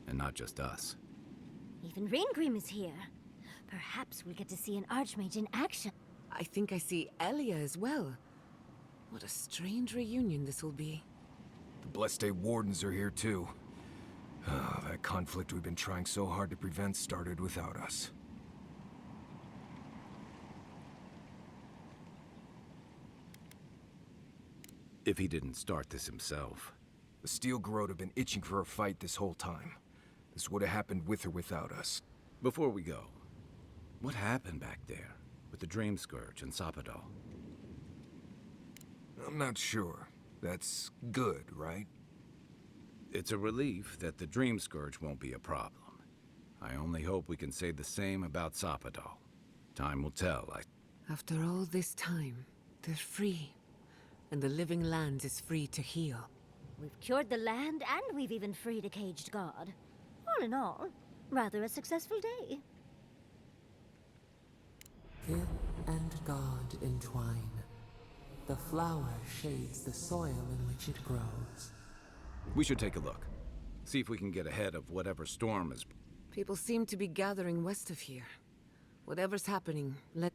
B: And not just us.
D: Even Raingrim is here. Perhaps we'll get to see an Archmage in action.
L: I think I see Elia as well. What a strange reunion this will be.
A: The Blessed Day Wardens are here too. That conflict we've been trying so hard to prevent started without us.
B: If he didn't start this himself.
A: The Steel Garrote have been itching for a fight this whole time. This would have happened with or without us.
B: Before we go, what happened back there with the Dream Scourge and Sapadal?
A: I'm not sure. That's good, right?
B: It's a relief that the Dream Scourge won't be a problem. I only hope we can say the same about Sapadal. Time will tell,
L: After all this time, they're free. and the living land is free to heal.
D: We've cured the land, and we've even freed a caged god. All in all, rather a successful day.
M: Kid and God entwine. The flower shades the soil in which it grows.
B: We should take a look. See if we can get ahead of whatever storm is...
L: People seem to be gathering west of here. Whatever's happening, let...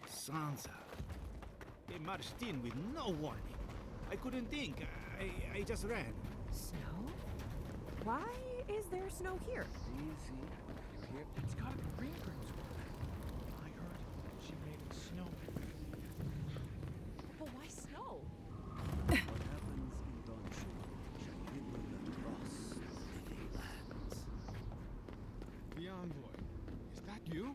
C: Sansa. They marched in with no warning. I couldn't think. I just ran.
U: Snow? Why is there snow here?
H: Easy. You hear? It's gotta be Ringrim's work. I heard she made it snow.
U: But why snow?
H: What happens in Donju shall ripple across the living lands.
O: The envoy. Is that you?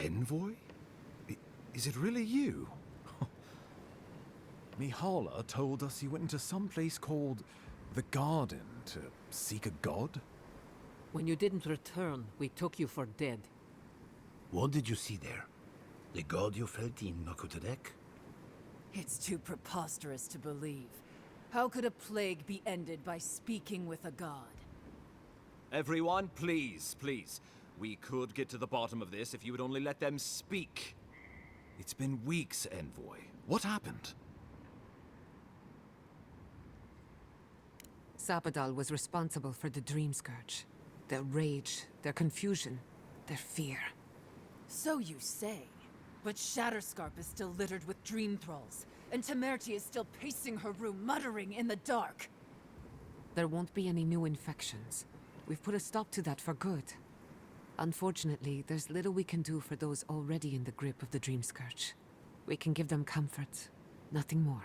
A: Envoy? Is it really you? Mihala told us you went into some place called the Garden to seek a god?
L: When you didn't return, we took you for dead.
V: What did you see there? The god you felt in Makutadek?
W: It's too preposterous to believe. How could a plague be ended by speaking with a god?
X: Everyone, please, please. We could get to the bottom of this if you would only let them speak.
A: It's been weeks, Envoy. What happened?
L: Sapadal was responsible for the Dream Scourge. Their rage, their confusion, their fear.
W: So you say. But Shatterscarp is still littered with dream thralls. and Temerty is still pacing her room, muttering in the dark.
L: There won't be any new infections. We've put a stop to that for good. Unfortunately, there's little we can do for those already in the grip of the Dream Scourge. We can give them comfort, nothing more.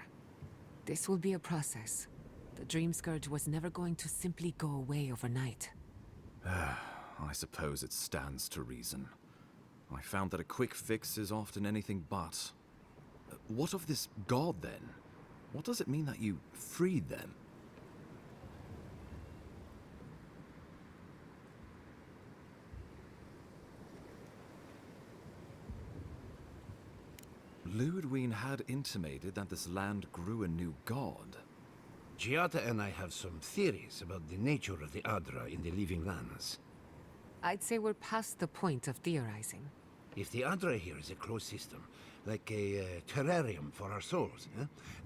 L: This will be a process. The Dream Scourge was never going to simply go away overnight.
X: I suppose it stands to reason. I found that a quick fix is often anything but. What of this god, then? What does it mean that you freed them? Ludwig had intimated that this land grew a new god.
V: Giada and I have some theories about the nature of the Adra in the Living Lands.
L: I'd say we're past the point of theorizing.
V: If the Adra here is a closed system, like a terrarium for our souls,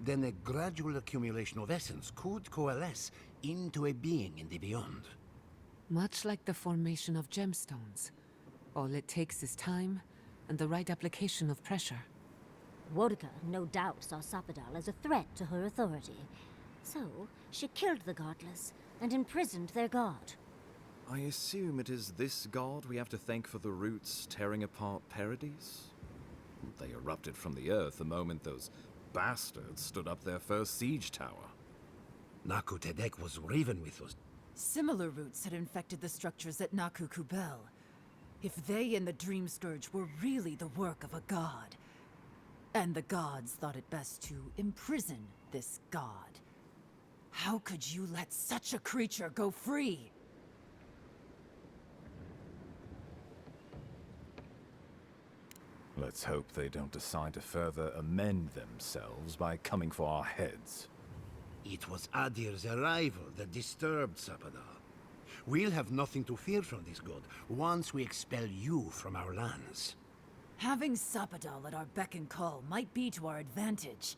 V: then a gradual accumulation of essence could coalesce into a being in the beyond.
L: Much like the formation of gemstones. All it takes is time and the right application of pressure.
D: Wodka no doubt saw Sapadal as a threat to her authority. So, she killed the godless and imprisoned their god.
X: I assume it is this god we have to thank for the roots tearing apart Paradise? They erupted from the earth the moment those bastards stood up their first siege tower.
V: Naku Tedek was riven with those.
W: Similar roots had infected the structures at Naku Kubel. If they and the Dream Scourge were really the work of a god, and the gods thought it best to imprison this god, how could you let such a creature go free?
O: Let's hope they don't decide to further amend themselves by coming for our heads.
V: It was Adir's arrival that disturbed Sapadal. We'll have nothing to fear from this god once we expel you from our lands.
W: Having Sapadal at our beck and call might be to our advantage.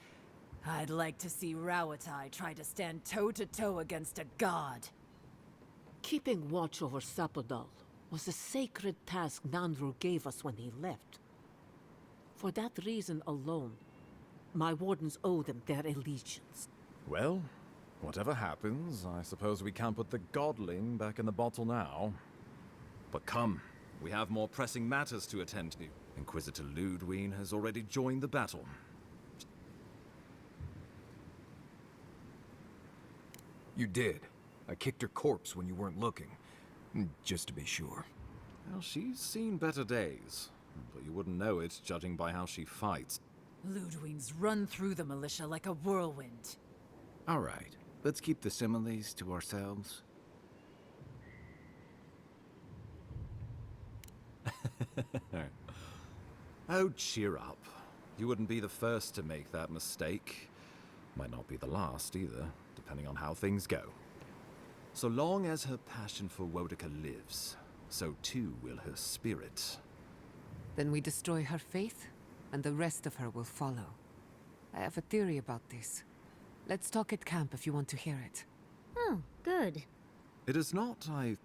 W: I'd like to see Rawatai try to stand toe-to-toe against a god.
L: Keeping watch over Sapadal was a sacred task Nandru gave us when he left. For that reason alone, my wardens owe them their allegiance.
O: Well, whatever happens, I suppose we can't put the godling back in the bottle now.
X: But come, we have more pressing matters to attend to. Inquisitor Ludwig has already joined the battle.
A: You did. I kicked her corpse when you weren't looking. Just to be sure.
X: Well, she's seen better days. But you wouldn't know it, judging by how she fights.
W: Ludwig's run through the militia like a whirlwind.
B: All right, let's keep the similes to ourselves.
X: Oh, cheer up. You wouldn't be the first to make that mistake. Might not be the last either, depending on how things go. So long as her passion for Wodika lives, so too will her spirit.
L: Then we destroy her faith, and the rest of her will follow. I have a theory about this. Let's talk at camp if you want to hear it.
D: Oh, good.
X: It is not, Well,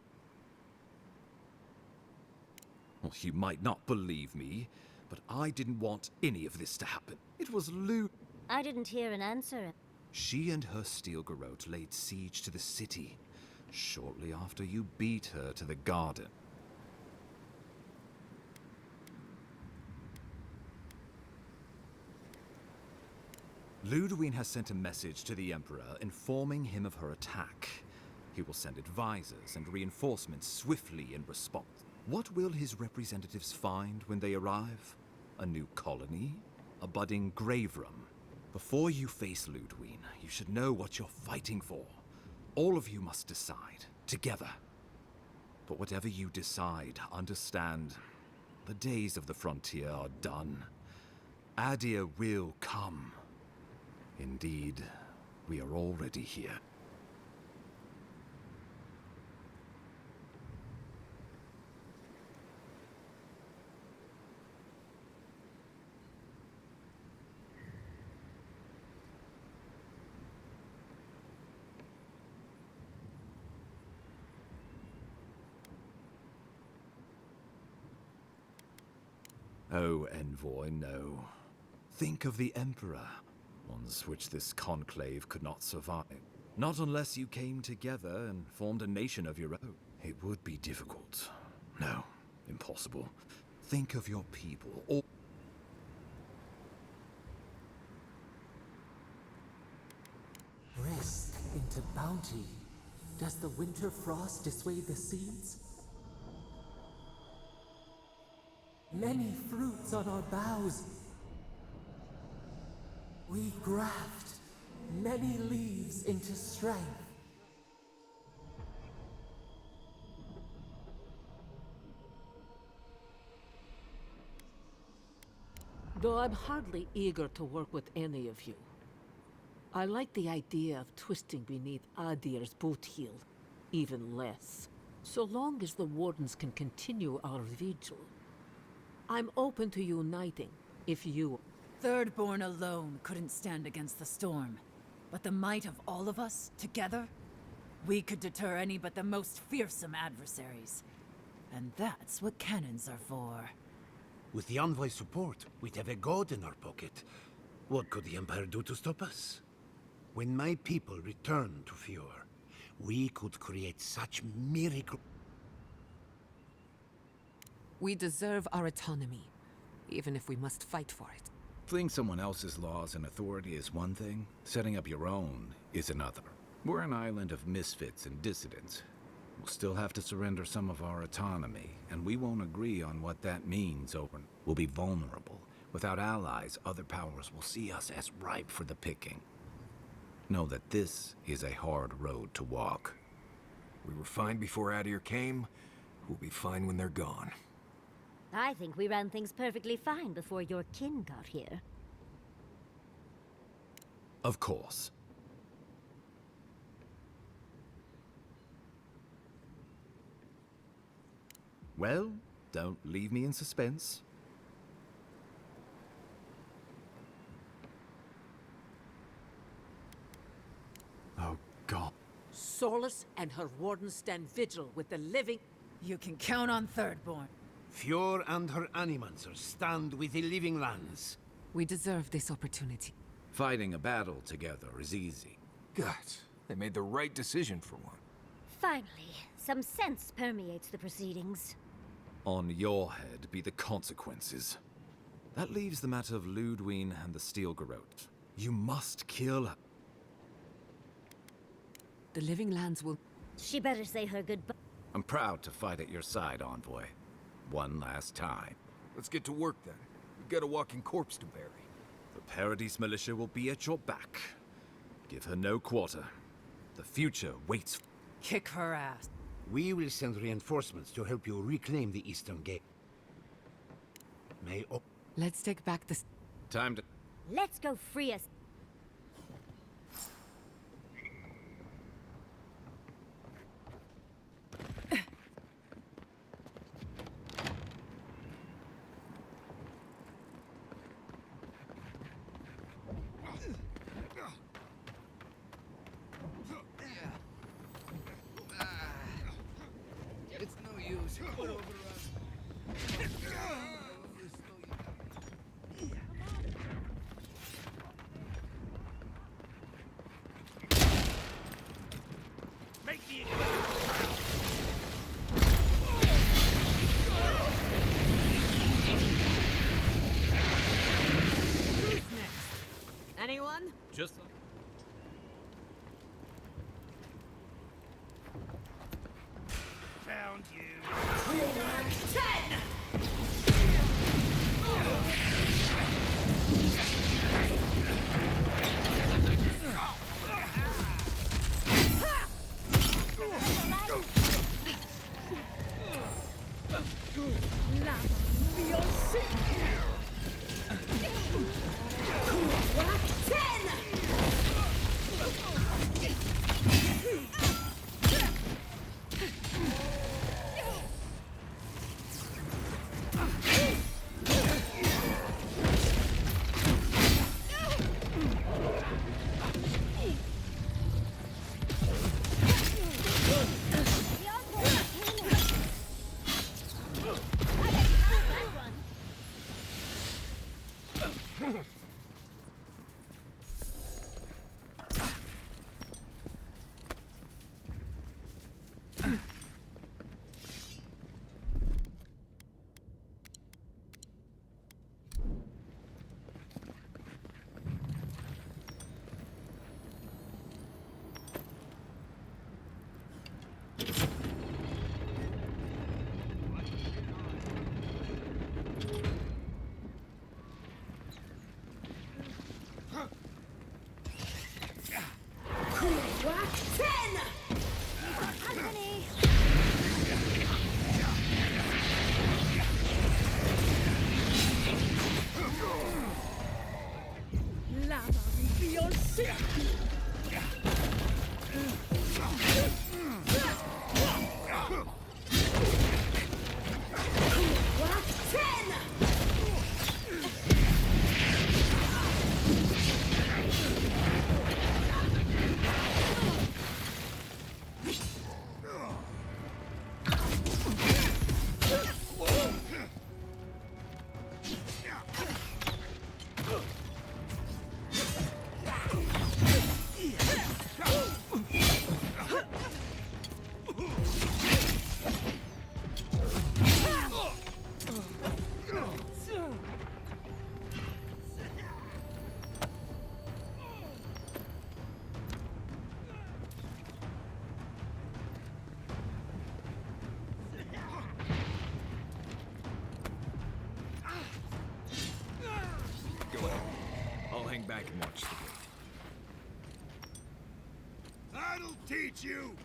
X: you might not believe me, but I didn't want any of this to happen. It was
D: I didn't hear an answer.
X: She and her steel garrote laid siege to the city, shortly after you beat her to the garden. Ludwig has sent a message to the Emperor informing him of her attack. He will send advisors and reinforcements swiftly in response. What will his representatives find when they arrive? A new colony? A budding grave room? Before you face Ludwig, you should know what you're fighting for. All of you must decide, together. But whatever you decide, understand, the days of the frontier are done. Adir will come. Indeed, we are already here. Oh, Envoy, no. Think of the Emperor. bonds which this conclave could not survive. Not unless you came together and formed a nation of your own. It would be difficult. No, impossible. Think of your people, all...
M: Risk into bounty. Does the winter frost dissuade the seeds? Many fruits on our boughs. We graft many leaves into strength.
L: Though I'm hardly eager to work with any of you, I like the idea of twisting beneath Adir's boot heel even less. So long as the Wardens can continue our vigil, I'm open to uniting if you...
W: Thirdborn alone couldn't stand against the storm. But the might of all of us, together, we could deter any but the most fearsome adversaries. And that's what cannons are for.
V: With the Envoy's support, we'd have a god in our pocket. What could the Empire do to stop us? When my people return to Fjord, we could create such miracle.
E: We deserve our autonomy, even if we must fight for it.
B: Fleeing someone else's laws and authority is one thing, setting up your own is another. We're an island of misfits and dissidents. We'll still have to surrender some of our autonomy, and we won't agree on what that means over. We'll be vulnerable. Without allies, other powers will see us as ripe for the picking. Know that this is a hard road to walk.
A: We were fine before Adir came. We'll be fine when they're gone.
D: I think we ran things perfectly fine before your kin got here.
X: Of course. Well, don't leave me in suspense. Oh, God.
L: Solas and her Wardens stand vigil with the living...
W: You can count on Thirdborn.
V: Fjord and her animancers stand with the living lands.
E: We deserve this opportunity.
B: Fighting a battle together is easy.
A: God, they made the right decision for one.
D: Finally, some sense permeates the proceedings.
X: On your head be the consequences. That leaves the matter of Ludwine and the Steel Garrote. You must kill her.
E: The living lands will...
D: She better say her goodbye.
B: I'm proud to fight at your side, Envoy. One last time.
A: Let's get to work then. We've got a walking corpse to bury.
X: The Paradise Militia will be at your back. Give her no quarter. The future waits.
W: Kick her ass.
V: We will send reinforcements to help you reclaim the Eastern Gate. May...
E: Let's take back the...
B: Time to...
D: Let's go free us.
R: It's no use. Put over
C: Make the
L: Who's next? Anyone?
X: Just...
C: found you.
G: 10!
A: Go ahead. I'll hang back and watch the gate.
O: That'll teach you!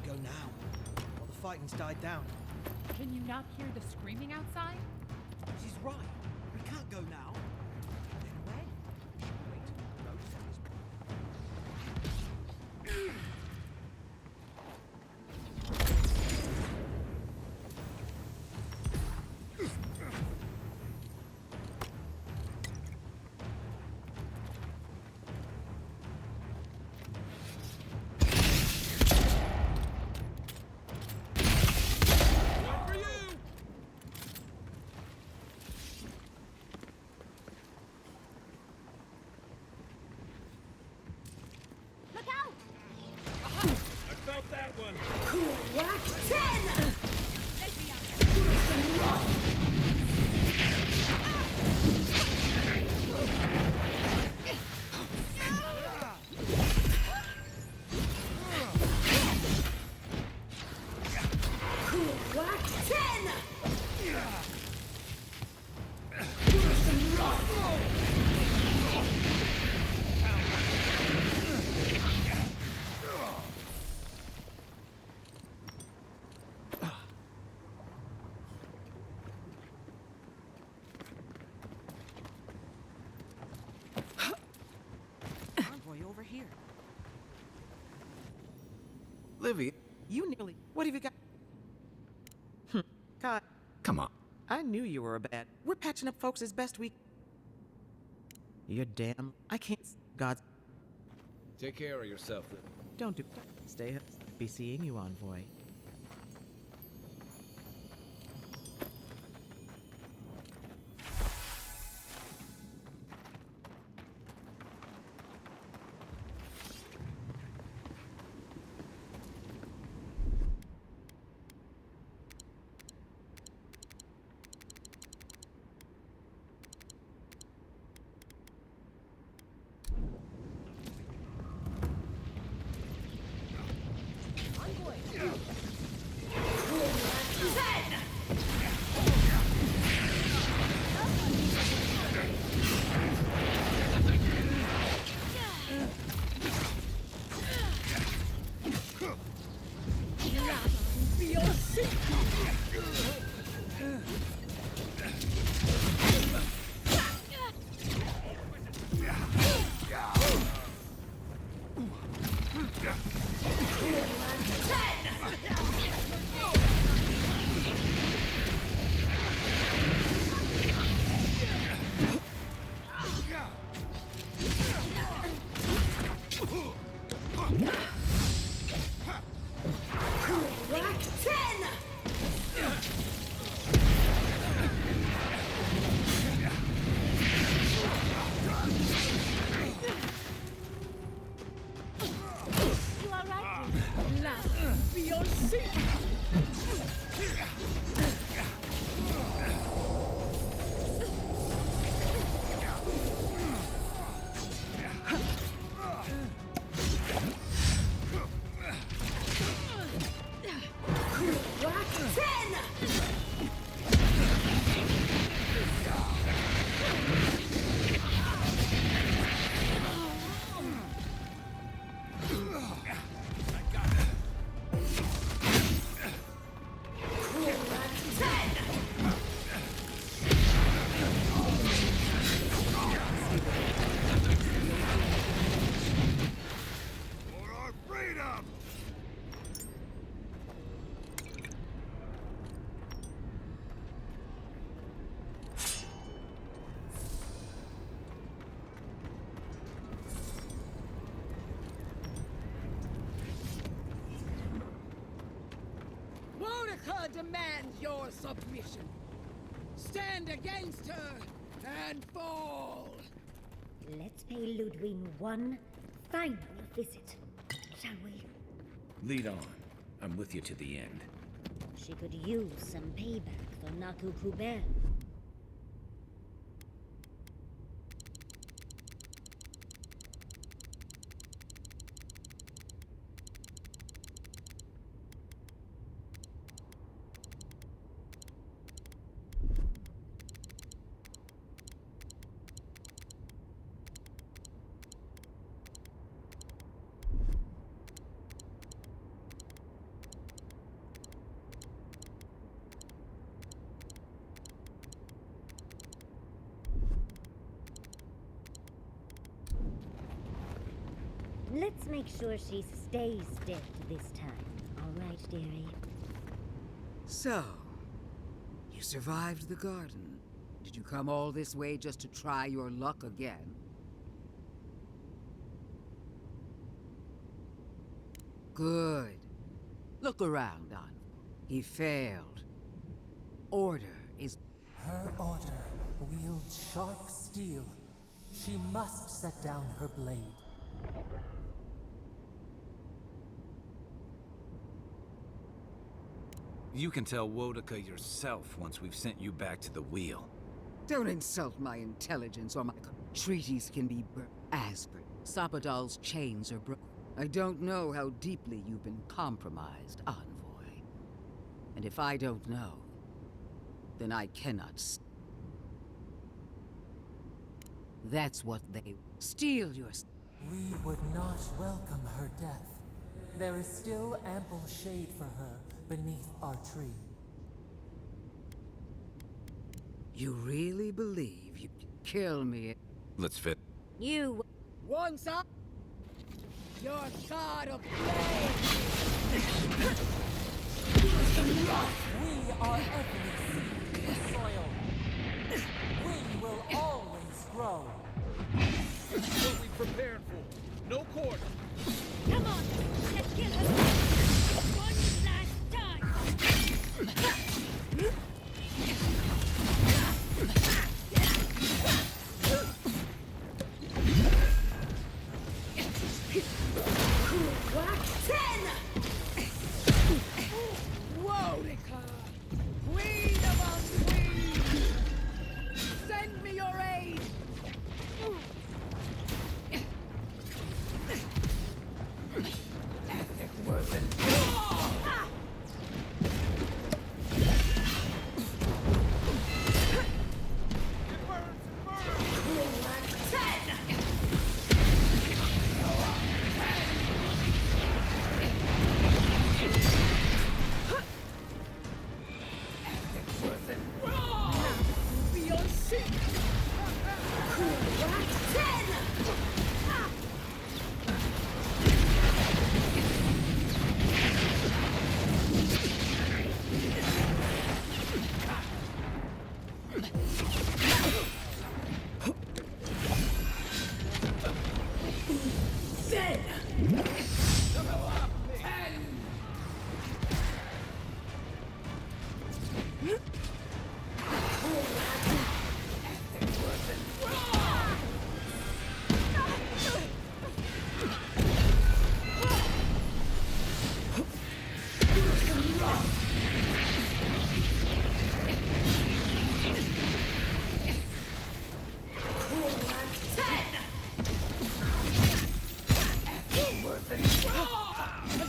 F: Go now, while the fighting's died down.
U: Can you not hear the screaming outside?
F: She's right. We can't go now. Then when? We should wait till the road settles.
J: Livy, you nearly... What have you got? God.
B: Come on.
J: I knew you were a bad... We're patching up folks as best we... You're damn... I can't... God's...
R: Take care of yourself, Livy.
J: Don't do... Stay up. Be seeing you, Envoy.
I: Boudica demands your submission. Stand against her and fall.
D: Let's pay Ludwig one final visit, shall we?
B: Lead on. I'm with you to the end.
D: She could use some payback for Naku Bell. Let's make sure she stays dead this time. All right, dearie?
I: So, you survived the garden. Did you come all this way just to try your luck again? Good. Look around, An. He failed. Order is...
M: Her order wields sharp steel. She must set down her blade.
B: You can tell Boudica yourself once we've sent you back to the wheel.
I: Don't insult my intelligence or my... Treaties can be as per. Sapadal's chains are broken. I don't know how deeply you've been compromised, Envoy. And if I don't know, then I cannot... That's what they... Steal your...
M: We would not welcome her death. There is still ample shade for her beneath our tree.
I: You really believe you can kill me?
B: Let's fit.
D: You...
I: Once up, your god of
M: We are every seed in the soil. We will always grow.
R: What we prepared for. No quarter.
D: Come on! Let's kill her! One last time!
I: Boudica, Queen of Queens! Send me your aid!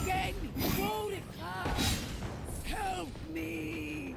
I: Again! Boudica! Help me!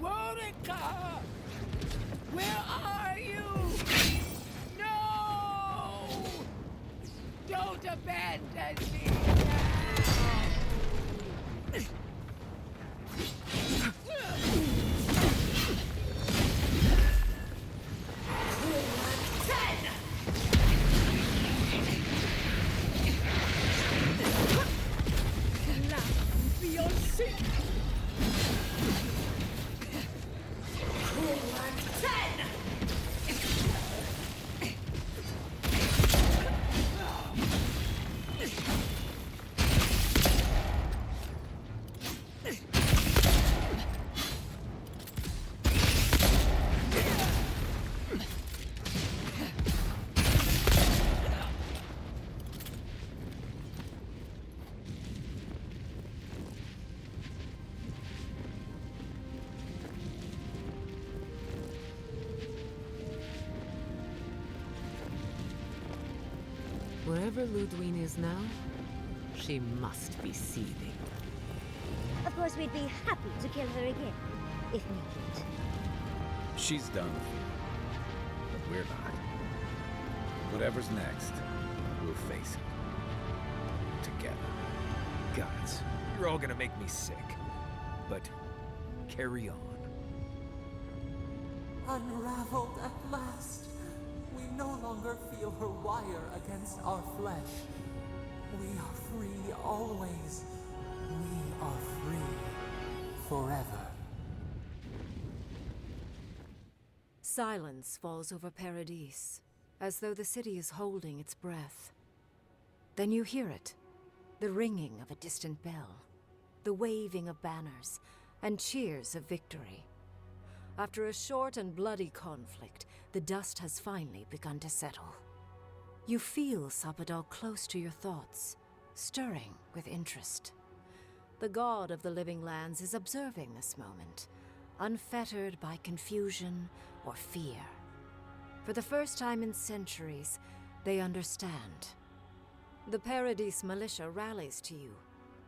L: Monica! Where are you? No! Don't abandon me
E: Wherever Ludwine is now, she must be seething.
D: Of course, we'd be happy to kill her again, if needed.
B: She's done with you. But we're not. Whatever's next, we'll face it. Together.
A: Guys, you're all gonna make me sick. But carry on.
M: Unraveled at last. We no longer feel her wire against our flesh. We are free always. We are free forever.
K: Silence falls over Paradis, as though the city is holding its breath. Then you hear it, the ringing of a distant bell, the waving of banners, and cheers of victory. After a short and bloody conflict, the dust has finally begun to settle. You feel Sapadal close to your thoughts, stirring with interest. The god of the living lands is observing this moment, unfettered by confusion or fear. For the first time in centuries, they understand. The Paradis militia rallies to you,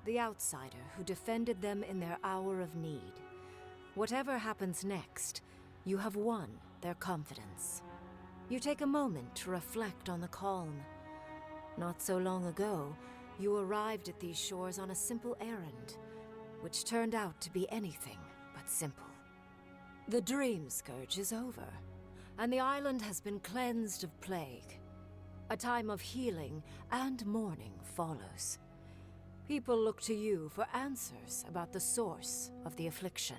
K: the outsider who defended them in their hour of need. Whatever happens next, you have won their confidence. You take a moment to reflect on the calm. Not so long ago, you arrived at these shores on a simple errand, which turned out to be anything but simple. The dream scourge is over, and the island has been cleansed of plague. A time of healing and mourning follows. People look to you for answers about the source of the affliction.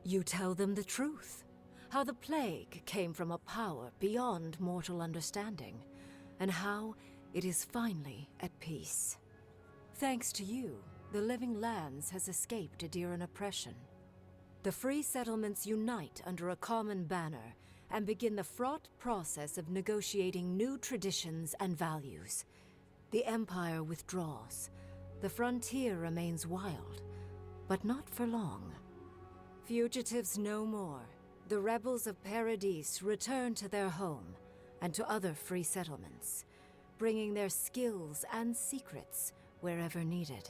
K: You tell them the truth, how the plague came from a power beyond mortal understanding, and how it is finally at peace. Thanks to you, the Living Lands has escaped Adiran oppression. The free settlements unite under a common banner and begin the fraught process of negotiating new traditions and values. The Empire withdraws. The frontier remains wild, but not for long. Fugitives no more. The rebels of Paradis return to their home and to other free settlements, bringing their skills and secrets wherever needed.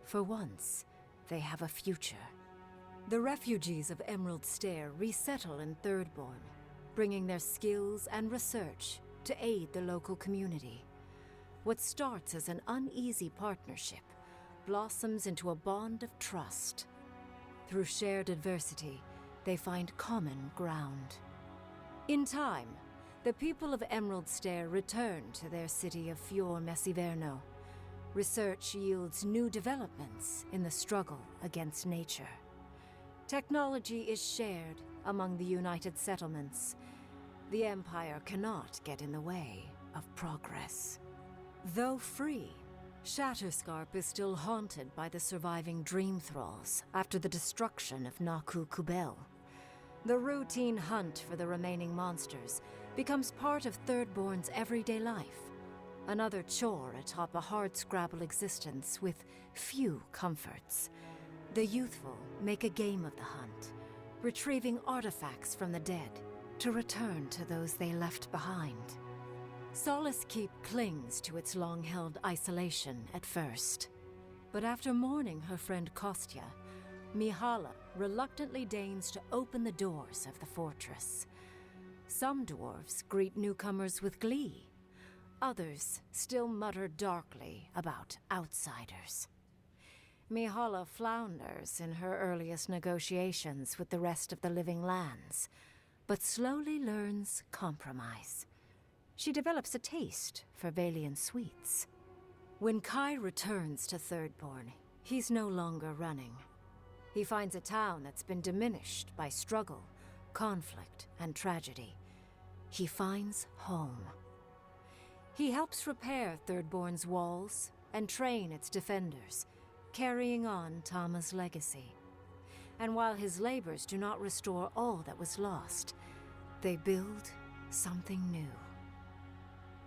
K: For once, they have a future. The refugees of Emerald Stair resettle in Thirdborn, bringing their skills and research to aid the local community. What starts as an uneasy partnership blossoms into a bond of trust. Through shared adversity, they find common ground. In time, the people of Emerald Stair return to their city of Fior Messiverno. Research yields new developments in the struggle against nature. Technology is shared among the united settlements. The Empire cannot get in the way of progress. Though free, Shatterscarp is still haunted by the surviving Dream Thralls after the destruction of Naku Kubel. The routine hunt for the remaining monsters becomes part of Thirdborn's everyday life, another chore atop a hardscrabble existence with few comforts. The youthful make a game of the hunt, retrieving artifacts from the dead to return to those they left behind. Solace Keep clings to its long-held isolation at first. But after mourning her friend Kostya, Mihala reluctantly deigns to open the doors of the fortress. Some dwarves greet newcomers with glee. Others still mutter darkly about outsiders. Mihala flounders in her earliest negotiations with the rest of the living lands, but slowly learns compromise. She develops a taste for Valian sweets. When Kai returns to Thirdborn, he's no longer running. He finds a town that's been diminished by struggle, conflict, and tragedy. He finds home. He helps repair Thirdborn's walls and train its defenders, carrying on Tama's legacy. And while his labors do not restore all that was lost, they build something new.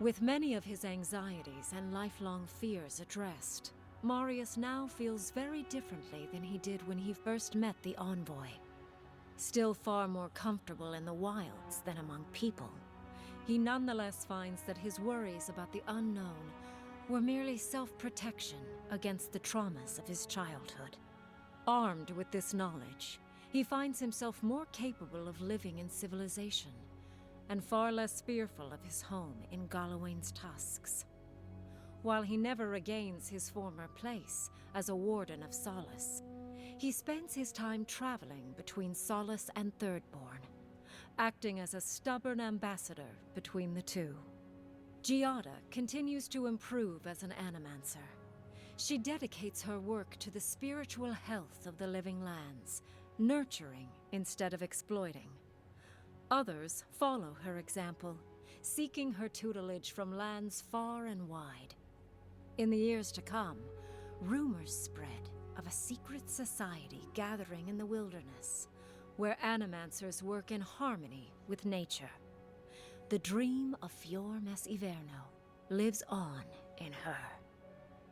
K: With many of his anxieties and lifelong fears addressed, Marius now feels very differently than he did when he first met the envoy. Still far more comfortable in the wilds than among people, he nonetheless finds that his worries about the unknown were merely self-protection against the traumas of his childhood. Armed with this knowledge, he finds himself more capable of living in civilization, and far less fearful of his home in Galawain's tusks. While he never regains his former place as a Warden of Solace, he spends his time traveling between Solace and Thirdborn, acting as a stubborn ambassador between the two. Giada continues to improve as an animancer. She dedicates her work to the spiritual health of the living lands, nurturing instead of exploiting. Others follow her example, seeking her tutelage from lands far and wide. In the years to come, rumors spread of a secret society gathering in the wilderness, where animancers work in harmony with nature. The dream of Fior Mes Iverno lives on in her.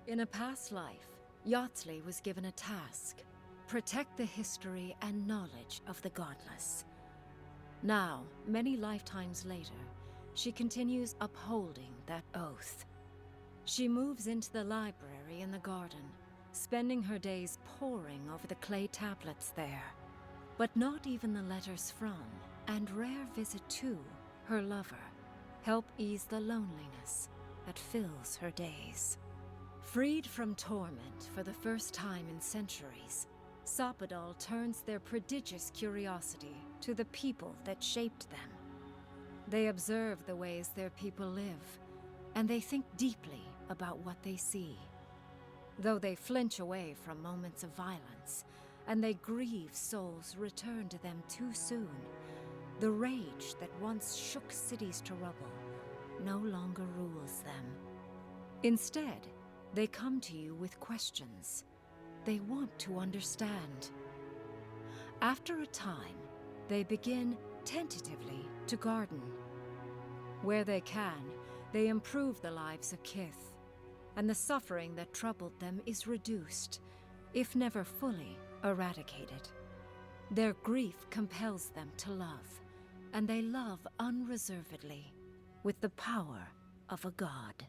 K: In a past life, Yatzli was given a task: protect the history and knowledge of the godless. Now, many lifetimes later, she continues upholding that oath. She moves into the library in the garden, spending her days poring over the clay tablets there. But not even the letters from, and rare visit to, her lover help ease the loneliness that fills her days. Freed from torment for the first time in centuries, Sapadal turns their prodigious curiosity to the people that shaped them. They observe the ways their people live, and they think deeply about what they see. Though they flinch away from moments of violence, and they grieve souls returned to them too soon, the rage that once shook cities to rubble no longer rules them. Instead, they come to you with questions. They want to understand. After a time, they begin tentatively to garden. Where they can, they improve the lives of Kith, and the suffering that troubled them is reduced, if never fully eradicated. Their grief compels them to love, and they love unreservedly, with the power of a god.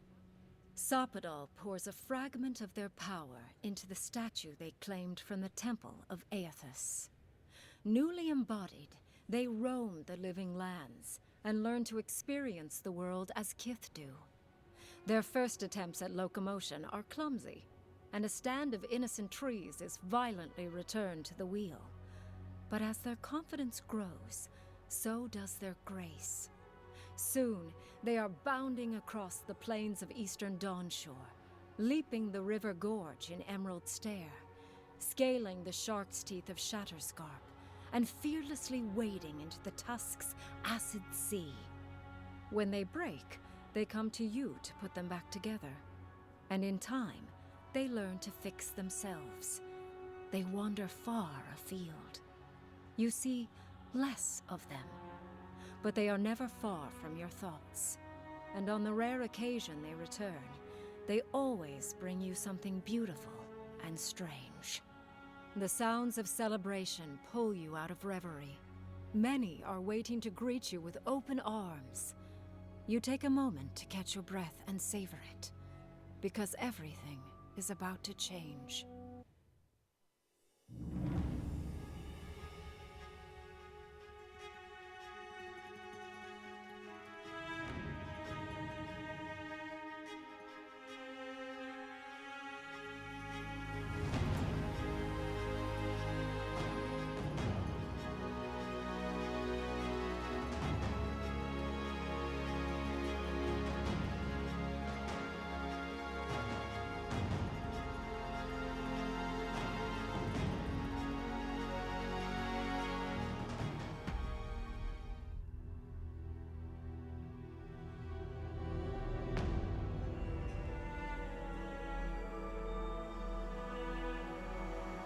K: Sapadal pours a fragment of their power into the statue they claimed from the temple of Aethys. Newly embodied, they roam the living lands and learn to experience the world as Kith do. Their first attempts at locomotion are clumsy, and a stand of innocent trees is violently returned to the wheel. But as their confidence grows, so does their grace. Soon, they are bounding across the plains of eastern Dawnshore, leaping the river gorge in Emerald Stair, scaling the shark's teeth of Shatterscarp, and fearlessly wading into the Tusk's acid sea. When they break, they come to you to put them back together. And in time, they learn to fix themselves. They wander far afield. You see less of them, but they are never far from your thoughts. And on the rare occasion they return, they always bring you something beautiful and strange. The sounds of celebration pull you out of reverie. Many are waiting to greet you with open arms. You take a moment to catch your breath and savor it, because everything is about to change.